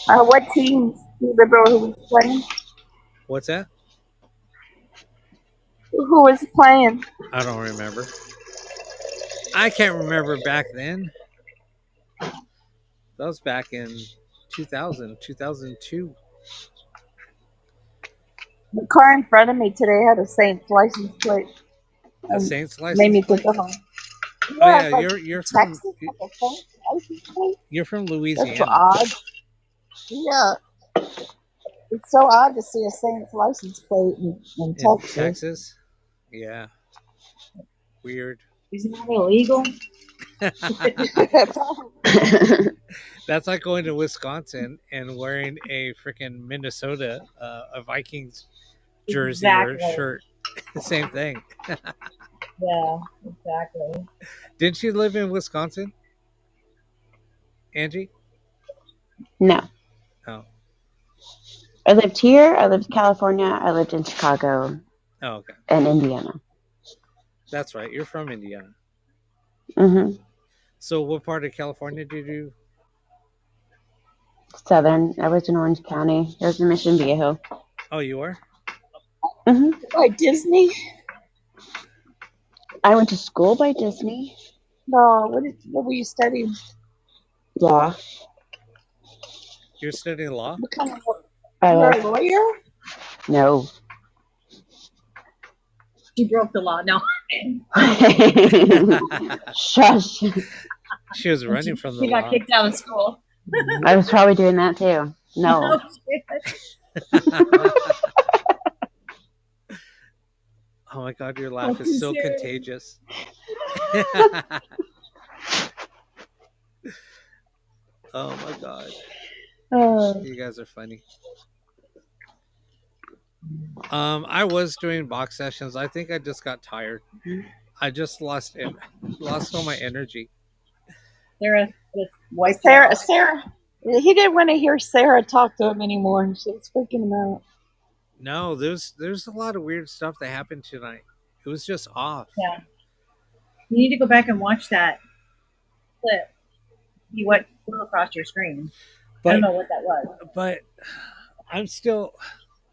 What teams do you remember who was playing? What's that? Who was playing? I don't remember. I can't remember back then. That was back in 2000, 2002. The car in front of me today had a Saints license plate. The Saints license Made me plate? think of home. Oh yeah, it's like you're from Texas with a Saints license plate. you're from That's Louisiana. odd. Yeah, it's so odd to see a Saints license plate in In Texas. Texas? Yeah. Weird. isn't that illegal? That's like going to Wisconsin and wearing a freaking Minnesota, a Vikings jersey or Exactly. shirt. Same thing. Yeah, exactly. Didn't you live in Wisconsin, Angie? No. Oh, I lived here, I lived in California, I lived in Chicago oh, okay. and Indiana. That's right. You're from Indiana. hmm So, what part of California did you? Southern. I was in Orange County. I was in Mission Viejo. Oh, you are. hmm By Disney? I went to school by Disney. No. What were you studying? Law. You're studying law. What kind of? I You're a was, lawyer? no. She broke the law. No. Shush. She was running from the She got law. kicked out of school. I was probably doing that too. No. Oh my god, your laugh is so serious. contagious. Oh my god. Oh. You guys are funny. I was doing box sessions. I think I just got tired. I just lost all my energy. Sarah just wiped Sarah. out. Sarah. He didn't want to hear Sarah talk to him anymore. She was freaking him out. No, there's a lot of weird stuff that happened tonight. It was just off. Yeah. You need to go back and watch that clip. See what flew across your screen. I But don't know what that was. but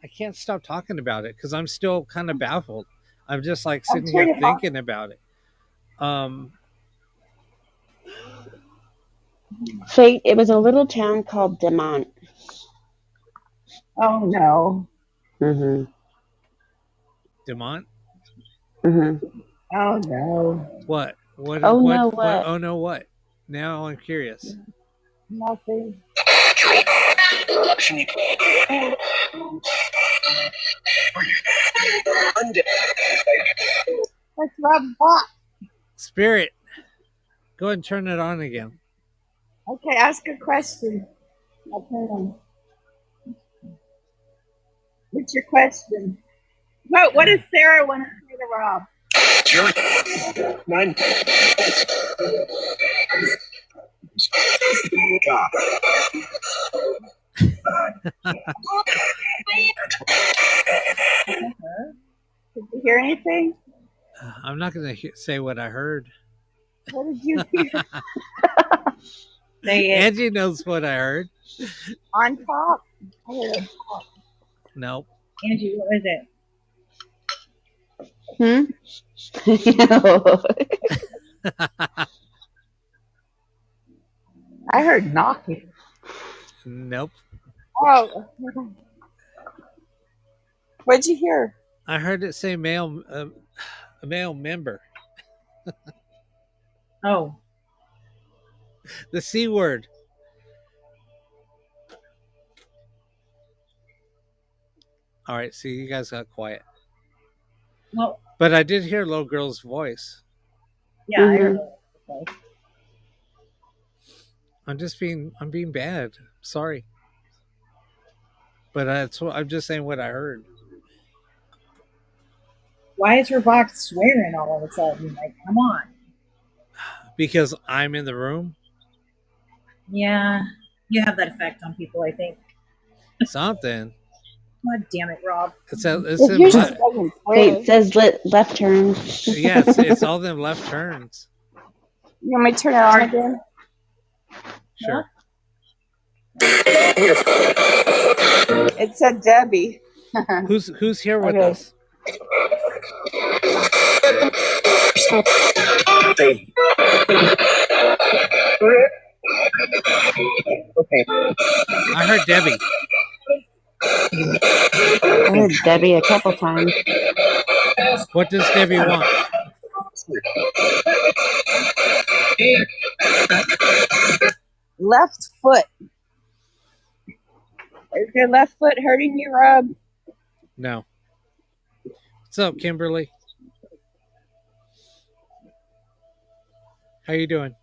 I can't stop talking about it because I'm still kind of baffled. I'm just like sitting here pretty thinking about it. Fate, it was a little town called Demont. Oh no. Mm-hmm. Demont? Mm-hmm. Oh no, What? What? Oh, what? no, What? what? Oh no! What? Now I'm curious. nothing. That's Rob's box. Spirit, go ahead and turn it on again. Okay, ask a question. I'll turn on. What's your question? What does Sarah want to say to Rob? Did you hear anything? I'm not going to say what I heard. What did you hear? Say it. Angie knows what I heard. On top? I heard it. Nope. Angie, what was it? I heard knocking. Nope. Oh. What'd you hear? I heard it say male, a male member. Oh, The C word. All right. See, you guys got quiet. well, But I did hear a little girl's voice. yeah, I heard it. I'm being bad. Sorry. But I'm just saying what I heard. Why is her box swearing all of a sudden? Like, come on. Because I'm in the room. Yeah, you have that effect on people, I think. Something. God damn it, Rob. It's It in usually left. doesn't Wait, swear. it says left turn. Yeah, it's all them left turns. You want me to turn it on again? Sure. It said Debbie. Who's here with Okay. us? Okay. I heard Debbie. I heard Debbie a couple times. What does Debbie want? Left foot. Is your left foot hurting you, Rob? No. What's up, Kimberly? How you doing?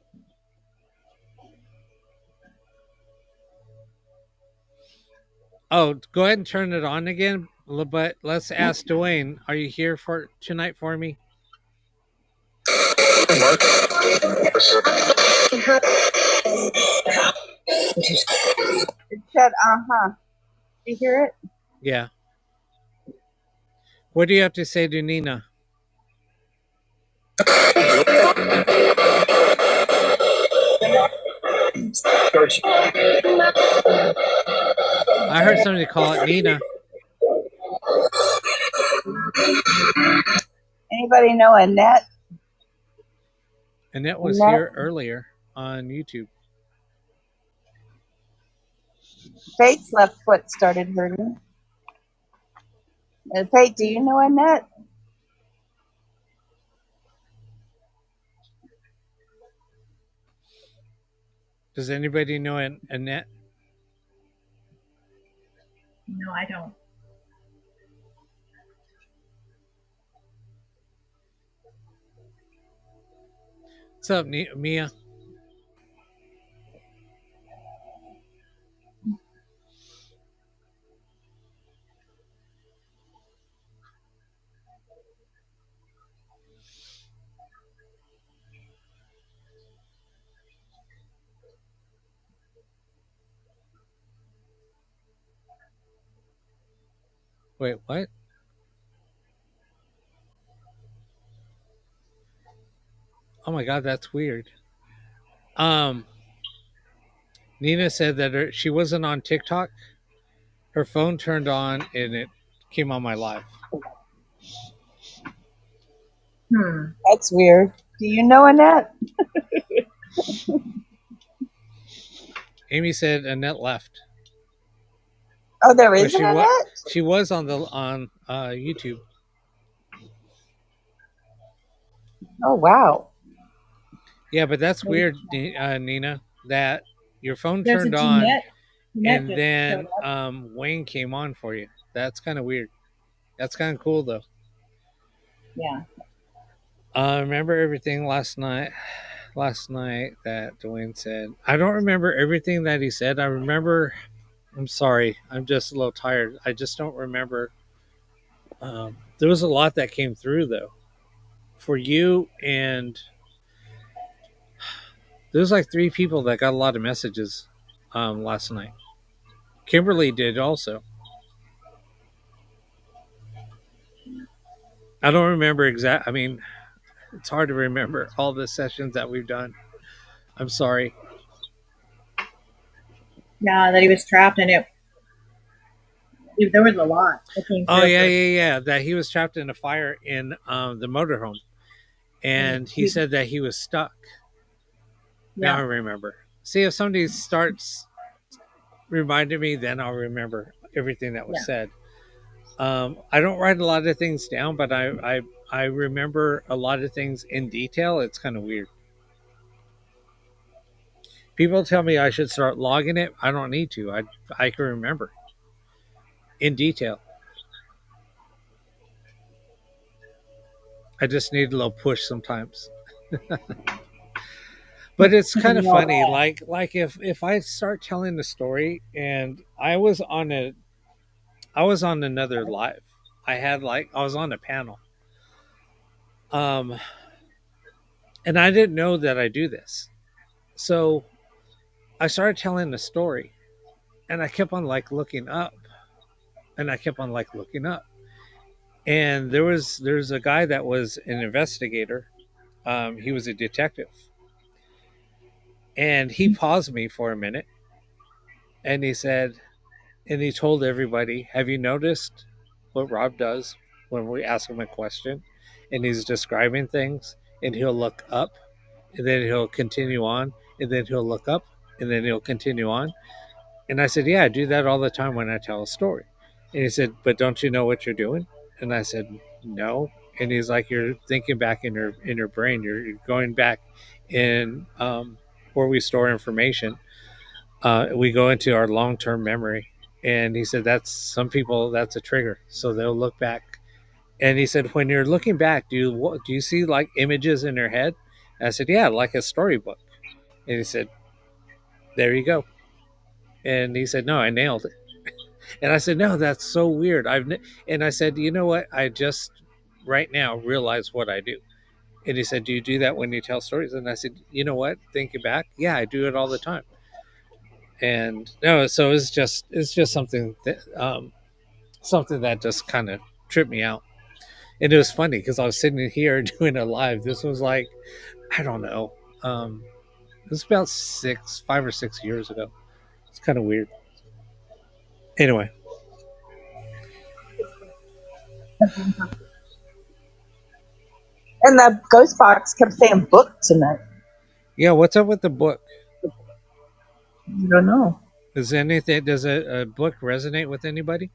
Oh, go ahead and turn it on again. But let's ask Dwayne. Are you here for tonight for me? It said, you hear it? Yeah. What do you have to say to Nina? I heard somebody call it Nina. Anybody know Annette? Annette was Annette? here earlier on YouTube. Faith's left foot started hurting. And Faith, do you know Annette? Does anybody know Annette? No, I don't. What's up, Mia? Wait, what? Oh my God, that's weird. Nina said that she wasn't on TikTok. Her phone turned on and it came on my live. That's weird. Do you know Annette? Amy said Annette left. Oh, there Or is an Annette? she was on YouTube. Oh wow. Yeah, but that's Maybe weird, Nina, that your phone there's a turned on Jeanette and just showed then up. Wayne came on for you. That's kind of weird. That's kind of cool, though. Yeah. I remember everything last night. Last night that Dwayne said. I don't remember everything that he said. I remember. I'm sorry. I'm just a little tired. I just don't remember. There was a lot that came through though for you, and there's like 3 people that got a lot of messages last night. Kimberly did also. I don't remember exact. I mean, it's hard to remember all the sessions that we've done. I'm sorry. Yeah, that he was trapped in it. There was a lot that came Oh through yeah, for yeah, yeah. That he was trapped in a fire in the motorhome, and and he said that he was stuck. Now I yeah. remember. See, if somebody starts reminding me, then I'll remember everything that was Yeah. said. I don't write a lot of things down, but I remember a lot of things in detail. It's kind of weird. People tell me I should start logging it. I don't need to. I can remember in detail. I just need a little push sometimes. But it's kind of No, funny. Like if I start telling the story, and I was on another live. I was on a panel. Um, and I didn't know that I do this. So I started telling the story, and I kept on like looking up, and I kept on like looking up. And there's a guy that was an investigator. He was a detective, and he paused me for a minute, and he said, and he told everybody, "Have you noticed what Rob does when we ask him a question, and he's describing things, and he'll look up, and then he'll continue on, and then he'll look up, and then he'll continue on." And I said, "Yeah, I do that all the time when I tell a story." And he said, "But don't you know what you're doing?" And I said, "No." And he's like, "You're thinking back in your brain. You're going back in where we store information. We go into our long term memory." And he said, "That's some people. That's a trigger. So they'll look back." And he said, "When you're looking back, do you see like images in your head?" And I said, "Yeah, like a storybook." And he said, "There you go." And he said, "No, I nailed it." And I said, "No, that's so weird." And I said, "You know what? I just right now realize what I do." And he said, "Do you do that when you tell stories?" And I said, "You know what? Thinking back, yeah, I do it all the time." And no, so it's just something that just kind of tripped me out. And it was funny because I was sitting here doing a live. This was like, I don't know, it was about 5 or 6 years ago. It's kind of weird. Anyway, And the ghost box kept saying book tonight. yeah, what's up with the book? I don't know. Does a book resonate with anybody?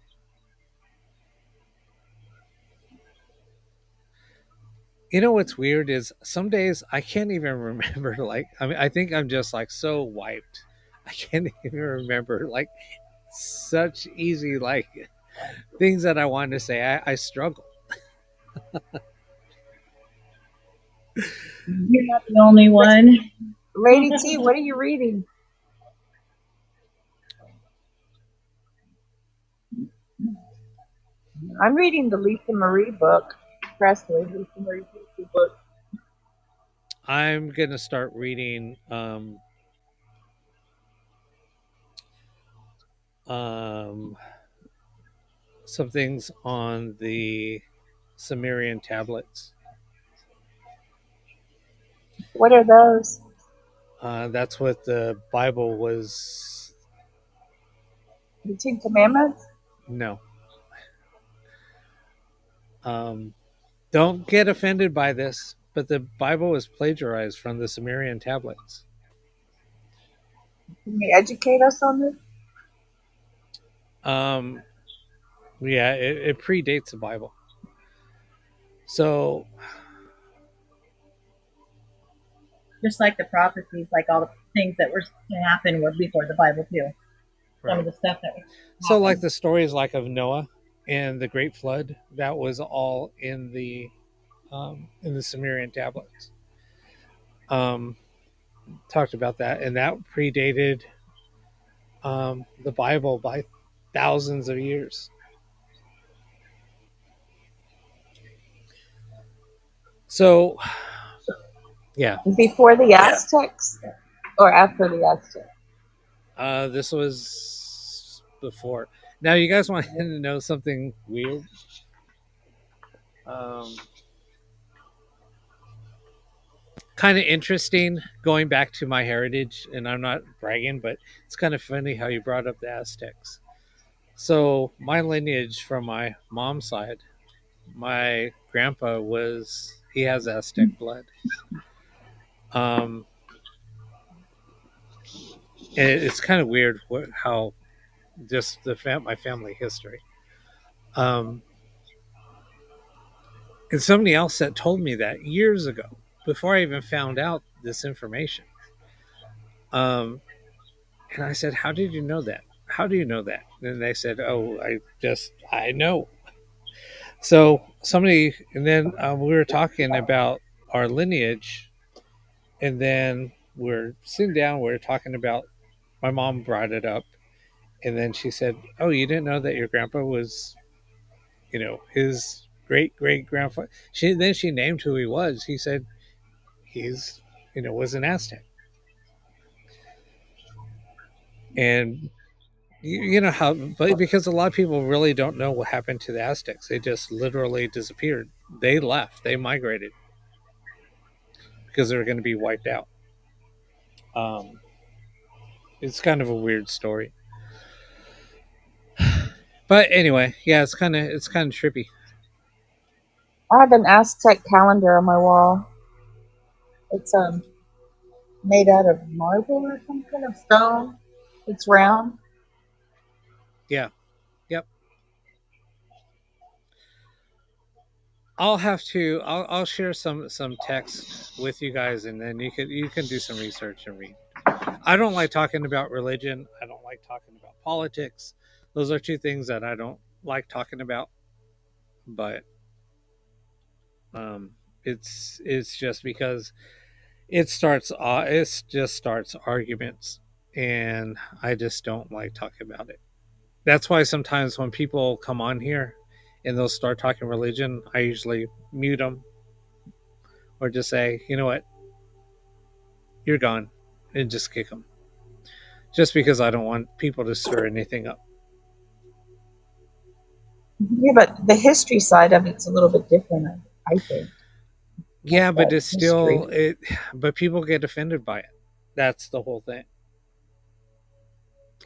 You know what's weird is some days I can't even remember. Like, I mean, I think I'm just like so wiped. I can't even remember like such easy like things that I wanted to say. I struggle. You're not the only one. Lady T, what are you reading? I'm reading the Lisa Marie book. Presley, Lisa Marie Presley book. I'm gonna start reading um, some things on the Sumerian tablets. What are those? That's what the Bible was. The Ten Commandments? No. Don't get offended by this, but the Bible was plagiarized from the Sumerian tablets. Can you educate us on this? Um, yeah, it predates the Bible. So just like the prophecies, like all the things that were to happen were before the Bible too. Some of the stuff that was So, like the stories like of Noah and the Great Flood, that was all in the Sumerian tablets. Talked about that, and that predated the Bible by thousands of years. So, yeah, Before the Aztecs or after the Aztecs? this was before. Now, you guys want to know something weird? Kind of interesting going back to my heritage, and I'm not bragging, but it's kind of funny how you brought up the Aztecs. So, my lineage from my mom's side, my grandpa he has Aztec blood. And it's kind of weird how just my family history. And somebody else that told me that years ago, before I even found out this information. And I said, "How did you know that? How do you know that?" And they said, "Oh, I know." So and then we were talking about our lineage, and then we're sitting down, we're talking about, my mom brought it up, and then she said, "Oh, you didn't know that your grandpa was, his great great grandfather." She named who he was. He said he's, was an Aztec. And you know how, but because a lot of people really don't know what happened to the Aztecs, they just literally disappeared. They left, they migrated because they were going to be wiped out. It's kind of a weird story, but anyway, yeah, it's kind of trippy. I have an Aztec calendar on my wall. It's made out of marble or some kind of stone. It's round. Yeah, yep. I'll share some text with you guys, and then you can do some research and read. I don't like talking about religion. I don't like talking about politics. Those are two things that I don't like talking about. But it's just because it just starts arguments, and I just don't like talking about it. That's why sometimes when people come on here and they'll start talking religion, I usually mute them or just say, "You know what, you're gone," and just kick them, just because I don't want people to stir anything up. Yeah, but the history side of it's a little bit different, I think. Yeah, but it's history. still but people get offended by it. That's the whole thing.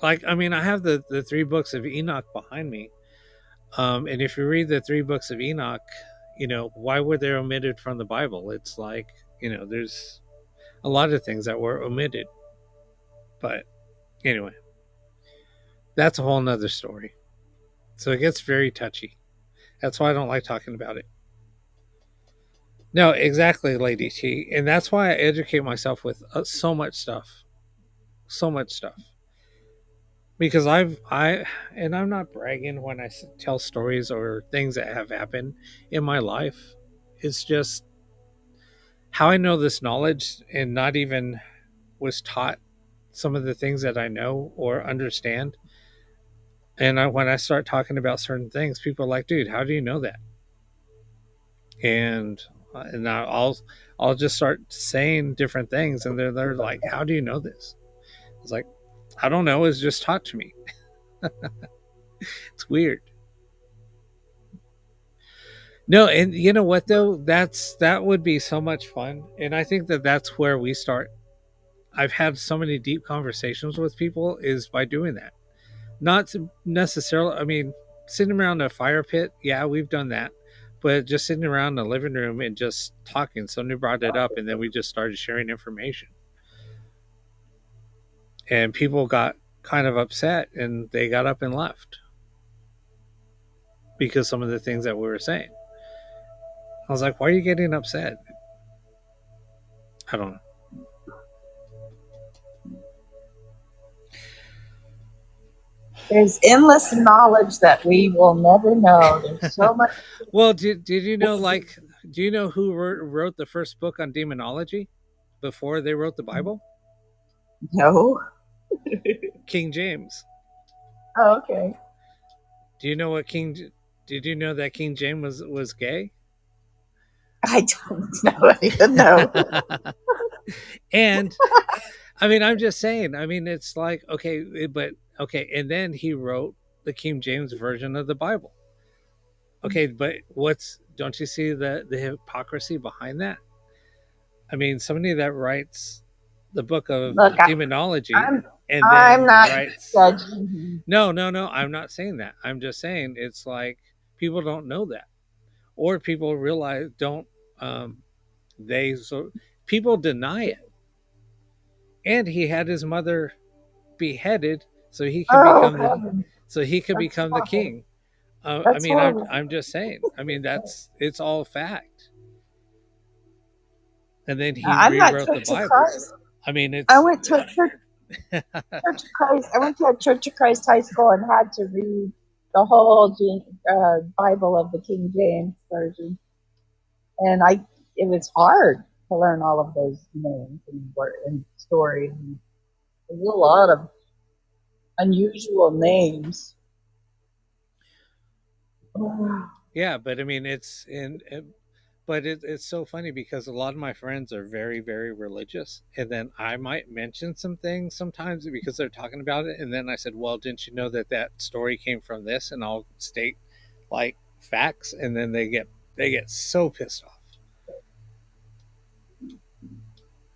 Like, I mean, I have the three books of Enoch behind me. And if you read the three books of Enoch, why were they omitted from the Bible? It's like, there's a lot of things that were omitted. But anyway, that's a whole nother story. So it gets very touchy. That's why I don't like talking about it. No, exactly, Lady T. And that's why I educate myself with so much stuff. So much stuff. Because and I'm not bragging when I tell stories or things that have happened in my life. It's just how I know this knowledge and not even was taught some of the things that I know or understand. And when I start talking about certain things, people are like, "Dude, how do you know that?" And I'll just start saying different things, and they're like, "How do you know this?" It's like, I don't know. It's just taught to me. It's weird. No, and you know what though? That would be so much fun, and I think that's where we start. I've had so many deep conversations with people is by doing that. Not necessarily. I mean, sitting around a fire pit, yeah, we've done that, but just sitting around in the living room and just talking. Somebody brought it up, and then we just started sharing information, and people got kind of upset, and they got up and left because some of the things that we were saying. I was like, "Why are you getting upset?" I don't know. There's endless knowledge that we will never know. There's so much. Well, did you know, like, do you know who wrote the first book on demonology before they wrote the Bible? No. King James. Oh, okay. Do you know what did you know that King James was gay? I don't know. Even know. And I mean, I'm just saying, I mean, it's like, okay, but okay, and then he wrote the King James version of the Bible. Okay, but don't you see the hypocrisy behind that? I mean, somebody that writes the book of Look, demonology I'm and I'm then not writes judging him. no, I'm not saying that. I'm just saying it's like people don't know that, or people realize don't so people deny it. And he had his mother beheaded so he could Oh, become heaven. the That's the horrible. king. I That's mean, horrible. I'm just saying. I mean, it's all fact. And then he I'm not rewrote the Church of Bible. Christ. I mean, it's. I went to a Church of Christ. I went to a Church of Christ high school and had to read the whole Bible of the King James version, and it was hard to learn all of those names and stories. And there's a lot of unusual names. Yeah, but I mean, but it's so funny because a lot of my friends are very, very religious, and then I might mention some things sometimes because they're talking about it, and then I said, "Well, didn't you know that story came from this?" And I'll state like facts, and then they get so pissed off,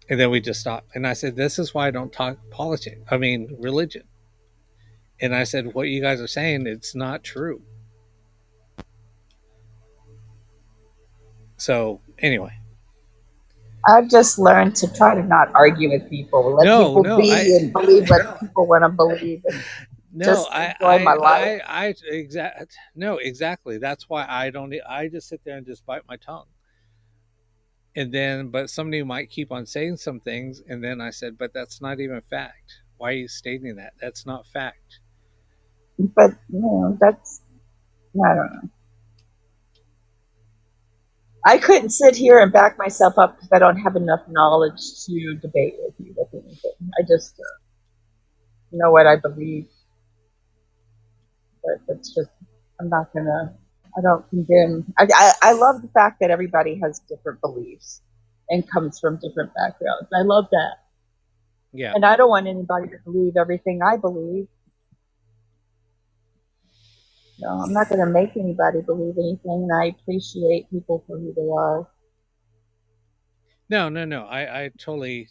and then we just stop. And I said, "This is why I don't talk politics. I mean, religion." And I said, "What you guys are saying, it's not true." So anyway. I've just learned to try to not argue with people. Let No, people no, be and believe what people want to believe, and No, just enjoy my life. no, exactly. That's why I don't. I just sit there and just bite my tongue. And then, but somebody might keep on saying some things, and then I said, but that's not even fact. Why are you stating that? That's not fact. But that's I don't know. I couldn't sit here and back myself up because I don't have enough knowledge to debate with you with anything. I just know what I believe, but it's just I'm not gonna. I don't condemn. I love the fact that everybody has different beliefs and comes from different backgrounds. I love that, Yeah. and I don't want anybody to believe everything I believe. No, I'm not going to make anybody believe anything, and I appreciate people for who they are. No. I totally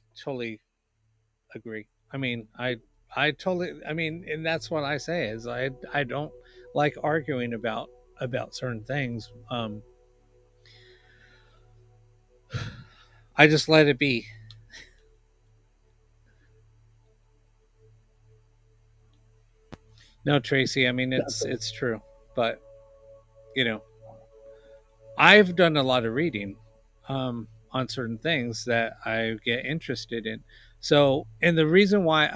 agree. I mean, I totally. I mean, and that's what I say is I don't like arguing about certain things. I just let it be. No, Tracy. I mean, it's true, but you know, I've done a lot of reading on certain things that I get interested in. So, and the reason why,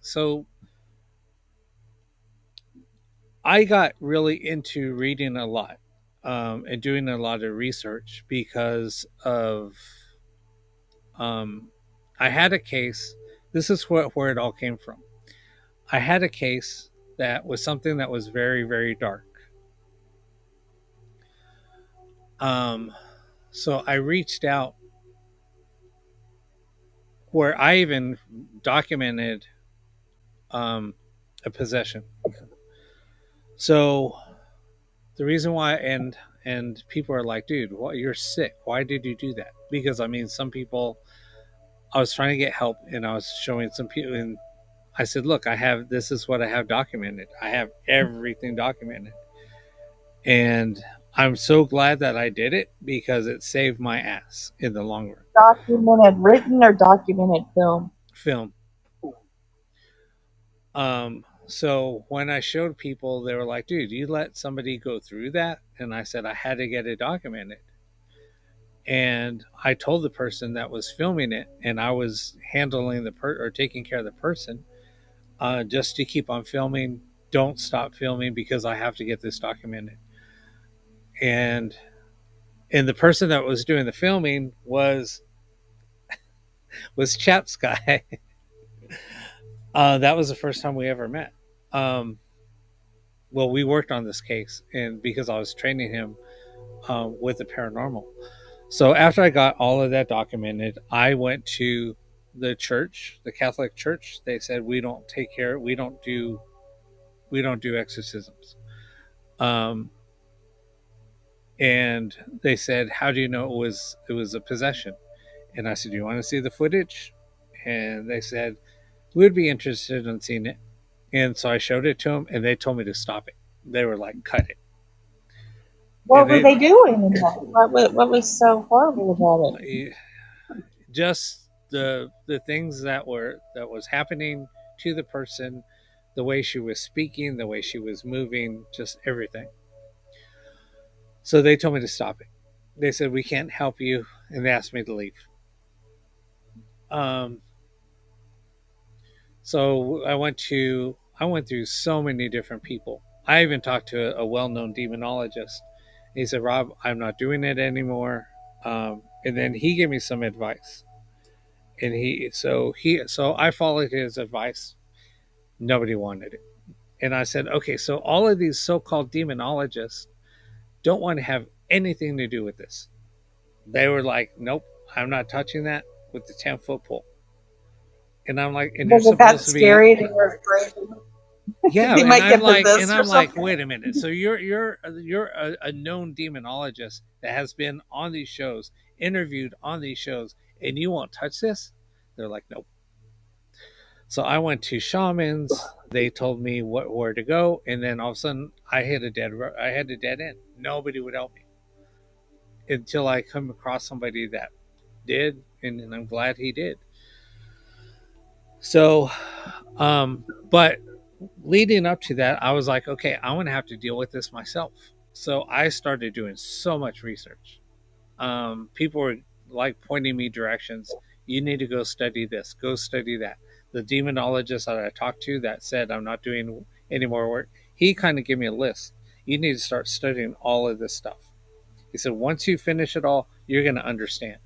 so I got really into reading a lot and doing a lot of research because of I had a case. This is where it all came from. I had a case that was something that was very, very dark. So I reached out where I even documented a possession. So the reason why, and people are like, dude, what, you're sick. Why did you do that? Because I mean, some people, I was trying to get help, and I was showing some people, and I said, look, this is what I have documented. I have everything documented, and I'm so glad that I did it because it saved my ass in the long run. Documented written or documented film? So when I showed people, they were like, dude, you let somebody go through that? And I said, I had to get it documented. And I told the person that was filming it, and I was handling or taking care of the person, just to keep on filming don't stop filming because I have to get this documented. And the person that was doing the filming was Chap's guy. That was the first time we ever met. Well, we worked on this case, and because I was training him with the paranormal. So after I got all of that documented, I went to the church, the Catholic Church. They said we don't do exorcisms. And they said, how do you know it was a possession? And I said, do you want to see the footage? And they said, we would be interested in seeing it. And so I showed it to them, and they told me to stop it. They were like, cut it. What were they doing in that? What was so horrible about it? Just the things that was happening to the person, the way she was speaking, the way she was moving, just everything. So they told me to stop it. They said, we can't help you, and they asked me to leave. So I went through so many different people. I even talked to a well-known demonologist. He said, Rob, I'm not doing it anymore. And then he gave me some advice. And so I followed his advice. Nobody wanted it. And I said, okay, so all of these so-called demonologists don't want to have anything to do with this. They were like, nope, I'm not touching that with the 10-foot pole. And I'm like, and was it that scary? They were afraid. Yeah, and I'm like, wait a minute. So you're a known demonologist that has been on these shows, interviewed on these shows, and you won't touch this? They're like, nope. So I went to shamans. They told me where to go, and then all of a sudden I had a dead end. Nobody would help me until I come across somebody that did, and I'm glad he did. So, but leading up to that, I was like, okay, I'm going to have to deal with this myself. So I started doing so much research. People were like pointing me directions. You need to go study this, go study that. The demonologist that I talked to that said I'm not doing any more work, he kind of gave me a list. You need to start studying all of this stuff. He said, once you finish it all, you're going to understand.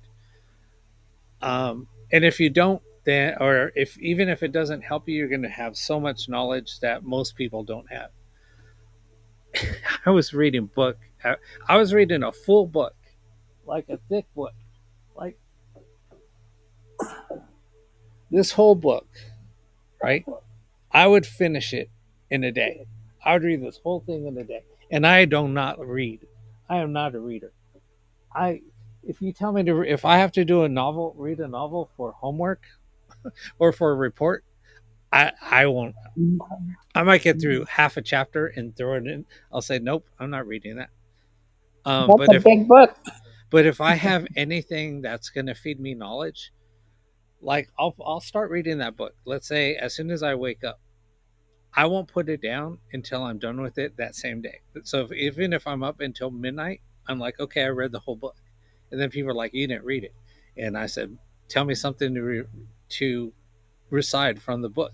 And if you don't, then, or even if it doesn't help you, you're going to have so much knowledge that most people don't have. I was reading a full book, like a thick book, like this whole book, right? I would finish it in a day. I would read this whole thing in a day, and I do not read. I am not a reader. If you tell me if I have to read a novel for homework or for a report, I won't. I might get through half a chapter and throw it in. I'll say, nope, I'm not reading that. That's a big book. But if I have anything that's going to feed me knowledge, like I'll start reading that book. Let's say as soon as I wake up, I won't put it down until I'm done with it that same day. So even if I'm up until midnight, I'm like, okay, I read the whole book. And then people are like, you didn't read it. And I said, tell me something to recite from the book.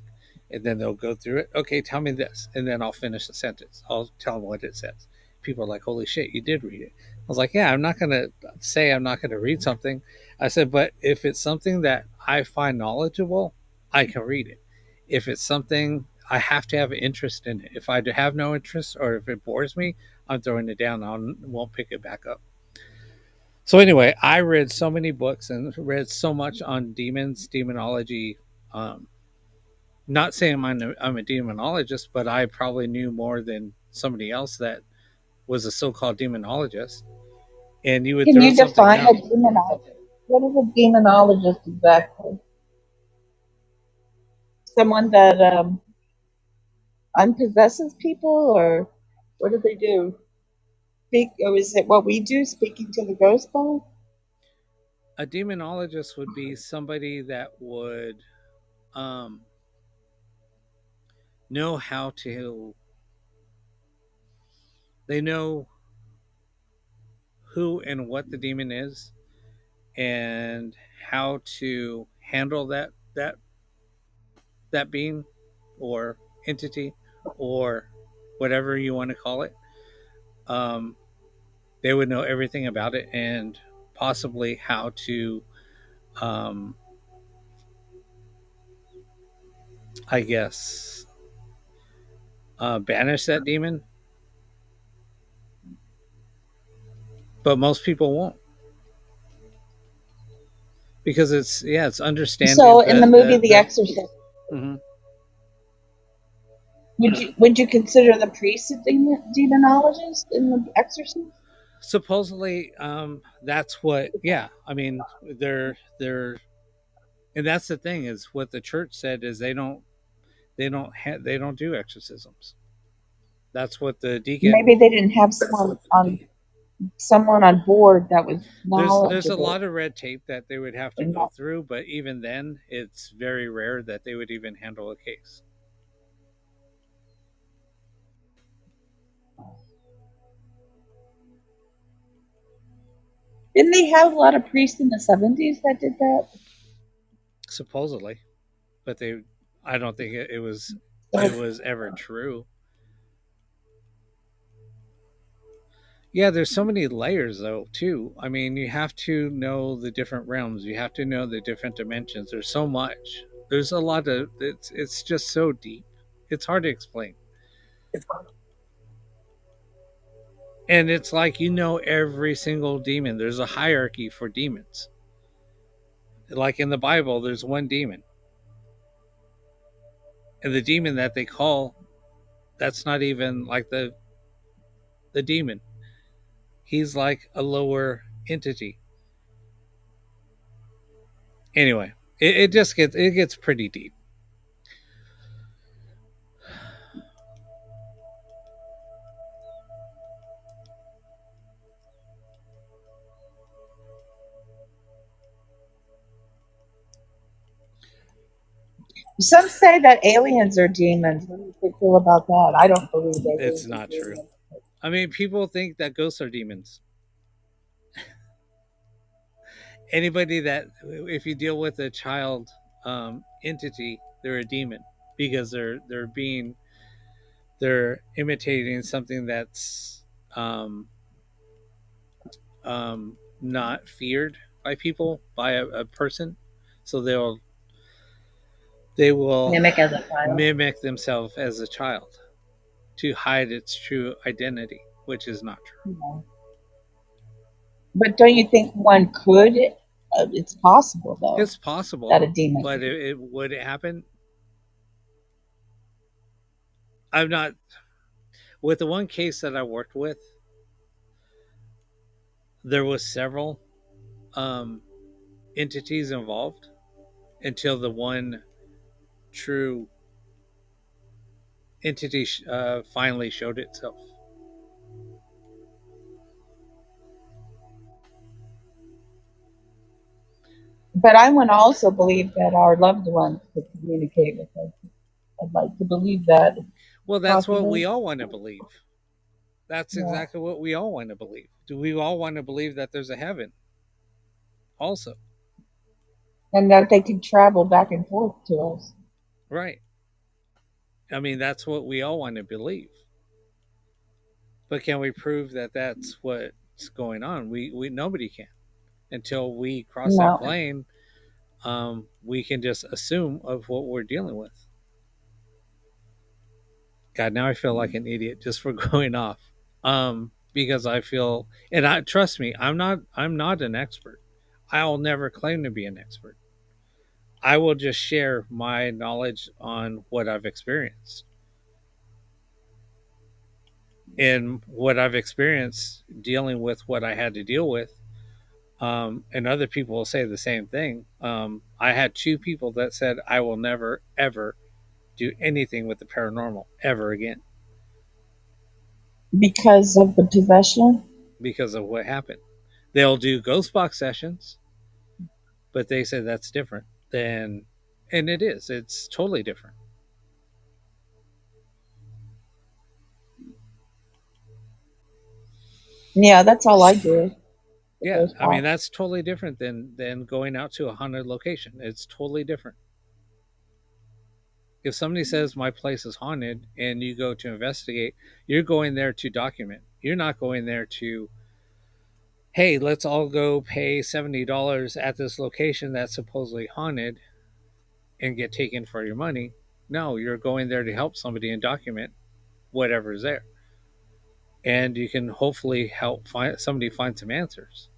And then they'll go through it. Okay, tell me this. And then I'll finish the sentence. I'll tell them what it says. People are like, holy shit, you did read it. I was like, yeah, I'm not going to say I'm not going to read something. I said, but if it's something that I find knowledgeable, I can read it. If it's something I have to have an interest in it. If I have no interest or if it bores me, I'm throwing it down. I won't pick it back up. So anyway, I read so many books and read so much on demons, demonology. Not saying I'm a demonologist, but I probably knew more than somebody else that was a so-called demonologist. And you would Can you define a demonologist? What is a demonologist exactly? Someone that unpossesses people, or what do they do? Or is it what we do, speaking to the ghost body? A demonologist would be somebody that would know how to. They know who and what the demon is, and how to handle that being or entity or whatever you want to call it, they would know everything about it and possibly how to, um, I guess, banish that demon. But most people won't, because it's understanding. So in the movie The Exorcist, Mhm. would you consider the priest a demonologist in The Exorcist? Supposedly, that's what. Yeah, I mean, they're, and that's the thing is what the church said is they don't do exorcisms. That's what the deacon. Maybe they didn't have someone on board that was knowledgeable. There's a lot of red tape that they would have to go through, but even then, it's very rare that they would even handle a case. Didn't they have a lot of priests in the 70s that did that? Supposedly, but I don't think it was ever true. Yeah, there's so many layers though too. I mean, you have to know the different realms. You have to know the different dimensions. There's so much. There's a lot of it's just so deep. It's hard to explain. And it's like every single demon. There's a hierarchy for demons. Like in the Bible, there's one demon. And the demon that they call, that's not even like the demon. He's like a lower entity. Anyway, it just gets pretty deep. Some say that aliens are demons. What do you feel about that? I don't believe that. It's not true. I mean, people think that ghosts are demons. Anybody that, if you deal with a child entity, they're a demon because they're imitating something that's not feared by people, by a person, so they will mimic themselves as a child to hide its true identity, which is not true. Yeah. But don't you think one could? It's possible, though. It's possible that a demon, but would it happen? I'm not. With the one case that I worked with, there was several entities involved until the one true entity finally showed itself. But I would also believe that our loved ones could communicate with us. I'd like to believe that. Well, that's what we all want to believe. That's exactly what we all want to believe. Do we all want to believe that there's a heaven also? And that they can travel back and forth to us. Right. I mean, that's what we all want to believe. But can we prove that that's what's going on? We nobody can. Until we cross that plane, we can just assume of what we're dealing with. God, now I feel like an idiot just for going off. Because I feel, and trust me, I'm not an expert. I'll never claim to be an expert. I will just share my knowledge on what I've experienced. And what I've experienced dealing with what I had to deal with, and other people will say the same thing. I had two people that said, I will never, ever do anything with the paranormal ever again. Because of the possession? Because of what happened. They'll do ghost box sessions, but they say that's different than, and it is. It's totally different. Yeah, that's all I do. Yeah, I mean, that's totally different than going out to a haunted location. It's totally different. If somebody says my place is haunted and you go to investigate, you're going there to document. You're not going there to, hey, let's all go pay $70 at this location that's supposedly haunted and get taken for your money. No, you're going there to help somebody and document whatever's there. And you can hopefully help somebody find some answers.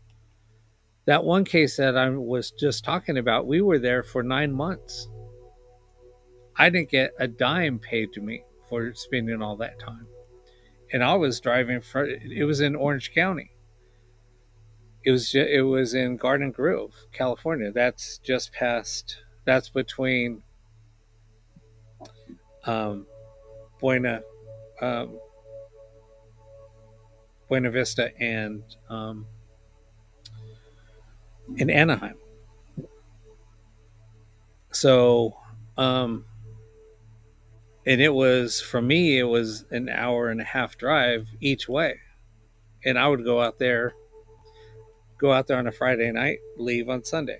That one case that I was just talking about, we were there for 9 months. I didn't get a dime paid to me for spending all that time. And I was driving for, it was in Orange County. It was in Garden Grove, California. That's just past, that's between Buena Vista and in Anaheim. So and it was, for me, it was an hour and a half drive each way. And I would go out there on a Friday night, leave on Sunday.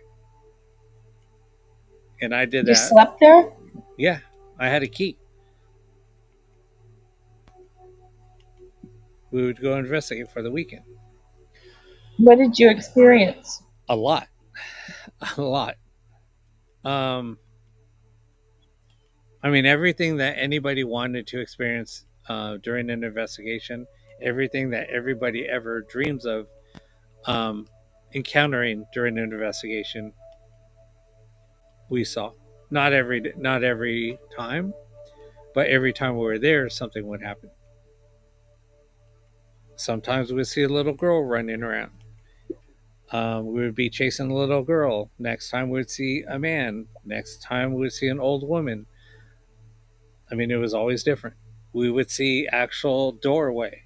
And I did You that. slept there? Yeah, I had a key. We would go investigate for the weekend. What did you experience? A lot. A lot. I mean, everything that anybody wanted to experience during an investigation, everything that everybody ever dreams of encountering during an investigation, we saw. Not every time, but every time we were there, something would happen. Sometimes we'd see a little girl running around. We would be chasing a little girl. Next time we'd see a man. Next time we'd see an old woman. I mean, it was always different. We would see actual doorway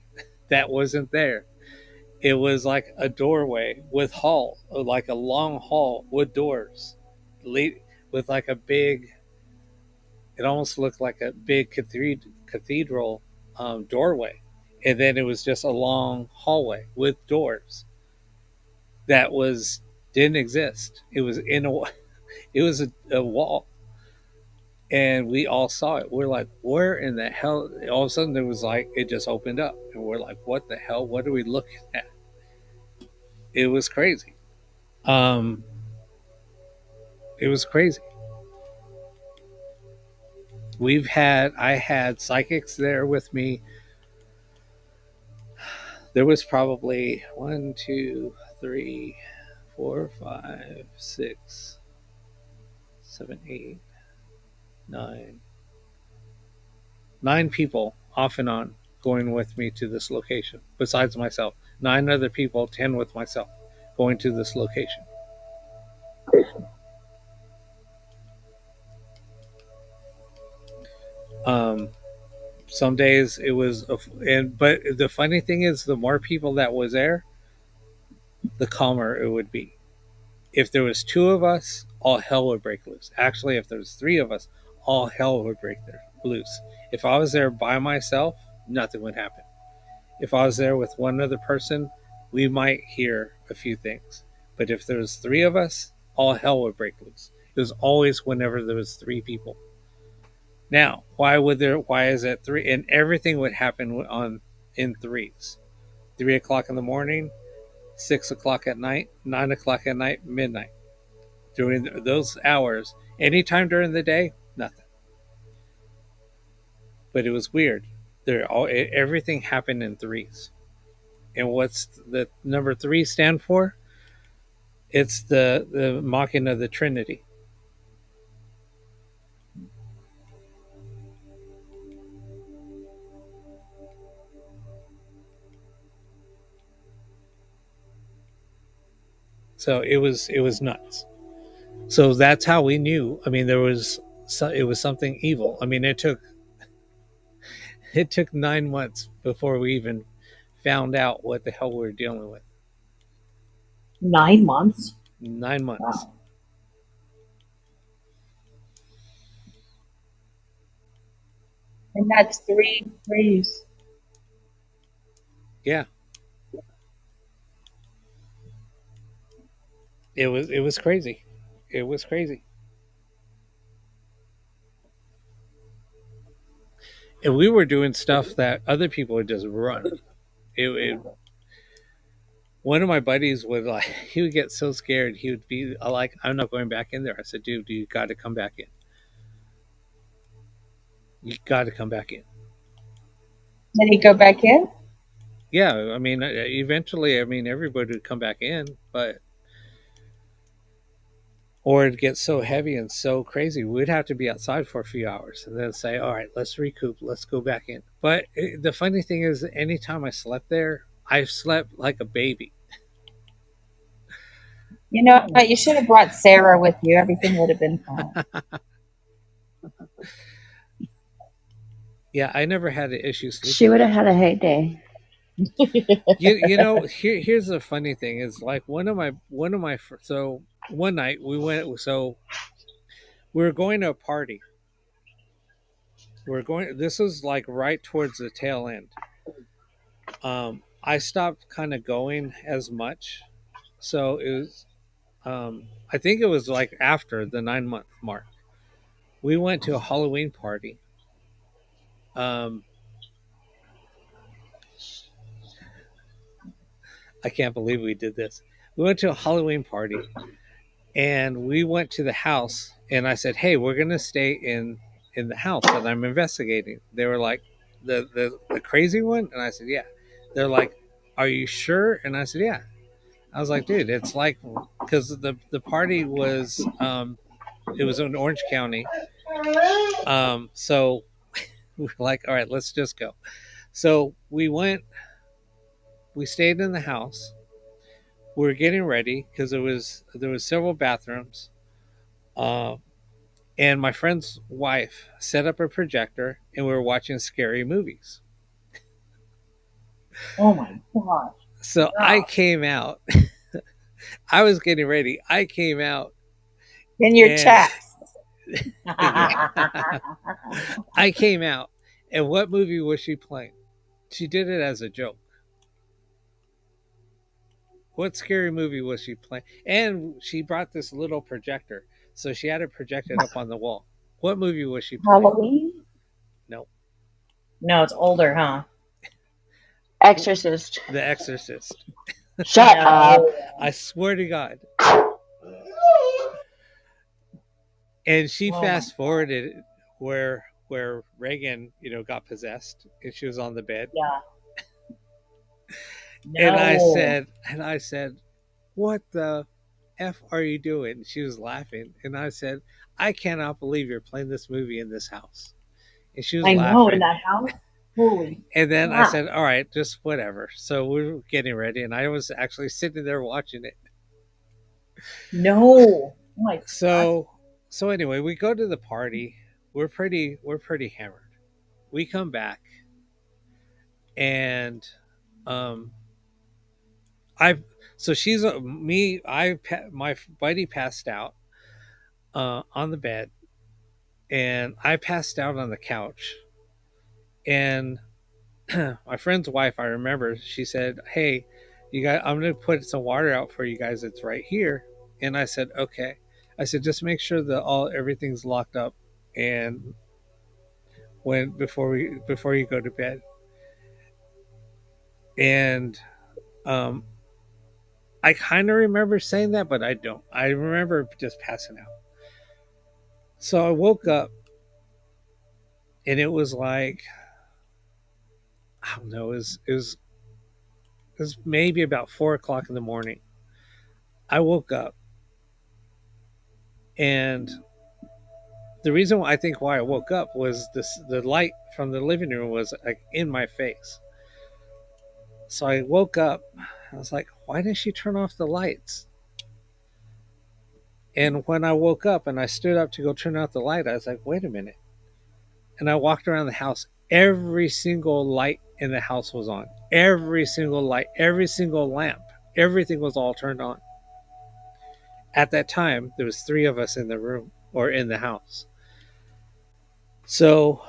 that wasn't there. It was like a doorway with hall, like a long hall with doors, with like a big. It almost looked like a big cathedral doorway, and then it was just a long hallway with doors that didn't exist. It was a wall, and we all saw it. We're like, where in the hell? All of a sudden, there was like, it just opened up, and we're like, what the hell? What are we looking at? It was crazy. It was crazy. I had psychics there with me. There was probably 1, 2, 3, 4, 5, 6, 7, 8, 9 people off and on going with me to this location, besides myself. 9 other people, 10 with myself, going to this location. Some days it was, but the funny thing is, the more people that was there, the calmer it would be. If there was 2 of us, all hell would break loose. Actually, if there was 3 of us, all hell would break loose. If I was there by myself, nothing would happen. If I was there with one other person, we might hear a few things. But if there was 3 of us, all hell would break loose. It was always whenever there was 3 people. Now, why is it 3? And everything would happen in threes. 3 o'clock in the morning, 6 o'clock at night, 9 o'clock at night, midnight. During those hours, anytime during the day, nothing. But it was weird. Everything happened in threes. And what's the number 3 stand for? It's the mocking of the Trinity. So it was nuts. So that's how we knew. I mean, it was something evil. I mean, it took 9 months before we even found out what the hell we were dealing with. 9 months. 9 months. Wow. And that's 3 threes. Yeah. It was crazy. It was crazy. And we were doing stuff that other people would just run. One of my buddies would like, he would get so scared. He would be like, I'm not going back in there. I said, dude, you got to come back in. You got to come back in. Did he go back in? Yeah. I mean, eventually, I mean, everybody would come back in, but, or it'd get so heavy and so crazy. We'd have to be outside for a few hours and then say, all right, let's recoup. Let's go back in. But the funny thing is, anytime I slept there, I slept like a baby. You know what? You should have brought Sarah with you. Everything would have been fine. Yeah, I never had an issue sleeping. She would have had a heyday. You know, here's the funny thing is like one of my so one night we went, so we were going to a party. This was like right towards the tail end. I stopped kind of going as much, so it was I think it was like after the 9-month mark. We went to a Halloween party. I can't believe we did this. We went to a Halloween party, and we went to the house, and I said, hey, we're gonna stay in the house that I'm investigating. They were like, the crazy one? And I said, yeah. They're like, are you sure? And I said, yeah. I was like, dude, it's like, because the party was it was in Orange County, so we were like, all right, let's just go. So we stayed in the house. We were getting ready because there was several bathrooms, and my friend's wife set up a projector, and we were watching scary movies. Oh my gosh. So I came out. I was getting ready. I came out In your and- chaps. I came out, and what movie was she playing? She did it as a joke. What scary movie was she playing? And she brought this little projector, so she had it projected up on the wall. What movie was she playing? Halloween? No, No, it's older, huh? Exorcist. The Exorcist. Shut No. up. I swear to God. And she Oh my fast forwarded where Reagan, got possessed, and she was on the bed. Yeah. And No. I said, what the F are you doing? And she was laughing. And I said, I cannot believe you're playing this movie in this house. And she was I laughing. know, in that house. Holy. And then I crap. said, all right, just whatever. So we were getting ready, and I was actually sitting there watching it. No. Oh my gosh. So anyway, we go to the party. We're pretty hammered. We come back, and my buddy passed out on the bed, and I passed out on the couch. And my friend's wife, I remember, she said, hey, you guys, I'm going to put some water out for you guys. It's right here. And I said, okay. I said, just make sure that everything's locked up, and before you go to bed. And I kind of remember saying that, but I don't. I remember just passing out. So I woke up, and it was like, I don't know, it was maybe about 4:00 in the morning. I woke up, and the reason why I woke up was the light from the living room was like in my face. So I woke up. I was like, why didn't she turn off the lights? And when I woke up and I stood up to go turn out the light, I was like, wait a minute. And I walked around the house. Every single light in the house was on. Every single light, every single lamp, everything was all turned on. At that time, there was 3 of us in the room or in the house. So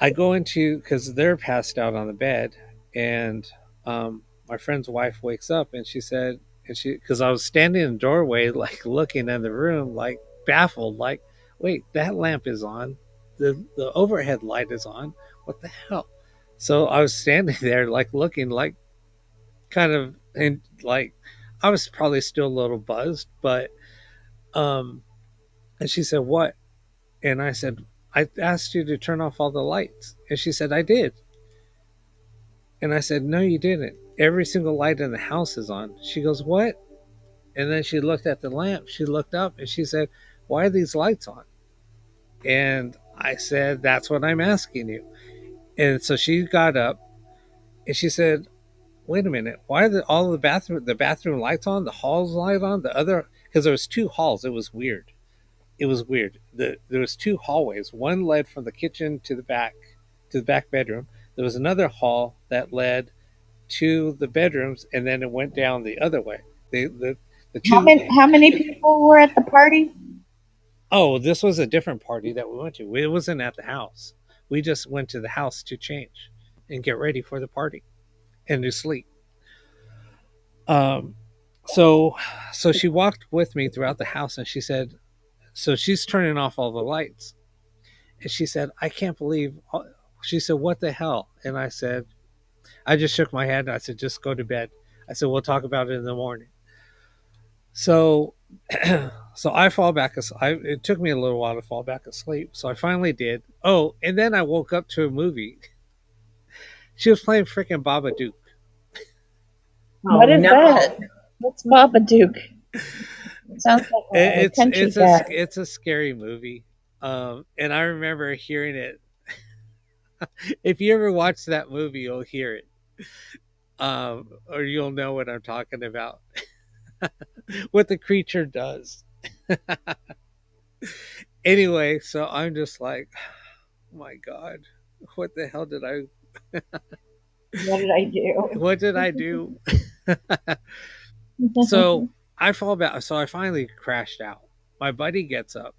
I go because they're passed out on the bed, and my friend's wife wakes up, and she said, because I was standing in the doorway, like looking in the room, like baffled, like, wait, that lamp is on, the overhead light is on. What the hell? So I was standing there, like looking, like kind of, and like I was probably still a little buzzed, but um, and she said, "What?" And I said, "I asked you to turn off all the lights," and she said, "I did." And I said, "No, you didn't. Every single light in the house is on." She goes, "What?" And then she looked at the lamp. She looked up and she said, "Why are these lights on?" And I said, "That's what I'm asking you." And so she got up and she said, "Wait a minute. Why are all the bathroom lights on? The hall's light on? The other, because there was two halls. It was weird. It was weird. There was two hallways. One led from the kitchen to the back bedroom. There was another hall that led to the bedrooms, and then it went down the other way. The How two many people were at the party? Oh, this was a different party that we went to. It wasn't at the house. We just went to the house to change and get ready for the party and to sleep. Um, so so she walked with me throughout the house and she said, so she's turning off all the lights. And she said, "I can't believe," she said, "What the hell?" And I said, I just shook my head and I said, "Just go to bed." I said, "We'll talk about it in the morning." So so I fall back it took me a little while to fall back asleep. So I finally did. Oh, and then I woke up to a movie. She was playing freaking Babadook. What is that? What's Babadook? Sounds like a country cat. It's a scary movie. And I remember hearing it. If you ever watch that movie, you'll hear it. Or you'll know what I'm talking about. What the creature does. Anyway, so I'm just like, oh my God, what the hell did I What did I do? what did I do? So I fall back. So I finally crashed out. My buddy gets up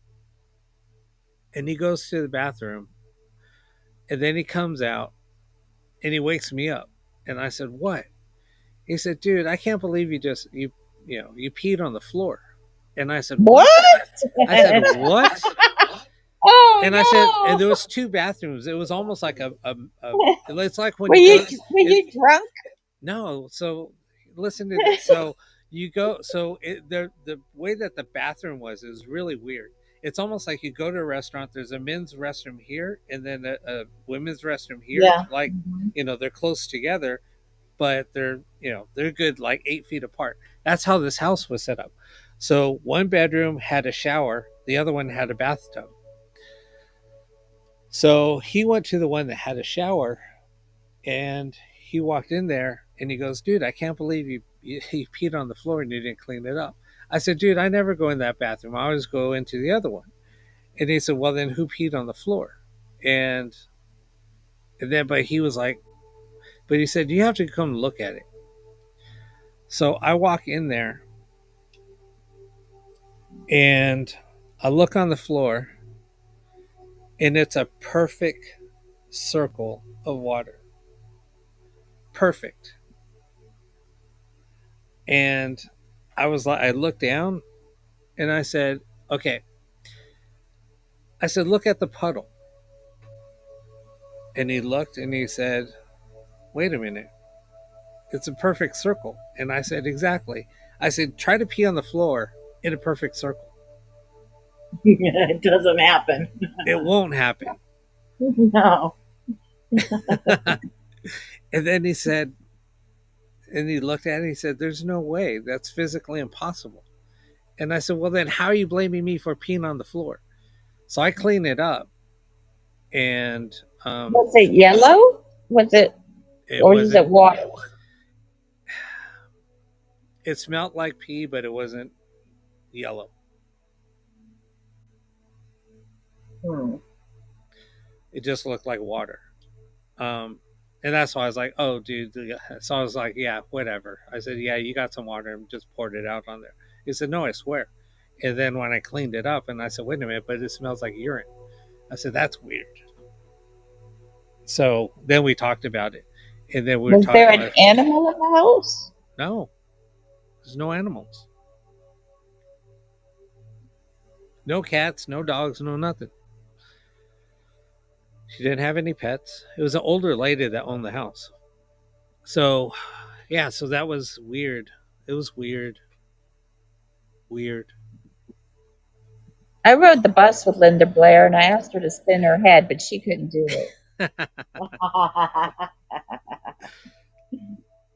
and he goes to the bathroom and then he comes out and he wakes me up. And I said, "What?" He said, "Dude, I can't believe you peed on the floor." And I said, What? I said, "What?" Oh And no! I said, and there was two bathrooms. It was almost like it's like when Were you you drunk? No, so listen to this. So you go. So the way that the bathroom was is really weird. It's almost like you go to a restaurant. There's a men's restroom here, and then a women's restroom here. Yeah. Like they're close together, but they're good like 8 feet apart. That's how this house was set up. So one bedroom had a shower, the other one had a bathtub. So he went to the one that had a shower, and he walked in there and he goes, "Dude, I can't believe you peed on the floor and you didn't clean it up." I said, "Dude, I never go in that bathroom. I always go into the other one." And he said, "Well, then who peed on the floor?" And but he was like, but he said, "You have to come look at it." So I walk in there and I look on the floor and it's a perfect circle of water. Perfect. And I looked down and I said, "Okay." I said, "Look at the puddle." And he looked and he said, "Wait a minute. It's a perfect circle." And I said, "Exactly." I said, "Try to pee on the floor in a perfect circle." It doesn't happen. It won't happen. No. And then he said, and he looked at it and he said, "There's no way. That's physically impossible." And I said, "Well, then how are you blaming me for peeing on the floor?" So I cleaned it up. And Was it yellow? Was it, or was it water? It smelled like pee, but it wasn't yellow. It just looked like water. And that's why I was like, "Oh, dude." So I was like, "Yeah, whatever." I said, "Yeah, you got some water," and just poured it out on there. He said, "No, I swear." And then when I cleaned it up, and I said, "Wait a minute, but it smells like urine." I said, "That's weird." So then we talked about it. And then we were Was talking there an about animal in the house? No, there's no animals. No cats, no dogs, no nothing. She didn't have any pets. It was an older lady that owned the house. So, yeah, so that was weird. It was weird. Weird. I rode the bus with Linda Blair and I asked her to spin her head, but she couldn't do it.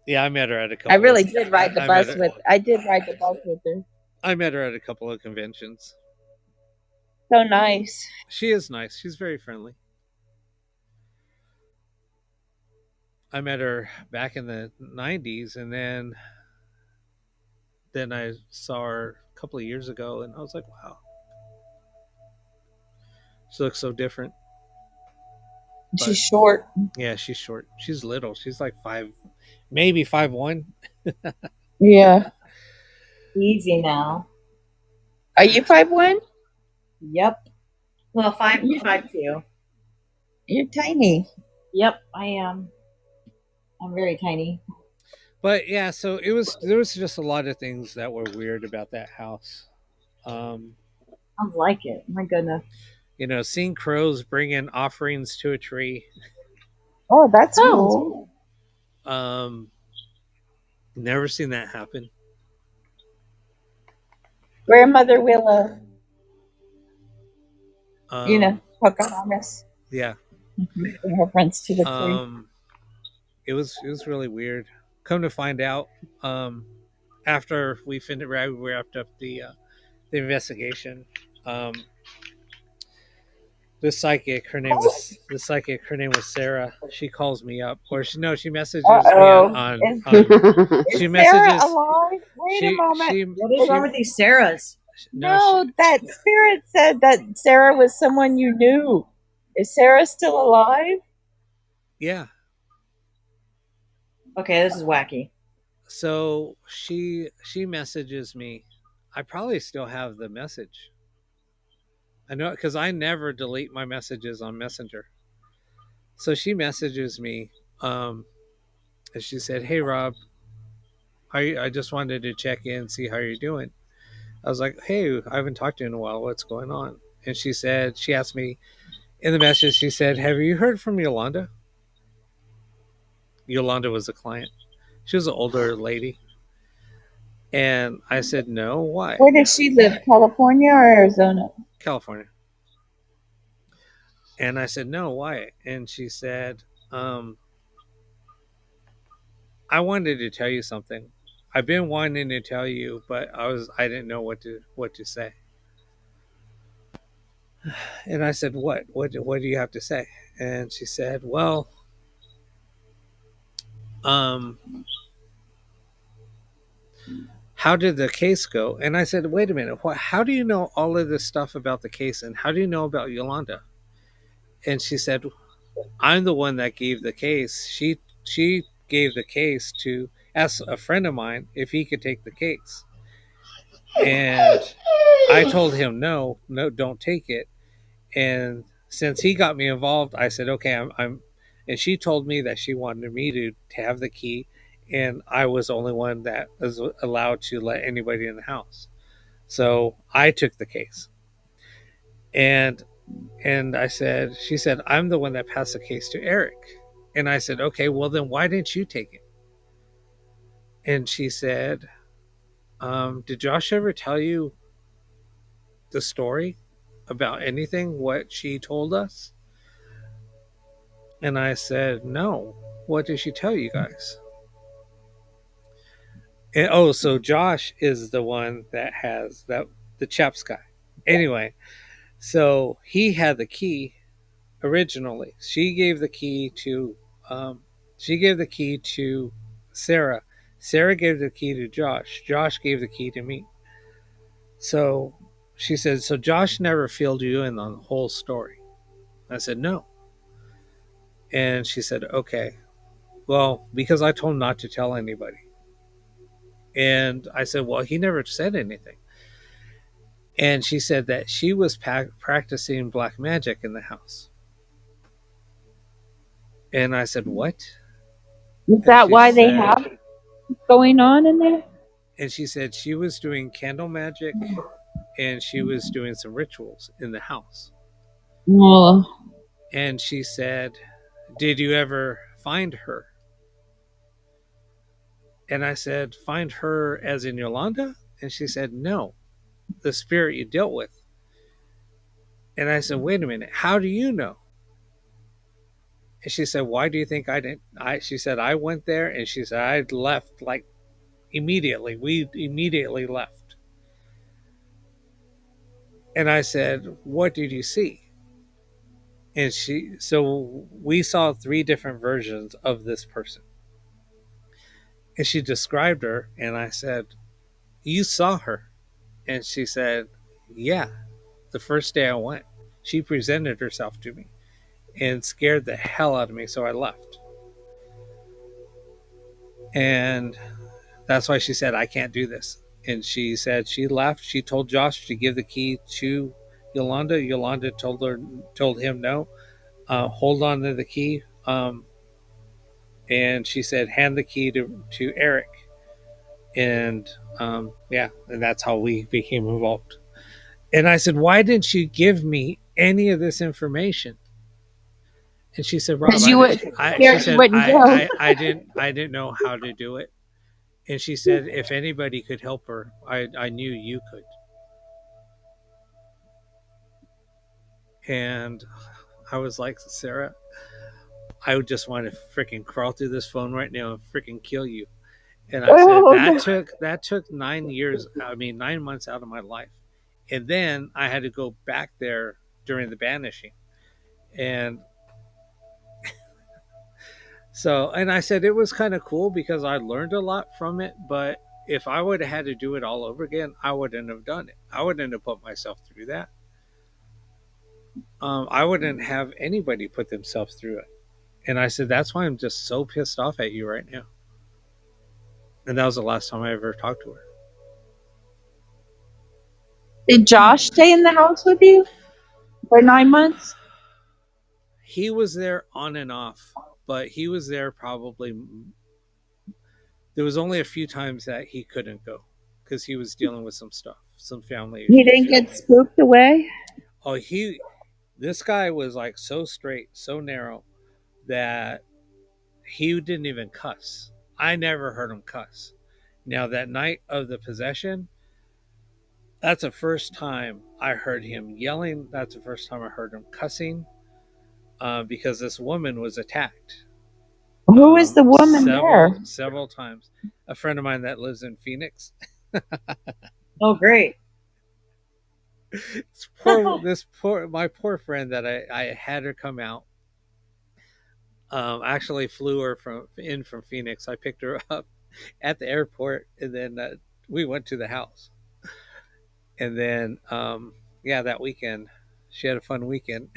Yeah, I met her at a couple. I really did ride the I bus met her- with. I did ride the bus with her. I met her at a couple of conventions. So nice. She is nice. She's very friendly. I met her back in the 90s, and then I saw her a couple of years ago, and I was like, wow. She looks so different. She's short. Yeah, she's short. She's little. She's like 5, maybe 5'1". Yeah. Easy now. Are you 5'1"? Yep. Well, 5'2". You're tiny. Yep, I am. I'm very tiny. But yeah, so there was just a lot of things that were weird about that house. Sounds like it. My goodness. You know, seeing crows bring in offerings to a tree. Oh, that's cool. Never seen that happen. Grandmother Willow. Um, Pocahontas. Yeah. Bring her friends to the tree. It was really weird. Come to find out, after we wrapped up the investigation, the psychic, her name was Sarah. She calls me up, or she messages me on she messages. Sarah alive? Wait a moment. What is wrong with these Sarahs? No, that spirit said that Sarah was someone you knew. Is Sarah still alive? Yeah. Okay, this is wacky. So she messages me. I probably still have the message. I know, because I never delete my messages on Messenger. So she messages me, and she said, "Hey Rob, I just wanted to check in, see how you're doing." I was like, "Hey, I haven't talked to you in a while. What's going on?" And she asked me in the message, she said, "Have you heard from Yolanda?" Yolanda was a client. She was an older lady. And I said, "No, why?" Where does she live? California or Arizona? California. And I said, "No, why?" And she said, "I wanted to tell you something. I've been wanting to tell you, but I didn't know what to say." And I said, "What? What do you have to say?" And she said, "Well, how did the case go?" And I said, "Wait a minute. How do you know all of this stuff about the case, and how do you know about Yolanda?" And she said, "I'm the one that gave the case. She gave the case to ask a friend of mine if he could take the case. And I told him, no, don't take it. And since he got me involved, I said, okay, I'm and she told me that she wanted me to have the key, and I was the only one that was allowed to let anybody in the house. So I took the case. And she said, "I'm the one that passed the case to Eric." And I said, "Okay, well then why didn't you take it?" And she said, "Did Josh ever tell you the story about anything, what she told us?" And I said, "No. What did she tell you guys?" And so Josh is the one that has the Chaps guy. Anyway, so he had the key originally. She gave the key to Sarah. Sarah gave the key to Josh. Josh gave the key to me. So she said, "So Josh never filled you in on the whole story?" I said, "No." And she said, "Okay. Well, because I told him not to tell anybody." And I said, "Well, he never said anything." And she said that she was practicing black magic in the house. And I said, "What?" Is that why they have going on in there? And she said she was doing candle magic, and she was doing some rituals in the house. Well, And she said, "Did you ever find her?" And I said, "Find her as in Yolanda?" And she said, "No, the spirit you dealt with." And I said, "Wait a minute, how do you know?" And she said, "Why do you think I didn't?" She said, "I went there," and she said, "I left like immediately. We immediately left." And I said, "What did you see?" And so we saw 3 different versions of this person. And she described her, and I said, "You saw her?" And she said, "Yeah, the first day I went. She presented herself to me and scared the hell out of me, so I left." And that's why she said, "I can't do this." And she said she left. She told Josh to give the key to Yolanda. Yolanda told him no. Hold on to the key. And she said, hand the key to Eric. And yeah, and that's how we became involved. And I said, "Why didn't you give me any of this information?" And she said, "Rob, Because you would, she said, wouldn't go. I didn't know how to do it." And she said, "If anybody could help her, I knew you could." And I was like, "Sarah, I would just want to freaking crawl through this phone right now and freaking kill you." And I said, Oh, that took 9 months out of my life. And then I had to go back there during the banishing. And so, and I said, it was kind of cool because I learned a lot from it. But if I would have had to do it all over again, I wouldn't have done it. I wouldn't have put myself through that. I wouldn't have anybody put themselves through it. And I said, that's why I'm just so pissed off at you right now. And that was the last time I ever talked to her. did Josh stay in the house with you for 9 months? He was there on and off, but he was there probably. There was only a few times that he couldn't go because he was dealing with some stuff, some family issues. He didn't get spooked away? Oh, this guy was like so straight, so narrow that he didn't even cuss. I never heard him cuss. Now, that night of the possession, that's the first time I heard him yelling. That's the first time I heard him cussing because this woman was attacked. Who is the woman there? Several times. A friend of mine that lives in Phoenix. Oh, great. My poor friend that I had her come out. Actually flew her from Phoenix. I picked her up at the airport, and then we went to the house. And then, yeah, that weekend she had a fun weekend.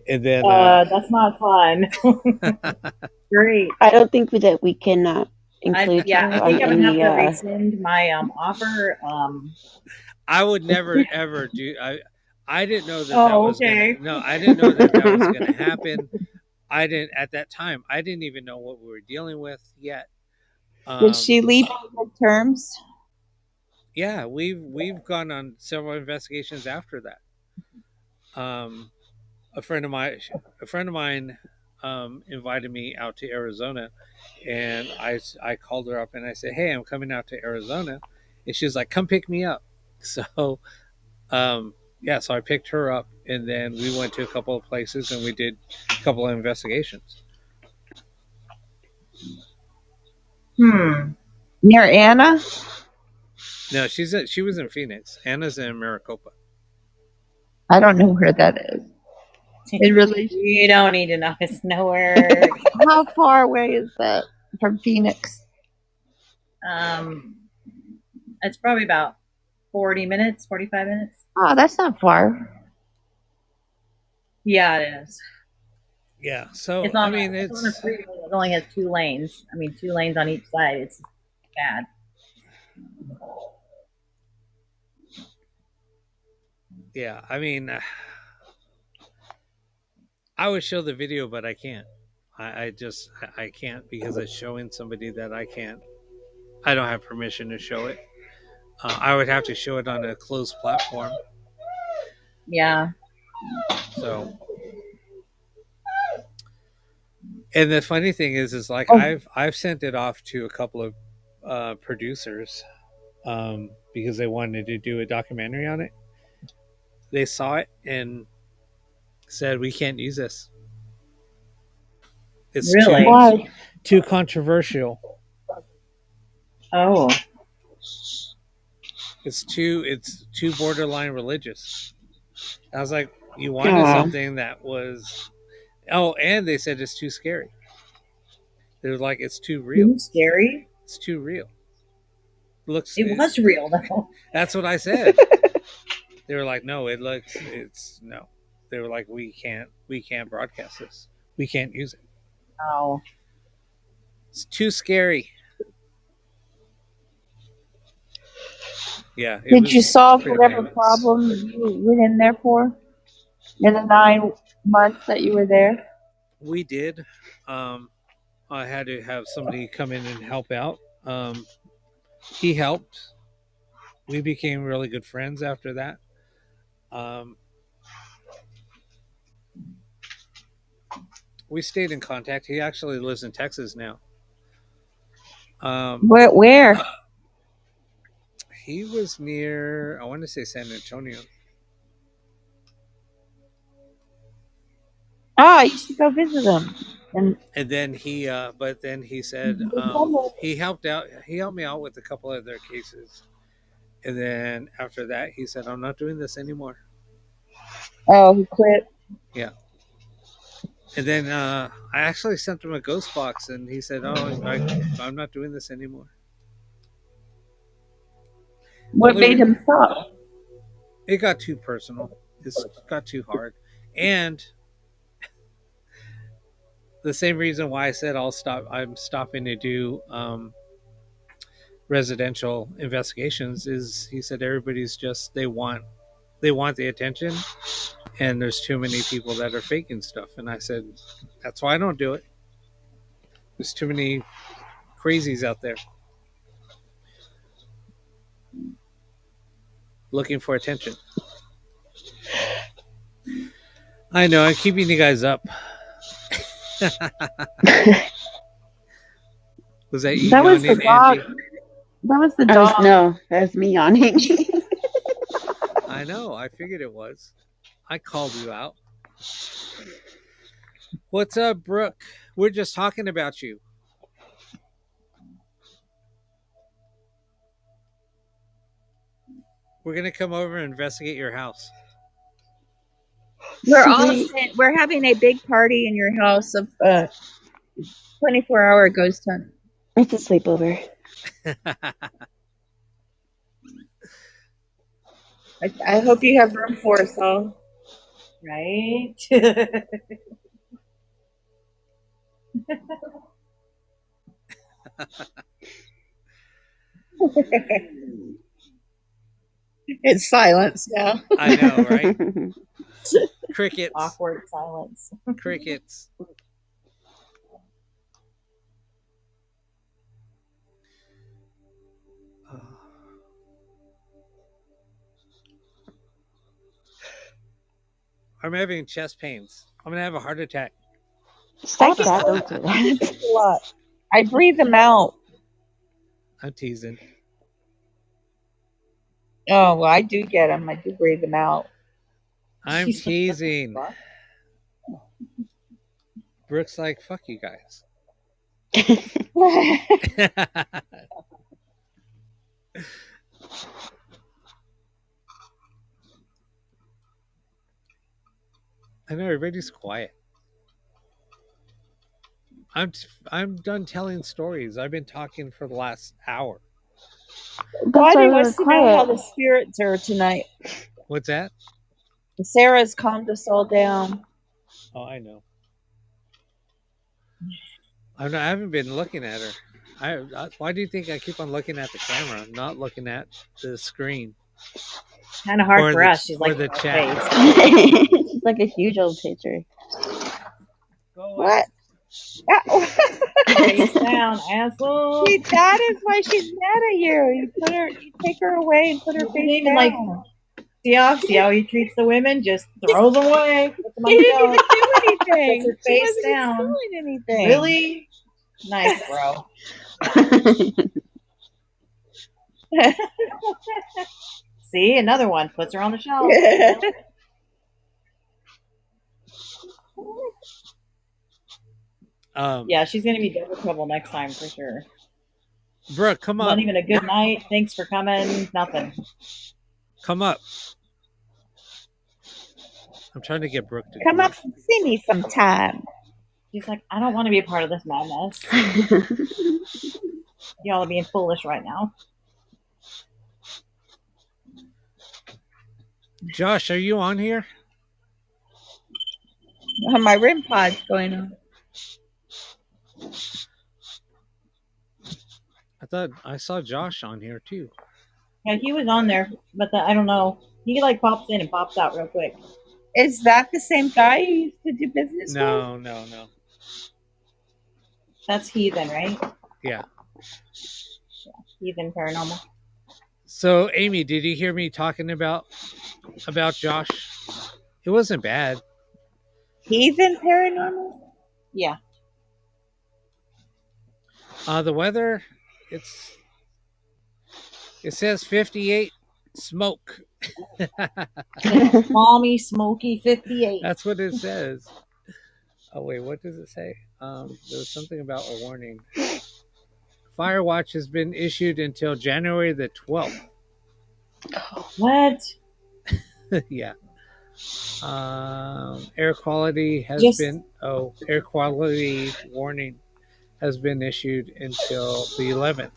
And then that's not fun. Great. I don't think that we can include I her think on I'm gonna any. have to rescind my offer. I would never ever do. I didn't know that. Oh, that was okay. Gonna, no, I didn't know that was going to happen. I didn't at that time. I didn't even know what we were dealing with yet. Did she leave on good terms? Yeah, we've gone on several investigations after that. A friend of mine invited me out to Arizona, and I called her up and I said, "Hey, I'm coming out to Arizona," and she was like, "Come pick me up." So, yeah, so I picked her up, and then we went to a couple of places and we did a couple of investigations. Near Anna? No, she was in Phoenix. Anna's in Maricopa. I don't know where that is. It really. You don't need to know. It's nowhere. How far away is that from Phoenix? It's probably about 40 minutes, 45 minutes. Oh, that's not far. Yeah, it is. Yeah, so It's on, I mean, it's on a freeway that only has 2 lanes. I mean, 2 lanes on each side. It's bad. Yeah, I mean, I would show the video, but I can't. I can't because it's showing somebody that I can't. I don't have permission to show it. I would have to show it on a closed platform. Yeah. So, And the funny thing is like Oh. I've sent it off to a couple of producers because they wanted to do a documentary on it. They saw it and said we can't use this. It's Really? Why? too controversial. Oh. It's too borderline religious. I was like, you wanted Aw. something that was. Oh, and they said it's too scary. They were like, it's too real. Too scary? It's too real. Looks. It was real, though. That's what I said. They were like, no, it's no. They were like, we can't broadcast this. We can't use it. Oh. It's too scary. Yeah. Did you solve pretty whatever bad. problem you went in there for in the 9 months that you were there? We did. I had to have somebody come in and help out. He helped. We became really good friends after that. We stayed in contact. He actually lives in Texas now. Where? He was near, I want to say San Antonio. Oh, you should go visit him. And then but then he said he helped me out with a couple of their cases. And then after that, he said, I'm not doing this anymore. Oh, he quit. Yeah. And then I actually sent him a ghost box, and he said, "Oh, I'm not doing this anymore." What made him stop? It got too personal. It got too hard, and the same reason why I said I'm stopping to do residential investigations is he said everybody's just they want the attention, and there's too many people that are faking stuff. And I said, that's why I don't do it. There's too many crazies out there looking for attention. I know, I'm keeping you guys up. Was that you? That was the yawning, dog. Angie? That was the dog. No, that's me yawning. I know. I figured it was. I called you out. What's up, Brooke? We're just talking about you. We're gonna come over and investigate your house. We're having a big party in your house of 24-hour ghost hunt. It's a sleepover. I hope you have room for us all. Right? It's silence now. I know, right? Crickets. Awkward silence. Crickets. I'm having chest pains. I'm gonna have a heart attack. Stop that. Don't do that. That's a lot. I breathe them out. I'm teasing. Oh, well, I do get them. I do breathe them out. I'm teasing. Brooke's like, fuck you guys. I know everybody's quiet. I'm done telling stories. I've been talking for the last hour. Buddy wants to know how the spirits are tonight. What's that? Sarah's calmed us all down. Oh, I know. I haven't been looking at her. Why do you think I keep on looking at the camera, not looking at the screen? Kind of hard Or for the- us. She's or like the in our chat. face. It's like a huge old picture. What? Face down, asshole. That is why she's mad at you. You take her away and put her You face even, down. like, See how he treats the women? Just throws them away. Puts them on He the didn't even shelf. do anything. Puts her She face wasn't even down. doing anything. Really? Nice, bro. See, another one. Puts her on the shelf. Yeah, she's gonna be double trouble next time for sure. Brooke, come up. Not even a good night. Thanks for coming. Nothing. Come up. I'm trying to get Brooke to Come up and see me sometime. She's like, I don't want to be a part of this madness. Y'all are being foolish right now. Josh, are you on here? My REM pod's going on. I thought I saw Josh on here too. Yeah, he was on there, but I don't know. He like pops in and pops out real quick. Is that the same guy you used to do business with? No. That's Heathen, right? Yeah. Heathen Paranormal. So, Amy, did you hear me talking about Josh? It wasn't bad. Heathen Paranormal? Yeah. The weather, it says 58 smoke. Balmy, smoky 58. That's what it says. Oh wait, what does it say? There's something about a warning. Fire watch has been issued until January the 12th. What? Yeah. Air quality air quality warning has been issued until the 11th.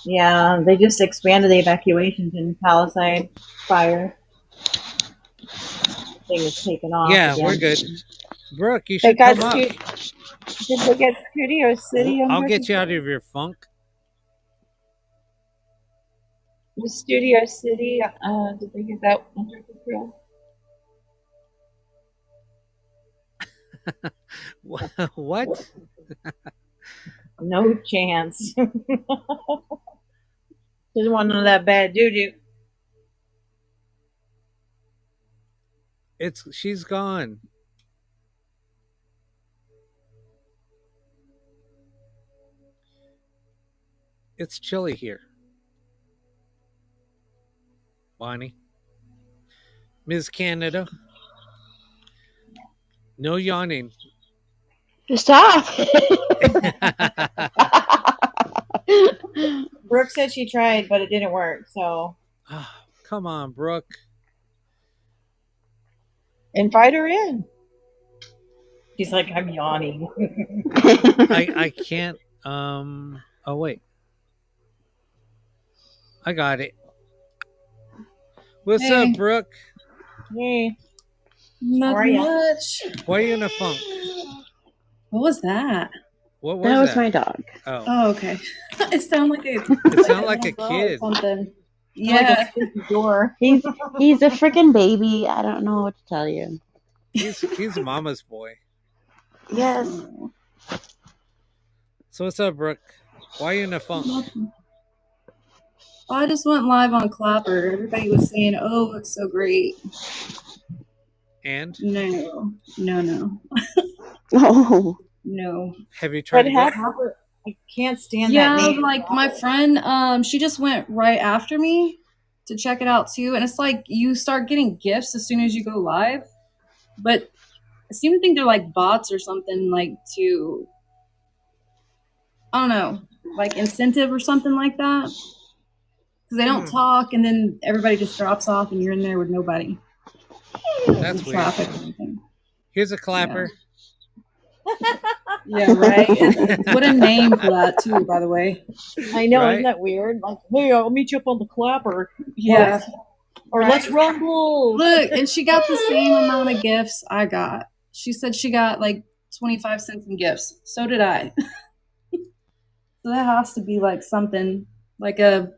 Yeah, they just expanded the evacuations in Palisade fire. Thing is taken off. Yeah, again. we're good. Brooke, you They should got come up. Did they get Studio City on I'll here? get you out of your funk. The Studio City, did they get that under control? What? No chance. Doesn't want none of that bad juju. She's gone. It's chilly here. Bonnie. Ms. Canada. No yawning. Stop. Brooke said she tried, but it didn't work. So Oh, come on, Brooke. Invite her in. she's like, I'm yawning. I can't. Oh wait. I got it. What's Hey. up, Brooke? Hey. Not are ya? much. Why are you in a funk? What was that? What was That was that? my dog. Oh, Oh, okay. It sounded like a it sounded like a little girl or kid. something. Yeah. Yeah. Like a spooky door. He's a freaking baby. I don't know what to tell you. He's mama's boy. Yes. So what's up, Brooke? Why are you in a funk? Nothing. I just went live on Clapper. Everybody was saying, "Oh, it's so great." And No. Oh. No. have you tried What to go? happened? I can't stand that Yeah, name. like my friend, she just went right after me to check it out too, and it's like you start getting gifts as soon as you go live, but I seem to think they're like bots or something, like to, I don't know, like incentive or something like that, because they don't talk, and then everybody just drops off, and you're in there with nobody. That's in weird. traffic or anything. Here's a clapper. Yeah, right. What a name for that too, by the way. I know, Right? isn't that weird? Like, hey, I'll meet you up on the Clapper. Yeah. Or let's rumble. Look, and she got the same amount of gifts I got. She said she got like 25 cents in gifts. So did I. So that has to be like something, like a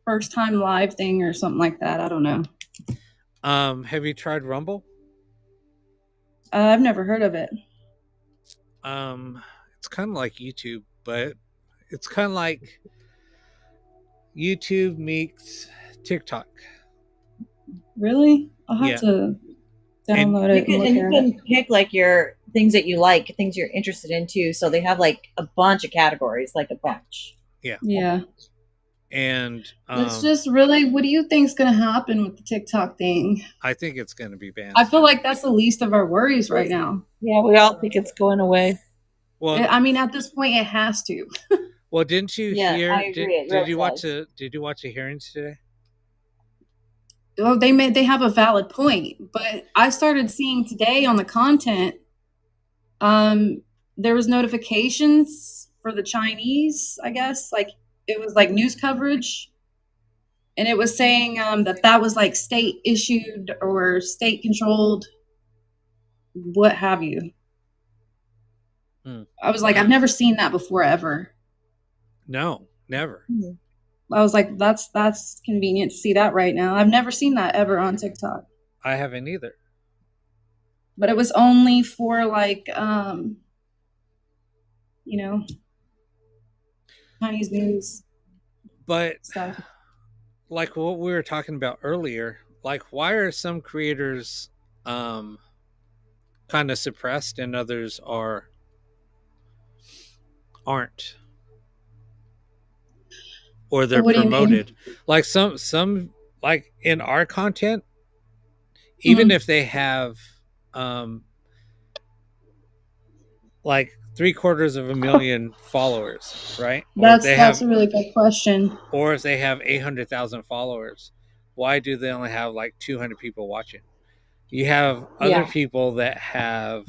first time live thing or something like that. I don't know. Have you tried Rumble? I've never heard of it. It's kind of like YouTube, but it's kind of like YouTube meets TikTok. Really? I'll have Yeah. to download it and look And you at it. can pick like your things that you like, things you're interested in too. So they have like a bunch of categories, like a bunch. Yeah. And It's just really, what do you think's going to happen with the TikTok thing? I think it's going to be banned. I feel like that's the least of our worries right now. Yeah, we all think it's going away. Well, I mean, at this point, it has to. well, didn't you Yeah, hear? I agree. It Did really you watch does. Did you watch the hearings today? Oh, they have a valid point, but I started seeing today on the content, there was notifications for the Chinese, I guess, like it was like news coverage, and it was saying that was like state issued or state controlled, what have you. I was like, I've never seen that before ever. No, never. I was like, that's convenient to see that right now. I've never seen that ever on TikTok. I haven't either. But it was only for like Chinese news. But stuff. like what we were talking about earlier, like why are some creators kind of suppressed and others aren't? Or they're What do you mean? promoted. Like some like in our content, even if they have like 750,000 followers, right? That's a really good question. Or if they have 800,000 followers, why do they only have like 200 people watching? You have other people that have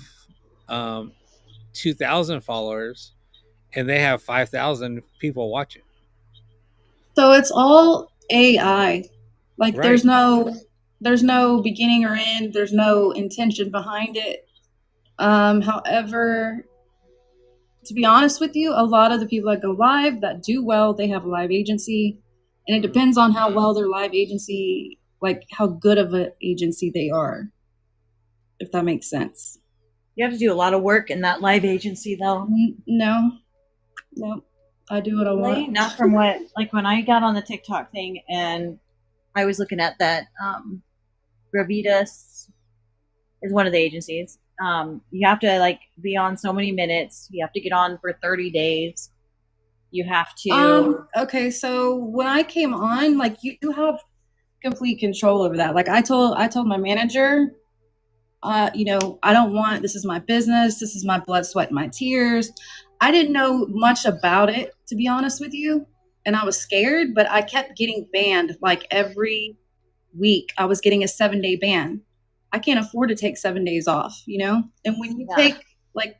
2,000 followers and they have 5,000 people watching. So it's all AI. Like Right. there's no beginning or end. There's no intention behind it. However, to be honest with you, a lot of the people that go live that do well, they have a live agency, and it depends on how well their live agency, like how good of an agency they are, if that makes sense. You have to do a lot of work in that live agency, though. No, I do what I want. Not from what, like when I got on the TikTok thing and I was looking at that, Gravitas is one of the agencies. You have to like be on so many minutes. You have to get on for 30 days. You have to. Okay, so when I came on, like you have complete control over that. Like I told my manager, I don't want, this is my business. This is my blood, sweat, and my tears. I didn't know much about it, to be honest with you. And I was scared, but I kept getting banned. Like every week I was getting a 7-day ban. I can't afford to take 7 days off, And when you take, like,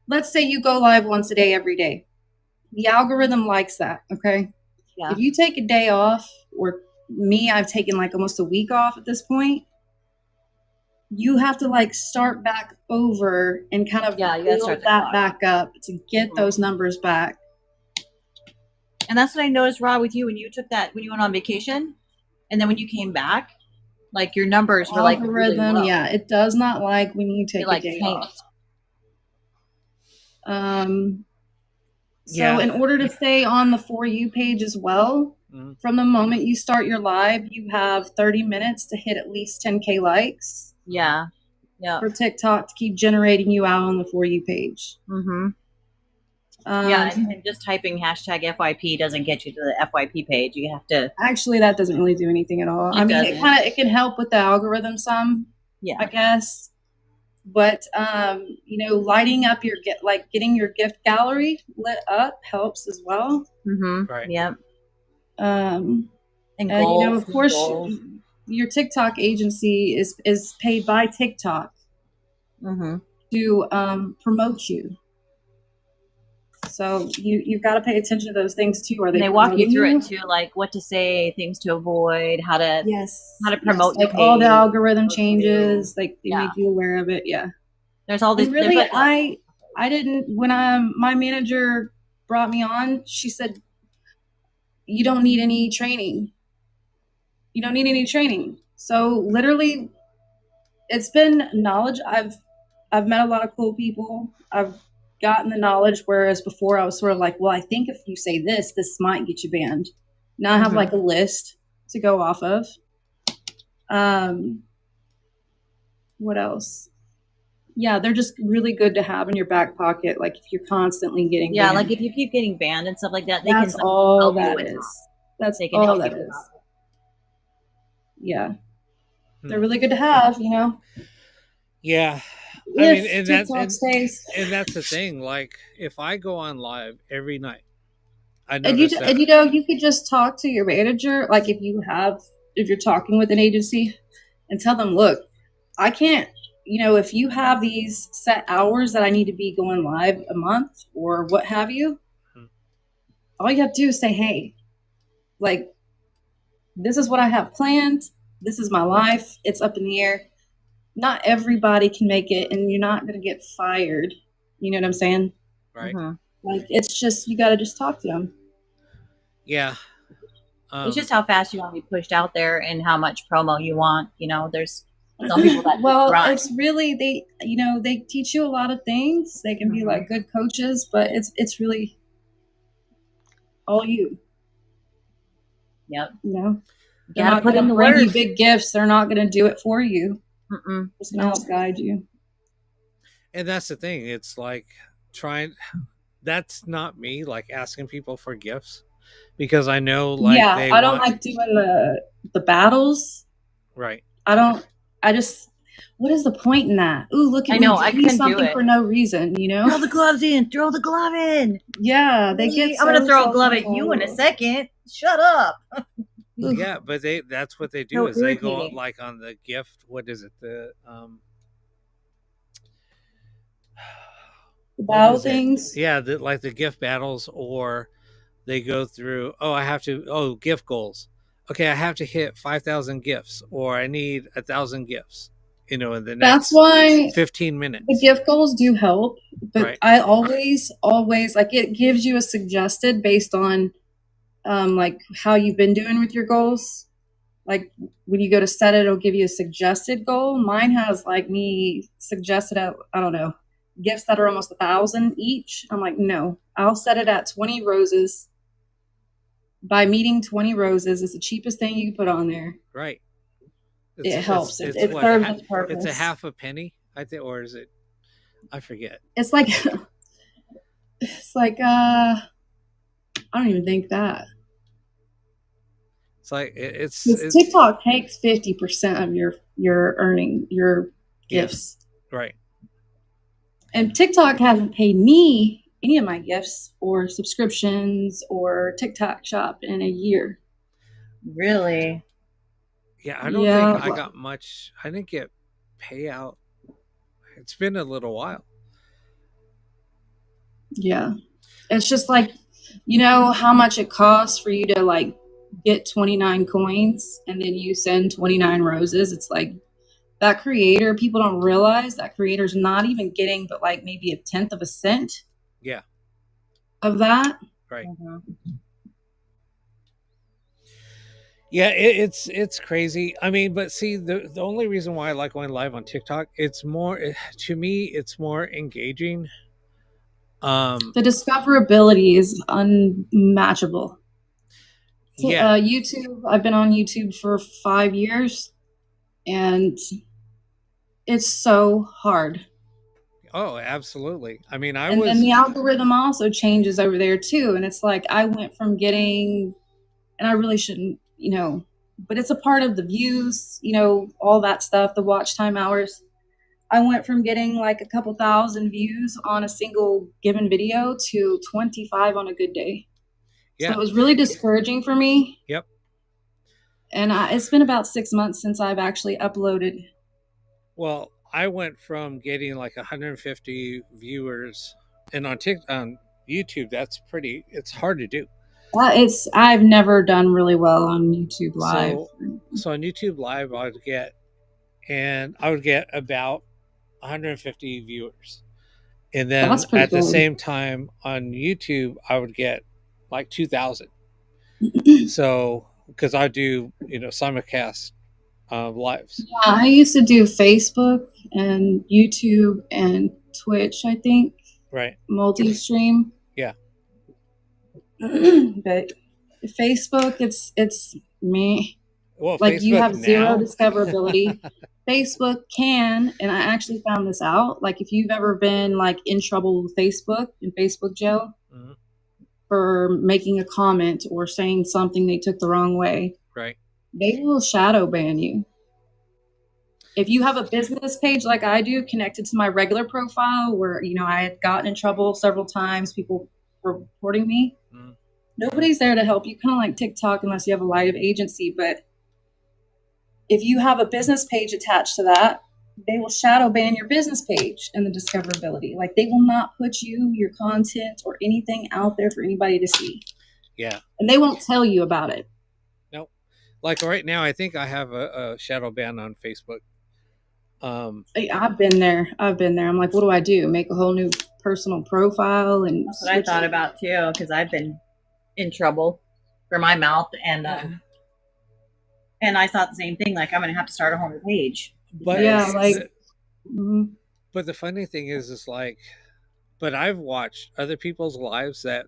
let's say you go live once a day, every day, the algorithm likes that. Okay. Yeah. If you take a day off, or me, I've taken like almost a week off at this point, you have to like start back over and kind of build that back up to get those numbers back. And that's what I noticed, Rob, with you when you went on vacation, and then when you came back, like your numbers were like really low. Yeah, it does not like when you take a day off. So in order to stay on the For You page as well, from the moment you start your live, you have 30 minutes to hit at least 10K likes. Yeah. For TikTok to keep generating you out on the For You page. Mm-hmm. And just typing hashtag FYP doesn't get you to the FYP page. You have to. Actually, that doesn't really do anything at all. It can help with the algorithm some. Yeah, I guess. But lighting up getting your gift gallery lit up helps as well. Mm-hmm. Right. Yep. And goals, of course, your TikTok agency is paid by TikTok to promote you. So you've got to pay attention to those things too. And they walk you through it too, like what to say, things to avoid, how to promote. Like all the algorithm changes, like they make you aware of it. Yeah, there's all these. Really, I didn't. When my manager brought me on, she said, "You don't need any training. You don't need any training." So literally, it's been knowledge. I've met a lot of cool people. I've gotten the knowledge, whereas before I was sort of like, well, I think if you say this might get you banned. Now I have like a list to go off of. What else? Yeah, they're just really good to have in your back pocket. Like if you're constantly getting Yeah, banned. like if you keep getting banned and stuff like that, they That's can all help you that with is. That's They can all help that you with is. that. Yeah, they're Hmm. really good to have. You know, Yeah. I if mean, and TikTok stays. that's the thing. Like, if I go on live every night, I And notice that. you know, you could just talk to your manager, like if you're talking with an agency, and tell them, look, I can't, you know, if you have these set hours that I need to be going live a month or what have you, Hmm. all you have to do is say, hey, like, this is what I have planned. This is my life. It's up in the air. Not everybody can make it, and you're not going to get fired. You know what I'm saying? Right. Mm-hmm. Like, it's just, you got to just talk to them. Yeah. It's just how fast you want to be pushed out there and how much promo you want. You know, there's some people that well, grind. it's really they teach you a lot of things. They can be like good coaches, but it's really all you. Yep. You know, You they're gotta not put going in to the bring you work. big gifts. They're not going to do it for you. Mm-mm. It's going to help guide you. And that's the thing. It's like that's not me, like asking people for gifts, because I know, like, Yeah, they I don't want. like doing the battles. Right. I just, what is the point in that? Ooh, look at I know, me. I Give me couldn't do something it. for no reason, you know? Throw the gloves in. Throw the glove in. Yeah, they get I'm gonna so throw a glove at you in a self-controlled. second. Shut up. Yeah, but that's what they do, So is they go irritating. like on the gift. What is it? The what battle is it? things. Yeah, like the gift battles, or they go through. Oh, I have to. Oh, gift goals. Okay, I have to hit 5,000 gifts, or I need 1,000 gifts. You know, in the That's next why 15 minutes. the gift goals do help, but Right. I always like, it gives you a suggested based on like how you've been doing with your goals. Like when you go to set it, it'll give you a suggested goal. Mine has like me suggested at, I don't know, gifts that are almost 1,000 each. I'm like, no, I'll set it at 20 roses. By meeting 20 roses, it's the cheapest thing you can put on there. Right. It helps. It what, serves its purpose. It's a half a penny, I think, or is it? I forget. It's like I don't even think that. It's like it's TikTok takes 50% of your earning, your gifts. Yeah, right. And TikTok hasn't paid me any of my gifts or subscriptions or TikTok shop in a year. Really? Yeah, I don't think I got much. I didn't get payout. It's been a little while. Yeah. It's just like, you know how much it costs for you to like get 29 coins and then you send 29 roses. It's like that creator, people don't realize that creator's not even getting but like maybe 1/10 of a cent. Yeah. Of that. Right. Yeah, it's crazy. I mean, but see, the only reason why I like going live on TikTok, it's more, to me, it's more engaging. The discoverability is unmatchable. Yeah. YouTube, I've been on YouTube for 5 years and it's so hard. Oh, absolutely. I mean, and then the algorithm also changes over there too. And it's like, I went from getting, and I really shouldn't, you know, but it's a part of the views, you know, all that stuff, the watch time hours. I went from getting like a couple thousand views on a single given video to 25 on a good day. Yeah. So it was really discouraging for me. Yep. And it's been about 6 months since I've actually uploaded. Well, I went from getting like 150 viewers, and on YouTube, it's hard to do. I've never done really well on YouTube Live. So on YouTube Live, I would get about 150 viewers. And then at the same time on YouTube, I would get like 2,000. So, because I do, simulcast lives. Yeah, I used to do Facebook and YouTube and Twitch, I think. Right. Multi-stream. Yeah. But Facebook, it's me. Well, Like you Facebook have zero now. discoverability. Facebook can, and I actually found this out. Like if you've ever been like in trouble with Facebook in Facebook jail Mhm. for making a comment or saying something they took the wrong way, Right. they will shadow ban you. If you have a business page like I do connected to my regular profile where, you know, I had gotten in trouble several times, people were reporting me, Mhm. nobody's there to help you, kind of like TikTok, unless you have a live agency. But if you have a business page attached to that, they will shadow ban your business page and the discoverability. Like they will not put you, your content, or anything out there for anybody to see. Yeah. And they won't tell you about it. Nope. Like right now, I think I have a shadow ban on Facebook. I've been there. I'm like, what do I do? Make a whole new personal profile and That's what I thought about too, because I've been in trouble for my mouth, and I thought the same thing. Like I'm going to have to start a whole new page. But Yeah, like but the funny thing is like, but I've watched other people's lives that,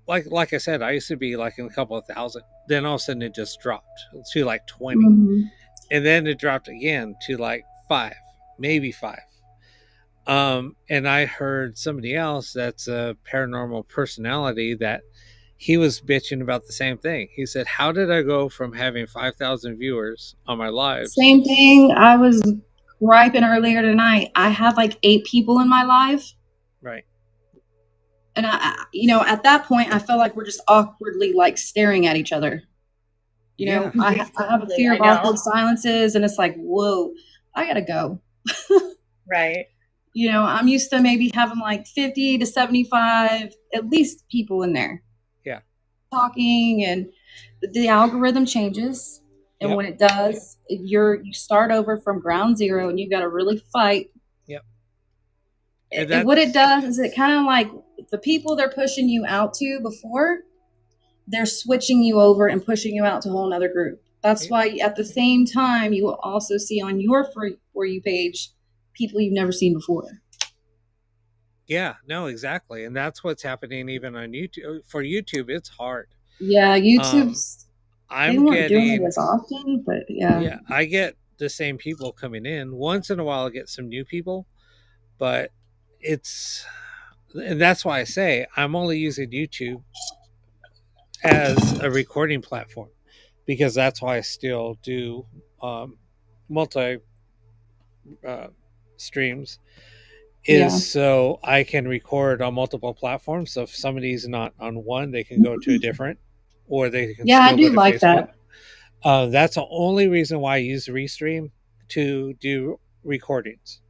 like I said, I used to be like in a couple of thousand. Then all of a sudden it just dropped to like 20, and then it dropped again to like 5, maybe 5. And I heard somebody else that's a paranormal personality that he was bitching about the same thing. He said, "How did I go from having 5,000 viewers on my lives?" same thing. I was griping earlier tonight. I had like 8 people in my live. Right. And I, you know, at that point, I felt like we're just awkwardly like staring at each other. You know, I have a fear of awkward silences, and it's like, whoa, I gotta go. Right. You know, I'm used to maybe having like 50 to 75 at least people in there. Yeah. Talking, and the algorithm changes. And when it does, you start over from ground zero, and you got to really fight. Yep. And what it does is it kind of like the people they're pushing you out to before, they're switching you over and pushing you out to a whole other group. That's why at the same time, you will also see on your For You page people you've never seen before. Yeah, no, exactly. And that's what's happening even on YouTube. For YouTube, it's hard. Yeah, YouTube's I'm they weren't getting doing it as often, but yeah. Yeah, I get the same people coming in. Once in a while I get some new people, but and that's why I say I'm only using YouTube as a recording platform, because that's why I still do multi streams, is so I can record on multiple platforms. So if somebody's not on one, they can go to a different, or they can Yeah, I still do go to like Facebook. that. That's the only reason why I use Restream to do recordings.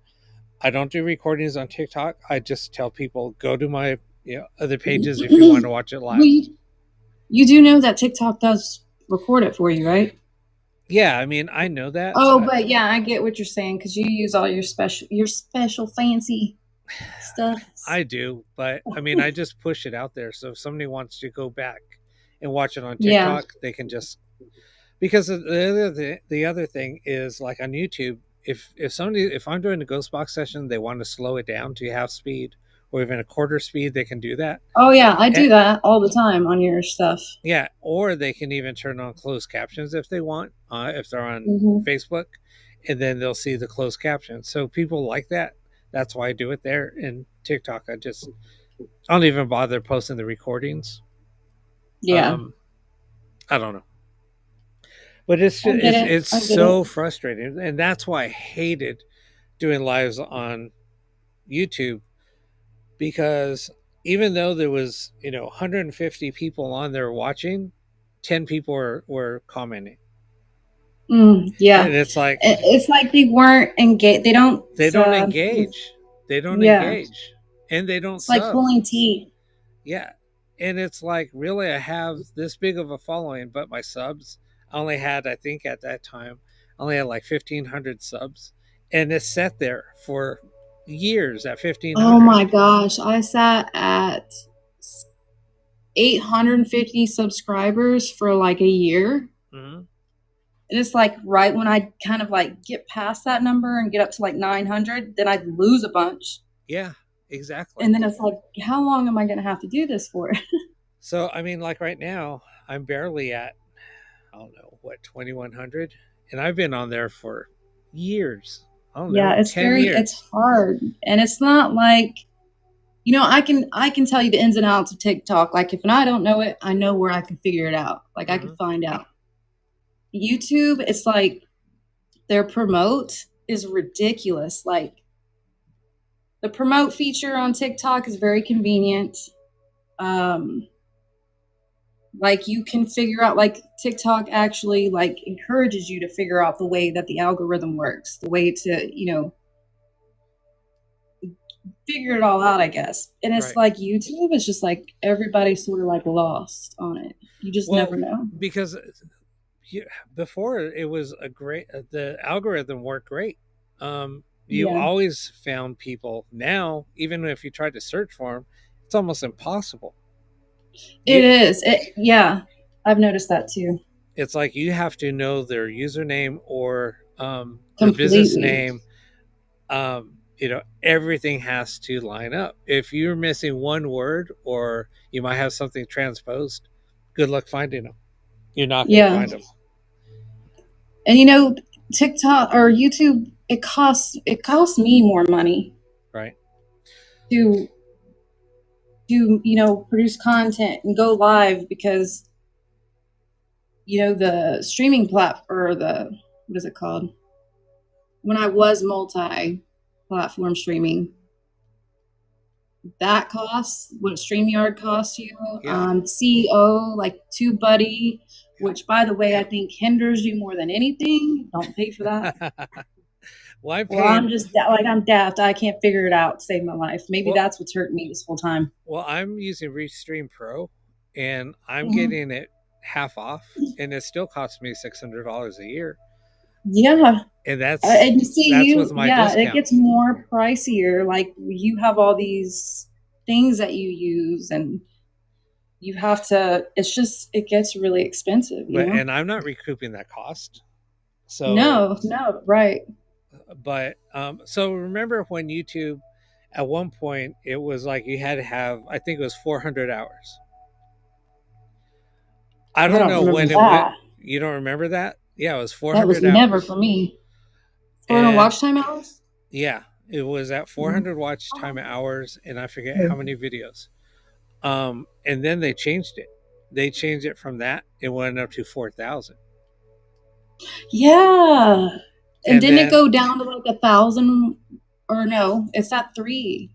I don't do recordings on TikTok. I just tell people, go to my other pages if you want to watch it live. You do know that TikTok does record it for you, right? Yeah, I mean, I know that. Oh, but yeah, I get what you're saying, because you use all your special fancy stuff. I do, but I mean, I just push it out there. So if somebody wants to go back and watch it on TikTok, they can just, because the other thing is, like on YouTube, if I'm doing a ghost box session, they want to slow it down to half speed or even a quarter speed, they can do that. Oh yeah, I do that all the time on your stuff. Yeah, or they can even turn on closed captions if they want, if they're on Facebook, and then they'll see the closed captions. So people like that. That's why I do it there. In TikTok, I don't even bother posting the recordings. Yeah. I don't know. But it's so frustrating. And that's why I hated doing lives on YouTube, because even though there was, 150 people on there watching, 10 people were commenting. Yeah. And it's like they weren't engaged. They don't engage. They don't engage. And they don't sub. Like pulling teeth. Yeah. And it's like, really, I have this big of a following, but my subs, I only had, I think at that time, I only had like 1,500 subs. And it sat there for years at 1,500. Oh my gosh. I sat at 850 subscribers for like a year. Mm-hmm. And it's like right when I kind of like get past that number and get up to like 900, then I'd lose a bunch. Yeah, exactly. And then it's like, how long am I going to have to do this for? So, I mean, like right now, I'm barely at I don't know what 2100, and I've been on there for years. I don't know, Yeah, it's 10 years. it's hard. And it's not like, I can tell you the ins and outs of TikTok. Like if I don't know it, I know where I can figure it out. Like I can find out. YouTube, it's like their promote is ridiculous. Like the promote feature on TikTok is very convenient. Like you can figure out, like TikTok actually like encourages you to figure out the way that the algorithm works, the way to, figure it all out, I guess. And it's Right. like YouTube is just like everybody's sort of like lost on it. You just Well, never know. because before it was the algorithm worked great. You Yeah. always found people. Now, even if you tried to search for them, it's almost impossible. It is. Yeah, I've noticed that too. It's like you have to know their username or their business Completely. name. Everything has to line up. If you're missing one word or you might have something transposed, good luck finding them. You're not going to find them. And TikTok or YouTube, it costs me more money, right, to produce content and go live because the streaming platform, or what is it called? When I was multi-platform streaming, that costs what StreamYard costs you. Yeah. CEO, like TubeBuddy, which by the way I think hinders you more than anything. Don't pay for that. Well, I'm just I'm daft. I can't figure it out to save my life. Maybe that's what's hurting me this whole time. Well, I'm using Restream Pro, and I'm getting it half off, and it still costs me $600 a year. Yeah, and that's with my discount. It gets more pricier. Like you have all these things that you use, and you have to. It gets really expensive. And I'm not recouping that cost. So no, right. But so remember when YouTube, at one point, it was like you had to have, I think it was 400 hours. I don't know when it went. You don't remember that? Yeah, it was 400 hours. That was never for me. 400 watch time hours? Yeah, it was at 400 watch time hours, and I forget how many videos. And then they changed it. They changed it from that. It went up to 4,000. Yeah. And didn't it go down to like 1,000? Or no, it's at 3.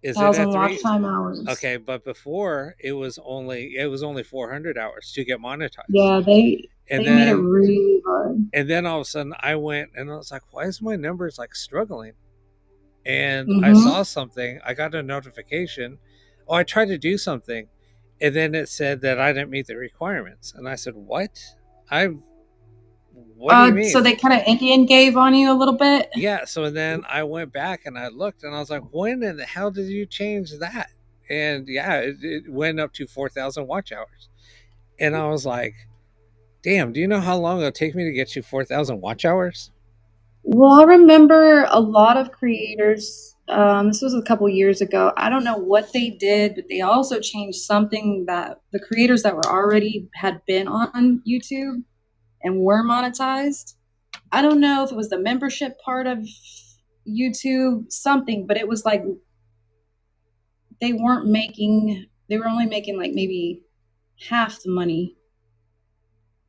Is it at 3? Watch time hours. Okay, but before it was only 400 hours to get monetized. Yeah, they made it really hard. And then all of a sudden I went and I was like, why is my numbers like struggling? And I saw something. I got a notification. Oh, I tried to do something, and then it said that I didn't meet the requirements. And I said, what? What do you mean? So they kind of Indian gave on you a little bit? Yeah. So then I went back and I looked and I was like, when in the hell did you change that? And yeah, it went up to 4,000 watch hours. And I was like, damn, do you know how long it'll take me to get you 4,000 watch hours? Well, I remember a lot of creators, this was a couple years ago. I don't know what they did, but they also changed something that the creators that had been on YouTube and were monetized. I don't know if it was the membership part of YouTube, something, but it was like they were only making like maybe half the money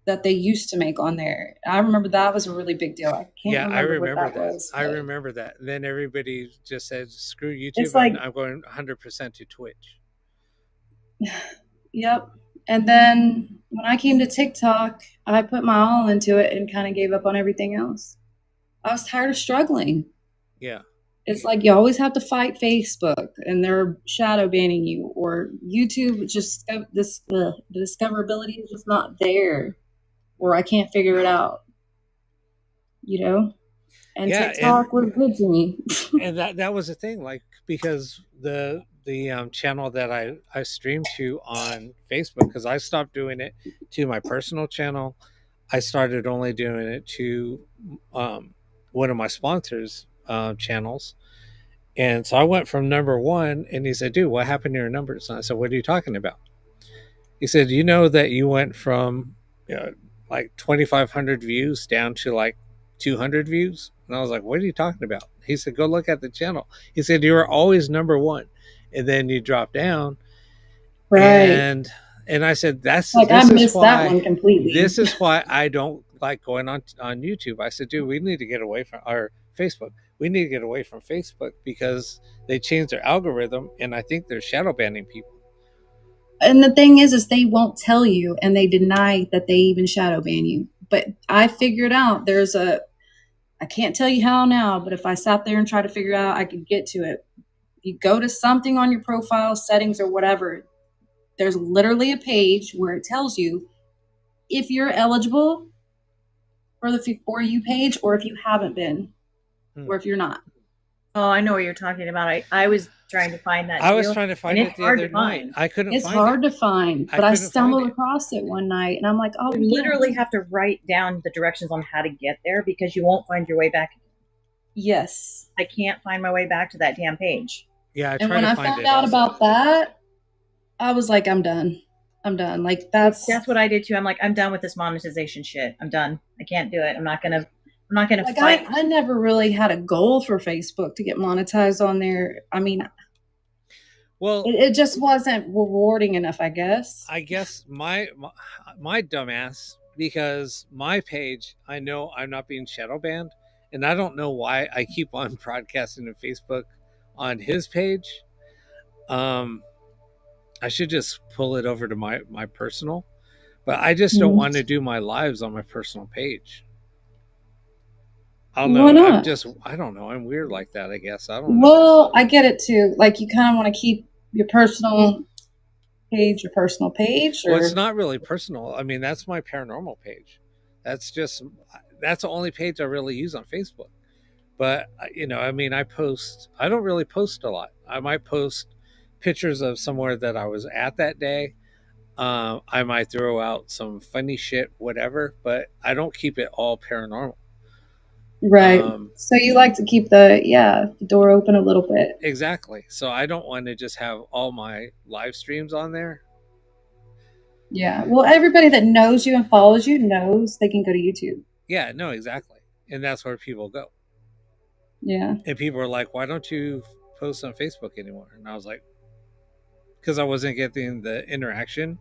that they used to make on there. I remember that was a really big deal. I remember that. I remember that. And then everybody just said, screw YouTube, and I'm going 100% to Twitch. Yep. And then when I came to TikTok, I put my all into it and kind of gave up on everything else. I was tired of struggling. Yeah. It's like you always have to fight Facebook and they're shadow banning you, or YouTube, just the discoverability is just not there, or I can't figure it out, And TikTok was good to me. And that was the thing, like, because the channel that I streamed to on Facebook, because I stopped doing it to my personal channel, I started only doing it to one of my sponsors' channels. And so I went from number 1, and he said, dude, what happened to your numbers? And I said, what are you talking about? He said, you know that you went from you know, like 2,500 views down to like 200 views. And I was like, what are you talking about? He said, go look at the channel. He said, you were always number one. And then you drop down. Right. And I said, I missed that one completely. This is why I don't like going on YouTube. I said, dude, we need to get away from our Facebook. We need to get away from Facebook because they changed their algorithm, and I think they're shadow banning people. And the thing is they won't tell you, and they deny that they even shadow ban you. But I figured out I can't tell you how now, but if I sat there and tried to figure out, I could get to it. You go to something on your profile settings or whatever, there's literally a page where it tells you if you're eligible for the For You page or if you haven't been, or if you're not. Oh, I know what you're talking about. I was trying to find that. I was trying to find it the other night. I couldn't. It's hard to find, but I stumbled across it one night, and I'm like, oh, you literally have to write down the directions on how to get there because you won't find your way back. Yes, I can't find my way back to that damn page. Yeah, and when I found out about that, I was like, I'm done. Like that's what I did too. I'm like, I'm done with this monetization shit. I'm done. I can't do it. I'm not gonna like, fight. I never really had a goal for Facebook to get monetized on there. I mean, well, it just wasn't rewarding enough, I guess. I guess my dumbass, because my page, I know I'm not being shadow banned, and I don't know why I keep on broadcasting to Facebook on his page. I should just pull it over to my personal, but I just don't want to do my lives on my personal page. I don't know. Why not? I don't know. I'm weird like that, I guess. I don't know. Well, I get it too. Like, you kind of want to keep your personal page. Or... Well, it's not really personal. I mean, that's my paranormal page. That's the only page I really use on Facebook. But, I mean, I don't really post a lot. I might post pictures of somewhere that I was at that day. I might throw out some funny shit, whatever, but I don't keep it all paranormal. Right. So you like to keep the door open a little bit. Exactly. So I don't want to just have all my live streams on there. Yeah. Well, everybody that knows you and follows you knows they can go to YouTube. Yeah, no, exactly. And that's where people go. Yeah. And people are like, why don't you post on Facebook anymore? And I was like, because I wasn't getting the interaction.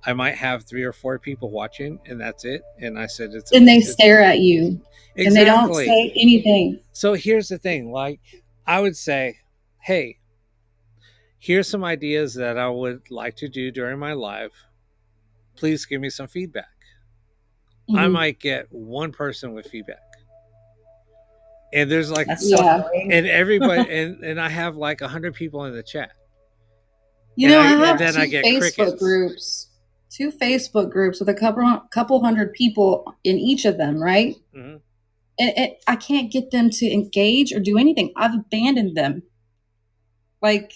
I might have 3 or 4 people watching, and that's it. And I said, they stare at you. Exactly. And they don't say anything. So here's the thing. Like, I would say, hey, here's some ideas that I would like to do during my live. Please give me some feedback. Mm-hmm. I might get one person with feedback. And there's like, and everybody, and I have like 100 people in the chat. I have 2 Facebook groups. 2 Facebook groups with a couple hundred people in each of them, right? Mm-hmm. And I can't get them to engage or do anything. I've abandoned them. Like,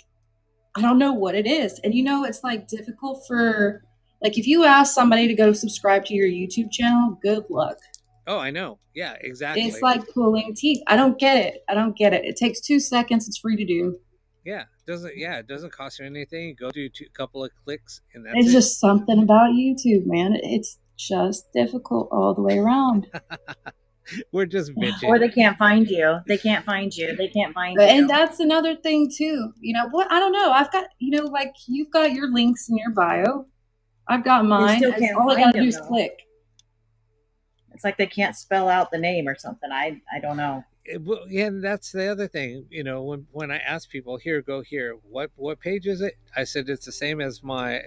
I don't know what it is. And it's like difficult for, like, if you ask somebody to go subscribe to your YouTube channel, good luck. Oh, I know. Yeah, exactly. It's like pulling teeth. I don't get it. It takes 2 seconds. It's free to do. Yeah, it doesn't cost you anything. Go do a couple of clicks, and that's it's just something about YouTube, man. It's just difficult all the way around. We're just bitching. Or they can't find you. And that's another thing too. What? I don't know. I've got, like, you've got your links in your bio. I've got mine. All I gotta do is click. It's like they can't spell out the name or something. I don't know. Yeah, and that's the other thing. When I ask people, go here, what page is it? I said it's the same as my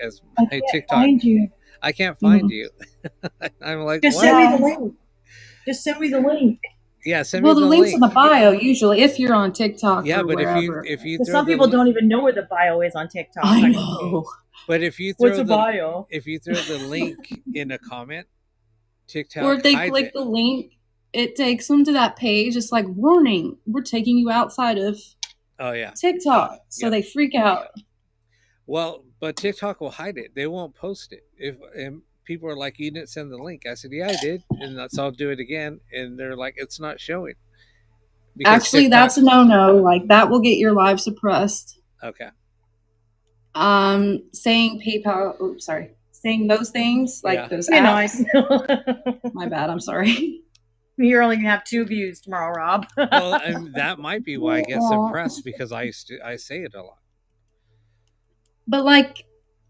TikTok. Find you. I can't find you. I'm like, just send me the link. Just send me the link. Yeah, send me the link. Well, the link's in the bio usually if you're on TikTok. Yeah, but wherever. if you some people don't even know where the bio is on TikTok. I know. But if you throw what's a bio? If you throw the link in a comment, TikTok, or if they click the link, it takes them to that page. It's like, warning, we're taking you outside of TikTok. So they freak out. Well, but TikTok will hide it. They won't post it. And people are like, you didn't send the link. I said, yeah, I did. And so I'll do it again. And they're like, it's not showing. Actually, TikTok... that's a no-no. Like, that will get your live suppressed. Okay. Saying saying those things, like Yeah. those You know, apps. My bad. I'm sorry. you're only gonna have 2 views tomorrow, Rob. Well, and that might be why I get Well, suppressed because I say it a lot. but like,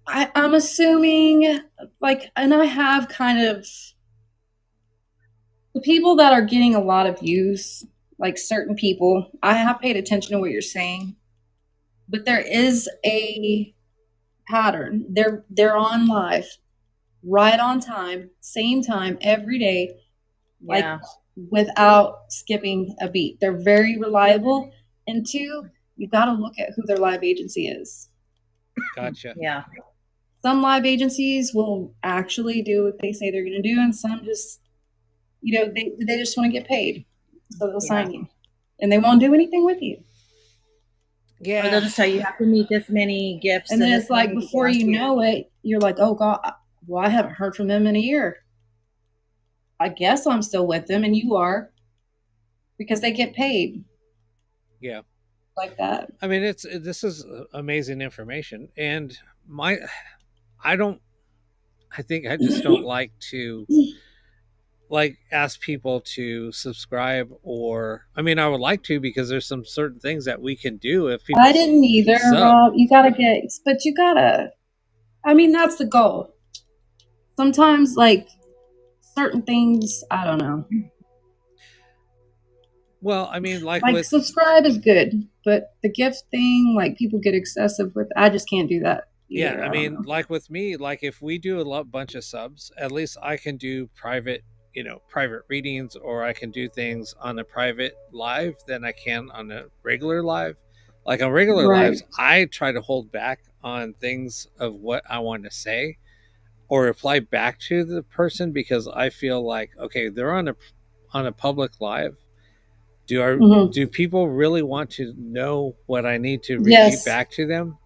I'm assuming, like, and I have kind of the people that are getting a lot of views, like certain people. I have paid attention to what you're saying, but there is a pattern. They're on live, right on time, same time every day, like Yeah. without skipping a beat. They're very reliable. And two, you got to look at who their live agency is. Gotcha. Yeah. Some live agencies will actually do what they say they're going to do, and some just, you know, they just want to get paid, so they'll sign you, and they won't do anything with you. Or they'll Yeah. just tell you have to meet this many gifts. And then this it's like many before you guaranteed. know it, you're like, oh God, well, I haven't heard from them in a year. I guess I'm still with them, and you are, because they get paid Yeah. like that. I mean, this is amazing information, and I think I just don't like to like ask people to subscribe, or I mean, I would like to because there's some certain things that we can do if people. I didn't either, sub. Rob. You gotta get, but you gotta. I mean, that's the goal. Sometimes, like certain things, I don't know. Well, I mean, like Like with subscribe is good, but the gift thing, like people get excessive with. I just can't do that. yeah, either. I don't mean, know. like with me, like if we do a bunch of subs, at least I can do private, private readings, or I can do things on a private live than I can on a regular live. Like on regular Right. lives, I try to hold back on things of what I want to say or reply back to the person because I feel like, okay, they're on a public live. Do people really want to know what I need to repeat Yes. back to them?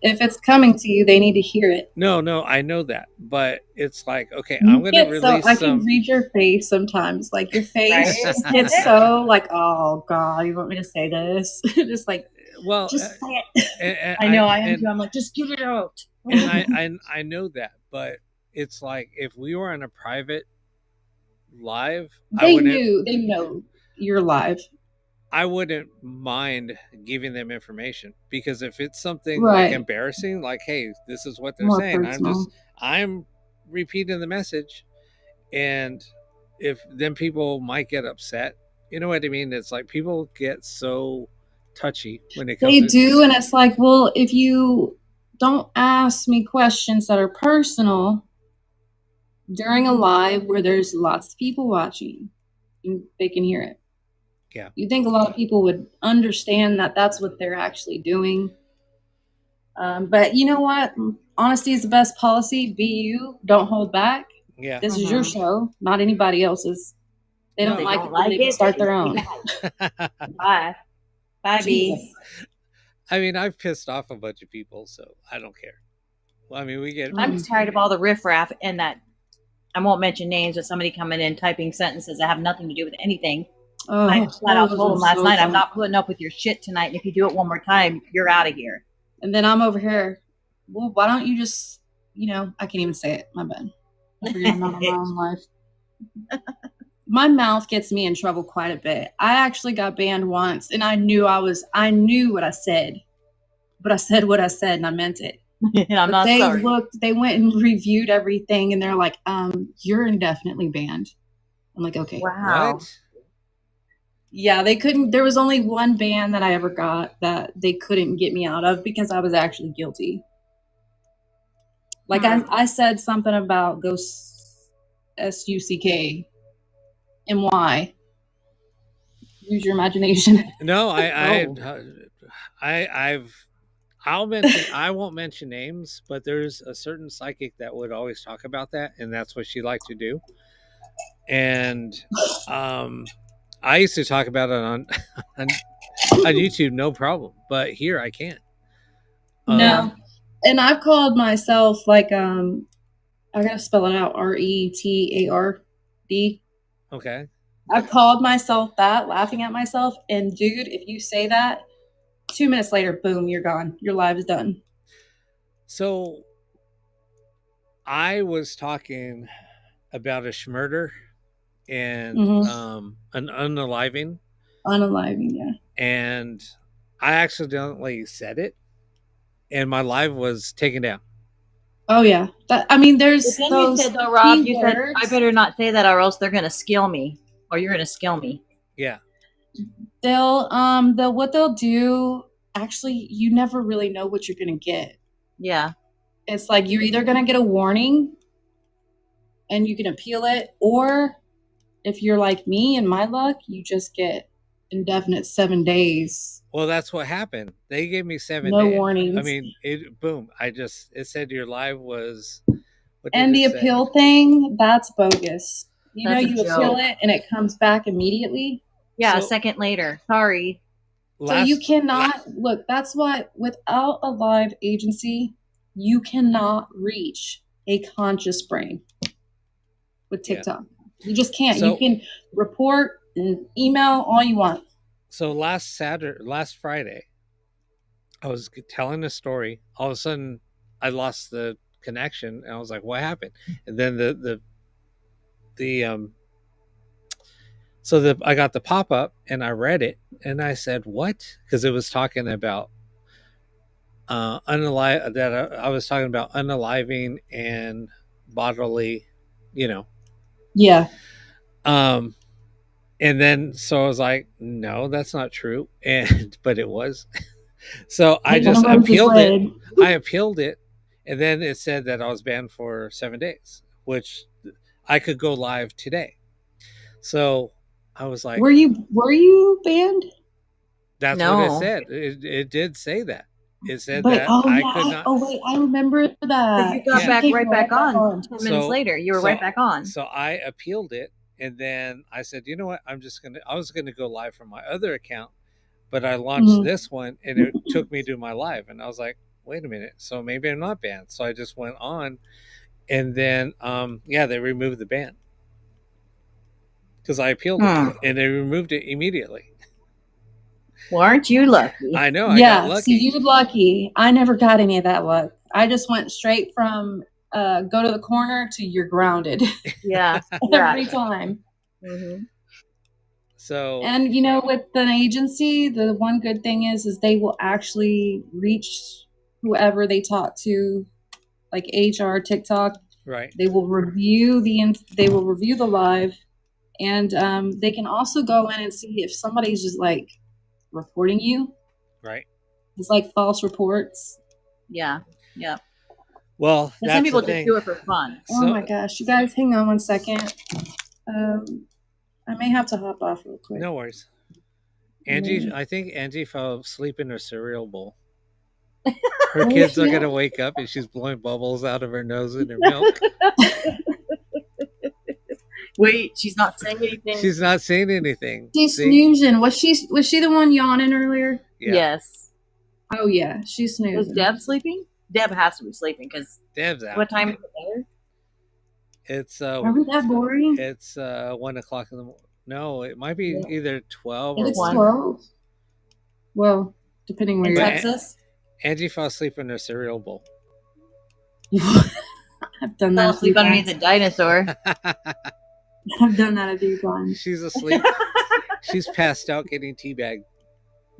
If it's coming to you, they need to hear it. No, I know that, but it's like, okay, You I'm going to get release I some. can read your face sometimes. Like your face Right? just gets so like, oh God, you want me to say this? Just like, Well, just say it. I know I am and, too. I'm like, just get it out. and I know that, but it's like if we were on a private live, They know you're live. I wouldn't mind giving them information because if it's something Right. like embarrassing, like, hey, this is what they're More saying, personal. I'm repeating the message, and if then people might get upset. You know what I mean? It's like people get so touchy when it comes. They do, and it's like, well, if you don't ask me questions that are personal during a live where there's lots of people watching, they can hear it. Yeah. You think a lot of people would understand that that's what they're actually doing. But you know what? Honesty is the best policy. Be you. Don't hold back. Yeah. This is your show, not anybody else's. They don't No. like Don't it, like they can it. start their own. Bye. Bye, B. Jesus. I mean, I've pissed off a bunch of people, so I don't care. Well, I mean, we get. I'm tired of all the riffraff and that. I won't mention names of somebody coming in typing sentences that have nothing to do with anything. Oh, I flat out those told are him last so night, I'm funny. not putting up with your shit tonight. And if you do it one more time, you're out of here. And then I'm over here. Well, why don't you just, I can't even say it. My bad. I forget I'm not on my own life. My mouth gets me in trouble quite a bit. I actually got banned once, and I knew what I said, but I said what I said, and I meant it. And I'm not they sorry. They went and reviewed everything, and they're like, you're indefinitely banned. I'm like, okay. Wow. What? Yeah, they couldn't. There was only one ban that I ever got that they couldn't get me out of because I was actually guilty. Like I said something about go SUCK and why. Use your imagination. No, I won't mention names, but there's a certain psychic that would always talk about that, and that's what she liked to do. And I used to talk about it on YouTube, no problem, but here I can't. No, and I've called myself like I gotta spell it out, RETARD. Okay. I've called myself that, laughing at myself, and dude, if you say that, 2 minutes later, boom, you're gone. Your live is done. So I was talking about a schmurder and an unaliving, Unaliving, yeah. and I accidentally said it, and my live was taken down. Oh yeah. I mean, there's But then those you said though, Rob, you said keywords. I better not say that or else they're gonna skill me. Or you're gonna skill me. Yeah. They'll what they'll do, actually you never really know what you're gonna get. Yeah. It's like you're either gonna get a warning and you can appeal it, or if you're like me and my luck, you just get indefinite 7 days. Well, that's what happened. They gave me 7 No days. warnings. I mean, boom. It said your live was. What did And the it say? appeal thing, that's bogus. You That's know, a you joke. appeal it and it comes back immediately. Yeah, So- a second later. Sorry. So you cannot look. That's why without a live agency, you cannot reach a conscious brain with Yeah. TikTok. You just can't. So- You can report and email all you want. So last Friday, I was telling a story. All of a sudden, I lost the connection, and I was like, "What happened?" And then I got the pop up, and I read it, and I said, "What?" Because it was talking about unalive. That I was talking about unaliving and bodily, Yeah. And then so I was like, no, that's not true. But it was. So I just appealed it. I appealed it, and then it said that I was banned for 7 days, which I could go live today. So I was like, Were you banned? that's No. what it said. It did say that. It said But that I could not. wait, I remember that. But you got Yeah. back Came right back on. 10 minutes So- later. You were so- right back on. So I appealed it, and then I said, you know what? I was gonna go live from my other account, but I launched Mhm. this one, and it took me to my live, and I was like, wait a minute, so maybe I'm not banned. So I just went on, and then they removed the ban because I appealed it, and they removed it immediately. Well, aren't you lucky? I know, I Yeah, got lucky. see, you're lucky. I never got any of that luck. I just went straight from go to the corner to you're grounded Yeah. every time. Mm-hmm. So And with an agency, the one good thing is they will actually reach whoever they talk to, like HR, TikTok. right, They will review the live, and they can also go in and see if somebody's just like reporting you. right. It's like false reports. Yeah. Yeah. Well, And that's some people the just thing. do it for fun. Oh my gosh, you guys, hang on one second. I may have to hop off real quick. No worries. Angie, I think Angie fell asleep in her cereal bowl. Her Oh, kids are yeah. gonna wake up and she's blowing bubbles out of her nose in her milk. Wait, she's not saying anything. She's not saying anything. She's See? snoozing. Was she the one yawning earlier? Yeah. Yes. Oh yeah, she's snoozing. Was Deb sleeping? Deb has to be sleeping because Deb's out. what time is it there? It's Are we that boring? it's 1 o'clock in the morning. No, it might be Yeah. either 12 It's or 1. 12. Well, depending where In you're But- at. Texas? Angie fell asleep in her cereal bowl. I've done Fell that a few asleep underneath times. a dinosaur. I've done that a few times. She's asleep. She's passed out getting teabagged.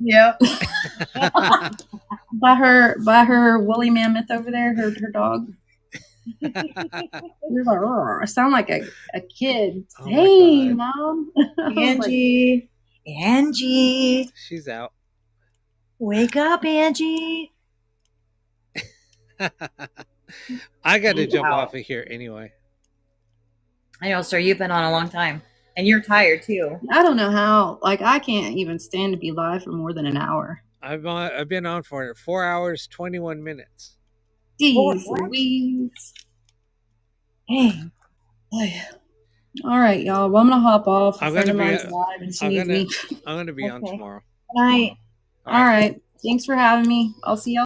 Yep. By her woolly mammoth over there, her dog. You're like, "Rrr." I sound like a kid. Oh my Hey, God. mom. I was like, Angie. Angie. She's out. Wake up, Angie. I got to jump Wow. off of here anyway. I know, sir. You've been on a long time. And you're tired, too. I don't know how. Like, I can't even stand to be live for more than an hour. I've been on for 4 hours 21 minutes. Jeez What? Louise. Dang. All right, y'all. Well, I'm gonna hop off. A I'm friend gonna of be- mine's live, and she I'm needs gonna- me. I'm going to be on Okay. tomorrow. Good night. All right. Thanks for having me. I'll see y'all.